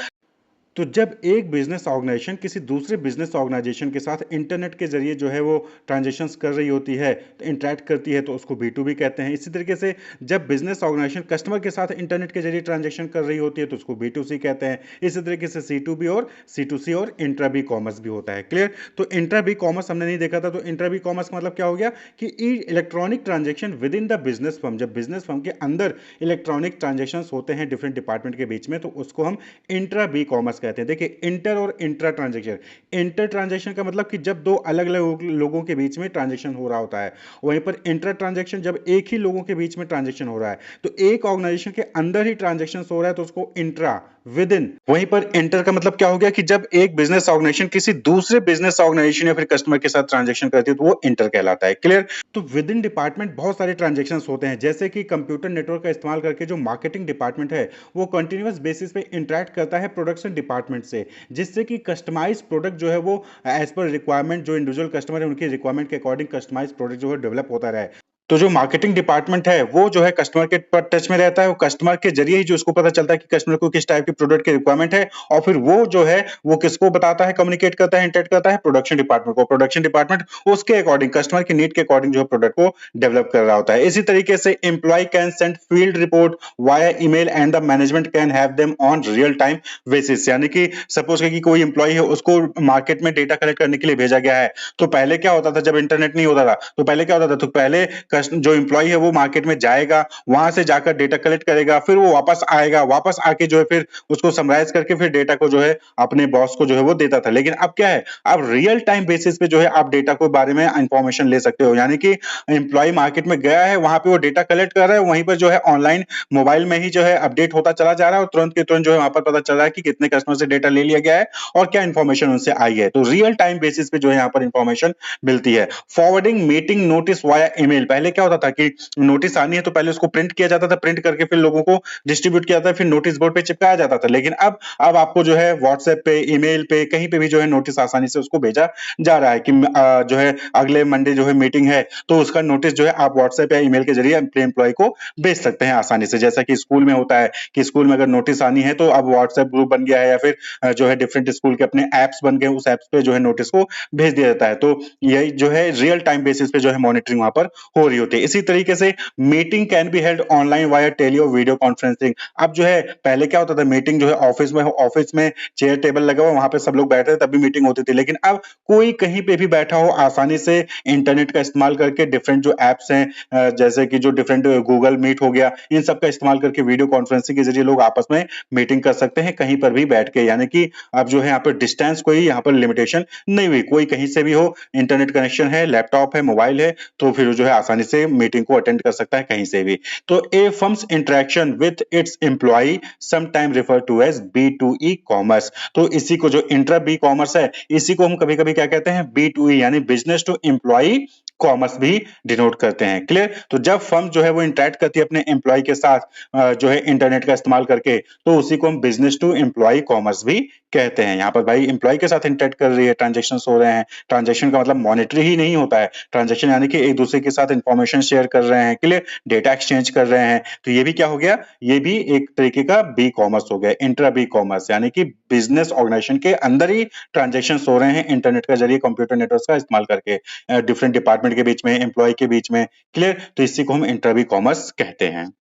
तो जब एक बिजनेस ऑर्गेनाइजेशन किसी दूसरे बिजनेस ऑर्गेनाइजेशन के साथ इंटरनेट के जरिए जो है वो ट्रांजेक्शन्स कर रही होती है, तो इंटरेक्ट करती है, तो उसको B2B कहते हैं। इसी तरीके से जब बिजनेस ऑर्गेनाइजेशन कस्टमर के साथ इंटरनेट के जरिए ट्रांजेक्शन कर रही होती है, तो उसको B2C कहते हैं। इसी तरीके से C2B और C2C और इंट्रा बी कॉमर्स भी होता है। क्लियर? तो इंट्रा बी कॉमर्स हमने नहीं देखा था, तो इंट्रा बी कॉमर्स का मतलब क्या हो गया कि electronic transaction with in the business firm, जब बिजनेस फर्म के अंदर इलेक्ट्रॉनिक ट्रांजेक्शन होते हैं डिफरेंट डिपार्टमेंट के बीच में, तो उसको हम इंट्रा बी कॉमर्स कहते हैं। देखिए, इंटर और इंट्रा ट्रांजेक्शन, इंटर ट्रांजेक्शन का मतलब कि जब दो अलग अलग लोगों के बीच में ट्रांजेक्शन हो रहा होता है, वहीं पर इंटर ट्रांजेक्शन जब एक ही लोगों के बीच में ट्रांजेक्शन हो रहा है, तो एक ऑर्गेनाइजेशन के अंदर ही ट्रांजेक्शन हो रहा है, तो उसको इंट्रा, विद इन। वहीं पर इंटर का मतलब क्या हो गया कि जब एक बिजनेस ऑर्गेनाइजेशन किसी दूसरे बिजनेस ऑर्गेनाइजेशन या फिर कस्टमर के साथ ट्रांजेक्शन करती है, तो वो इंटर कहलाता है। क्लियर? तो विद इन डिपार्टमेंट बहुत सारे ट्रांजेक्शन होते हैं, जैसे कि कंप्यूटर नेटवर्क का इस्तेमाल करके जो मार्केटिंग डिपार्टमेंट है, वो कंटिन्यूअस बेसिस पे इंटरेक्ट करता है प्रोडक्शन डिपार्टमेंट से, जिससे कि कस्टमाइज प्रोडक्ट जो है वो एज पर रिक्वायरमेंट, जो इंडिविजुअल कस्टमर है उनकी रिक्वायरमेंट के अकॉर्डिंग कस्टमाइज प्रोडक्ट जो है डेवलप होता रहे। तो जो मार्केटिंग डिपार्टमेंट है, वो जो है कस्टमर के पर टच में रहता है, वो कस्टमर के जरिए ही जो उसको पता चलता है कि कस्टमर को किस टाइप की प्रोडक्ट की रिक्वायरमेंट है, और फिर वो जो है वो किसको बताता है, कम्युनिकेट करता है, इंटरेक्ट करता है प्रोडक्शन डिपार्टमेंट को। प्रोडक्शन डिपार्टमेंट उसके अकॉर्डिंग, कस्टमर की नीड के अकॉर्डिंग जो है प्रोडक्ट को डेवलप कर रहा होता है। इसी तरीके से employ can send field report via email and the management can have them on real time basis. यानी कि सपोज कि कोई एम्प्लॉय है, उसको मार्केट में डेटा कलेक्ट करने के लिए भेजा गया है, तो पहले क्या होता था, जब इंटरनेट नहीं होता था, तो पहले क्या होता था, तो पहले जो एम्प्लॉय है वो मार्केट में जाएगा, वहां से जाकर डेटा कलेक्ट करेगा, फिर वो वापस आएगा, वापस आके जो है फिर उसको समराइज करके फिर डेटा को जो है अपने बॉस को जो है वो देता था। लेकिन अब क्या है, अब रियल टाइम बेसिस पे जो है आप डेटा को बारे में इंफॉर्मेशन ले सकते हो। यानी कि एम्प्लॉय मार्केट में गया है, वहां पे वो डेटा कलेक्ट कर रहा है, वहीं पर जो है ऑनलाइन मोबाइल में ही जो है अपडेट होता चला जा रहा है, और तुरंत के तुरंत जो है वहां पर पता चल रहा है कि कितने कस्टमर से डेटा ले लिया गया है और क्या इन्फॉर्मेशन उनसे आई है। तो रियल टाइम बेसिस पे जो है यहाँ पर इंफॉर्मेशन मिलती है। Forwarding meeting notice via email, पहले क्या होता था कि नोटिस आनी है तो पहले उसको प्रिंट किया जाता था, प्रिंट करके फिर लोगों को डिस्ट्रीब्यूट किया जाता था, फिर नोटिस बोर्ड पे चिपकाया जाता था। लेकिन अब आपको जो है व्हाट्सएप पे, ईमेल पे, कहीं पे भी जो है नोटिस आसानी से उसको भेजा जा रहा है कि जो है अगले मंडे जो है मीटिंग है, तो उसका नोटिस जो है आप व्हाट्सएप या ईमेल के जरिए अपने एम्प्लॉय को भेज सकते हैं आसानी से। जैसा कि स्कूल में होता है कि स्कूल में अगर नोटिस आनी है तो अब व्हाट्सएप ग्रुप बन गया है, या फिर जो है डिफरेंट स्कूल के अपने एप्स बन गए, उस एप्स पे जो है नोटिस को भेज दिया जाता है। तो यही जो है रियल टाइम बेसिस पे जो है मॉनिटरिंग वहां पर हो रही होती है। इसी तरीके से meeting can be held online via tele और वीडियो कॉन्फ्रेंसिंग। अब जो है पहले क्या होता था, मीटिंग जो है ऑफिस में चेयर टेबल लगा हुआ, वहां पे सब लोग बैठे थे तब भी मीटिंग होती थी। लेकिन अब कोई कहीं पे भी बैठा हो, आसानी से इंटरनेट का इस्तेमाल करके डिफरेंट जो एप्स हैं, जैसे कि जो डिफरेंट गूगल मीट हो गया, इन सब का इस्तेमाल करके वीडियो कॉन्फ्रेंसिंग के जरिए लोग आपस में मीटिंग कर सकते हैं कहीं पर भी बैठ के। यानी कि अब जो है यहाँ पर डिस्टेंस कोई यहाँ पर लिमिटेशन नहीं हुई, कोई कहीं से भी हो, इंटरनेट कनेक्शन है, लैपटॉप है, मोबाइल है, तो फिर जो है आसानी से मीटिंग को अटेंड कर सकता है कहीं से भी। तो a firm's interaction with its employee sometime refer to as B2E commerce. तो इसी को जो इंट्रा बी कॉमर्स है, इसी को हम कभी-कभी क्या कहते हैं, B2E यानी बिजनेस टू एम्प्लॉय कॉमर्स भी डिनोट करते हैं। क्लियर? तो जब फर्म जो है वो इंटरेक्ट करती है अपने एम्प्लॉय के साथ जो है इंटरनेट का इस्तेमाल करके, तो उसी को हम बिजनेस टू एम्प्लॉय कॉमर्स भी कहते हैं। यहाँ पर भाई एम्प्लॉय के साथ इंटरेक्ट कर रही है, ट्रांजेक्शन हो रहे हैं। ट्रांजेक्शन का मतलब मॉनेटरी ही नहीं होता है, ट्रांजेक्शन यानी कि एक दूसरे के साथ इंफॉर्मेशन शेयर कर रहे हैं, क्लियर, डेटा एक्सचेंज कर रहे हैं। तो ये भी क्या हो गया, ये भी एक तरीके का बी कॉमर्स हो गया, इंट्रा बी कॉमर्स, यानी कि बिजनेस ऑर्गेनाइजेशन के अंदर ही ट्रांजेक्शन हो रहे हैं इंटरनेट के जरिए, कंप्यूटर नेटवर्क का इस्तेमाल करके डिफरेंट डिपार्टमेंट के बीच में, एम्प्लॉय के बीच में। क्लियर? तो इसी को हम इंट्रा बी कॉमर्स कहते हैं।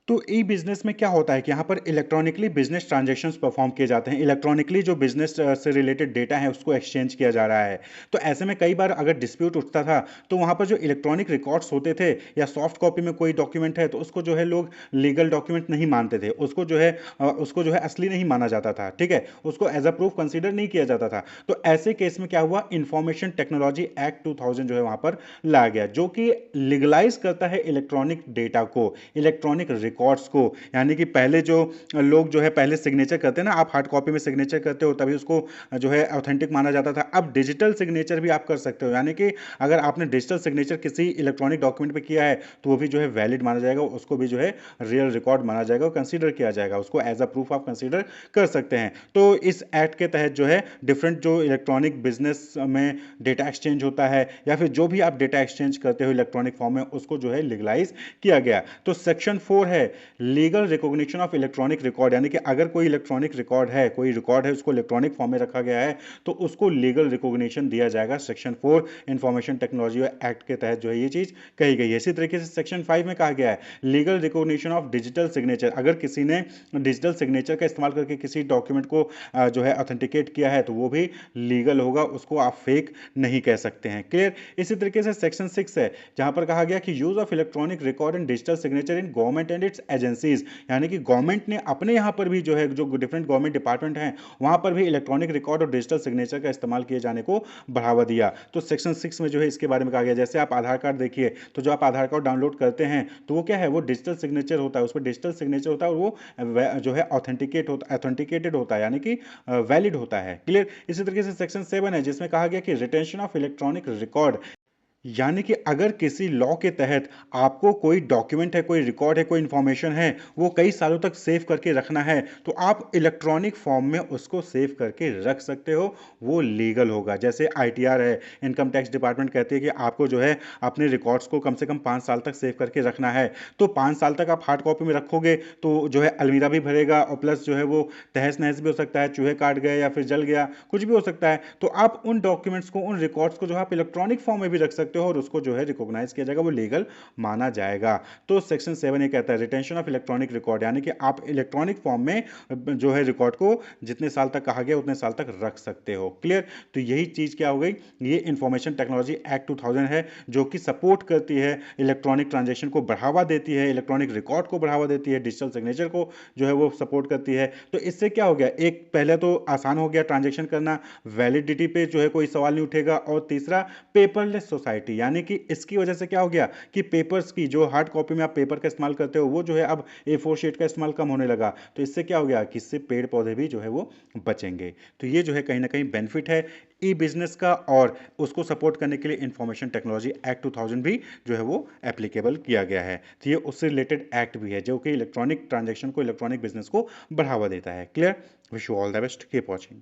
तो ई बिजनेस में क्या होता है कि यहाँ पर इलेक्ट्रॉनिकली बिजनेस ट्रांजैक्शंस परफॉर्म किए जाते हैं, इलेक्ट्रॉनिकली जो बिजनेस से रिलेटेड डेटा है उसको एक्सचेंज किया जा रहा है। तो ऐसे में कई बार अगर डिस्प्यूट उठता था, तो वहाँ पर जो इलेक्ट्रॉनिक रिकॉर्ड्स होते थे या सॉफ्ट कॉपी में कोई डॉक्यूमेंट है, तो उसको जो है लोग लीगल डॉक्यूमेंट नहीं मानते थे, उसको जो है असली नहीं माना जाता था, ठीक है, उसको एज अ प्रूफ कंसिडर नहीं किया जाता था। तो ऐसे केस में क्या हुआ, इंफॉर्मेशन टेक्नोलॉजी एक्ट 2000 जो है वहाँ पर ला गया, जो कि लीगलाइज करता है इलेक्ट्रॉनिक डेटा को, इलेक्ट्रॉनिक रिकॉर्ड्स को। यानी कि पहले जो लोग जो है पहले सिग्नेचर करते हैं ना, आप हार्ड कॉपी में सिग्नेचर करते हो तभी उसको जो है ऑथेंटिक माना जाता था, अब डिजिटल सिग्नेचर भी आप कर सकते हो। यानी कि अगर आपने डिजिटल सिग्नेचर किसी इलेक्ट्रॉनिक डॉक्यूमेंट पे किया है, तो वो भी जो है वैलिड माना जाएगा, उसको भी जो है रियल रिकॉर्ड माना जाएगा, कंसीडर किया जाएगा, उसको एज अ प्रूफ आप कंसीडर कर सकते हैं। तो इस एक्ट के तहत जो है डिफरेंट जो इलेक्ट्रॉनिक बिजनेस में डेटा एक्सचेंज होता है, या फिर जो भी आप डेटा एक्सचेंज करते हो इलेक्ट्रॉनिक फॉर्म में, उसको जो है लीगलाइज किया गया। तो सेक्शन 4 है है legal recognition of electronic record, यानी कि अगर कोई इलेक्ट्रॉनिक रिकॉर्ड है, कोई रिकॉर्ड है, उसको इलेक्ट्रॉनिक फॉर्म में रखा गया है तो उसको लीगल रिकॉग्निशन दिया जाएगा। सेक्शन 4 इंफॉर्मेशन टेक्नोलॉजी एक्ट के तहत जो है ये चीज कही गई है। इसी तरीके से सेक्शन 5 में कहा गया है legal recognition of digital signature. अगर किसी ने डिजिटल सिग्नेचर का इस्तेमाल करके किसी डॉक्यूमेंट को जो है ऑथेंटिकेट किया है तो वो भी लीगल होगा, उसको आप फेक नहीं कह सकते हैं। क्लियर। इसी तरीके से सेक्शन 6 है जहां पर कहा गया कि use of electronic record and digital signature in government and it's agencies, यानी कि गवर्नमेंट ने अपने यहां पर भी जो है जो डिफरेंट गवर्नमेंट डिपार्टमेंट हैं वहां पर भी इलेक्ट्रॉनिक रिकॉर्ड और डिजिटल सिग्नेचर का इस्तेमाल किए जाने को बढ़ावा दिया। तो सेक्शन 6 में जो है इसके बारे में कहा गया, जैसे आप आधार कार्ड देखिए तो जो आप आधार कार्ड डाउनलोड करते हैं तो वो क्या है, वो डिजिटल सिग्नेचर होता है, उस पर डिजिटल सिग्नेचर होता है और वो जो है ऑथेंटिकेटेड होता है, यानी कि वैलिड होता है। क्लियर। इसी तरीके से सेक्शन 7 है जिसमें कहा गया कि रिटेंशन ऑफ इलेक्ट्रॉनिक रिकॉर्ड, यानी कि अगर किसी लॉ के तहत आपको कोई डॉक्यूमेंट है, कोई रिकॉर्ड है, कोई इंफॉर्मेशन है, वो कई सालों तक सेव करके रखना है तो आप इलेक्ट्रॉनिक फॉर्म में उसको सेव करके रख सकते हो, वो लीगल होगा। जैसे आईटीआर है, इनकम टैक्स डिपार्टमेंट कहती है कि आपको जो है अपने रिकॉर्ड्स को कम से कम 5 साल तक सेव करके रखना है। तो 5 साल तक आप हार्ड कॉपी में रखोगे तो जो है अलमीरा भी भरेगा और प्लस जो है वो तहस नहस भी हो सकता है, चूहे काट गए या फिर जल गया, कुछ भी हो सकता है। तो आप उन डॉक्यूमेंट्स को, उन रिकॉर्ड्स को जो है आप इलेक्ट्रॉनिक फॉर्म में भी रख सकते हो और उसको जो है रिकॉग्नाइज किया जाएगा, वो लीगल माना जाएगा। तो सेक्शन 7 ये कहता है रिटेंशन ऑफ इलेक्ट्रॉनिक रिकॉर्ड, यानी कि आप इलेक्ट्रॉनिक फॉर्म में जो है रिकॉर्ड को जितने साल तक कहा गया उतने साल तक रख सकते हो। क्लियर। तो यही चीज क्या हो गई, ये इंफॉर्मेशन टेक्नोलॉजी एक्ट 2000 है जो कि सपोर्ट करती है इलेक्ट्रॉनिक ट्रांजेक्शन को बढ़ावा देती है, इलेक्ट्रॉनिक रिकॉर्ड को बढ़ावा देती है, डिजिटल सिग्नेचर को जो है वो सपोर्ट करती है। तो इससे क्या हो गया, एक पहले तो आसान हो गया ट्रांजेक्शन करना, वैलिडिटी पे जो है कोई सवाल नहीं उठेगा, और तीसरा पेपरलेस सोसाइटी, यानी कि इसकी वजह से क्या हो गया कि पेपर्स की जो हार्ड कॉपी में आप पेपर का इस्तेमाल करते हो वो जो है अब A4 शीट का इस्तेमाल कम होने लगा। तो इससे क्या हो गया कि इससे पेड़ पौधे भी जो है वो बचेंगे। तो ये जो है कहीं ना कहीं बेनिफिट है ई बिजनेस का, और उसको सपोर्ट करने के लिए इंफॉर्मेशन टेक्नोलॉजी एक्ट 2000 भी जो है वो एप्लीकेबल किया गया है। तो ये उससे रिलेटेड एक्ट भी है जो कि इलेक्ट्रॉनिक ट्रांजेक्शन को, इलेक्ट्रॉनिक बिजनेस को बढ़ावा देता है। Clear. Wish you all the best, keep watching.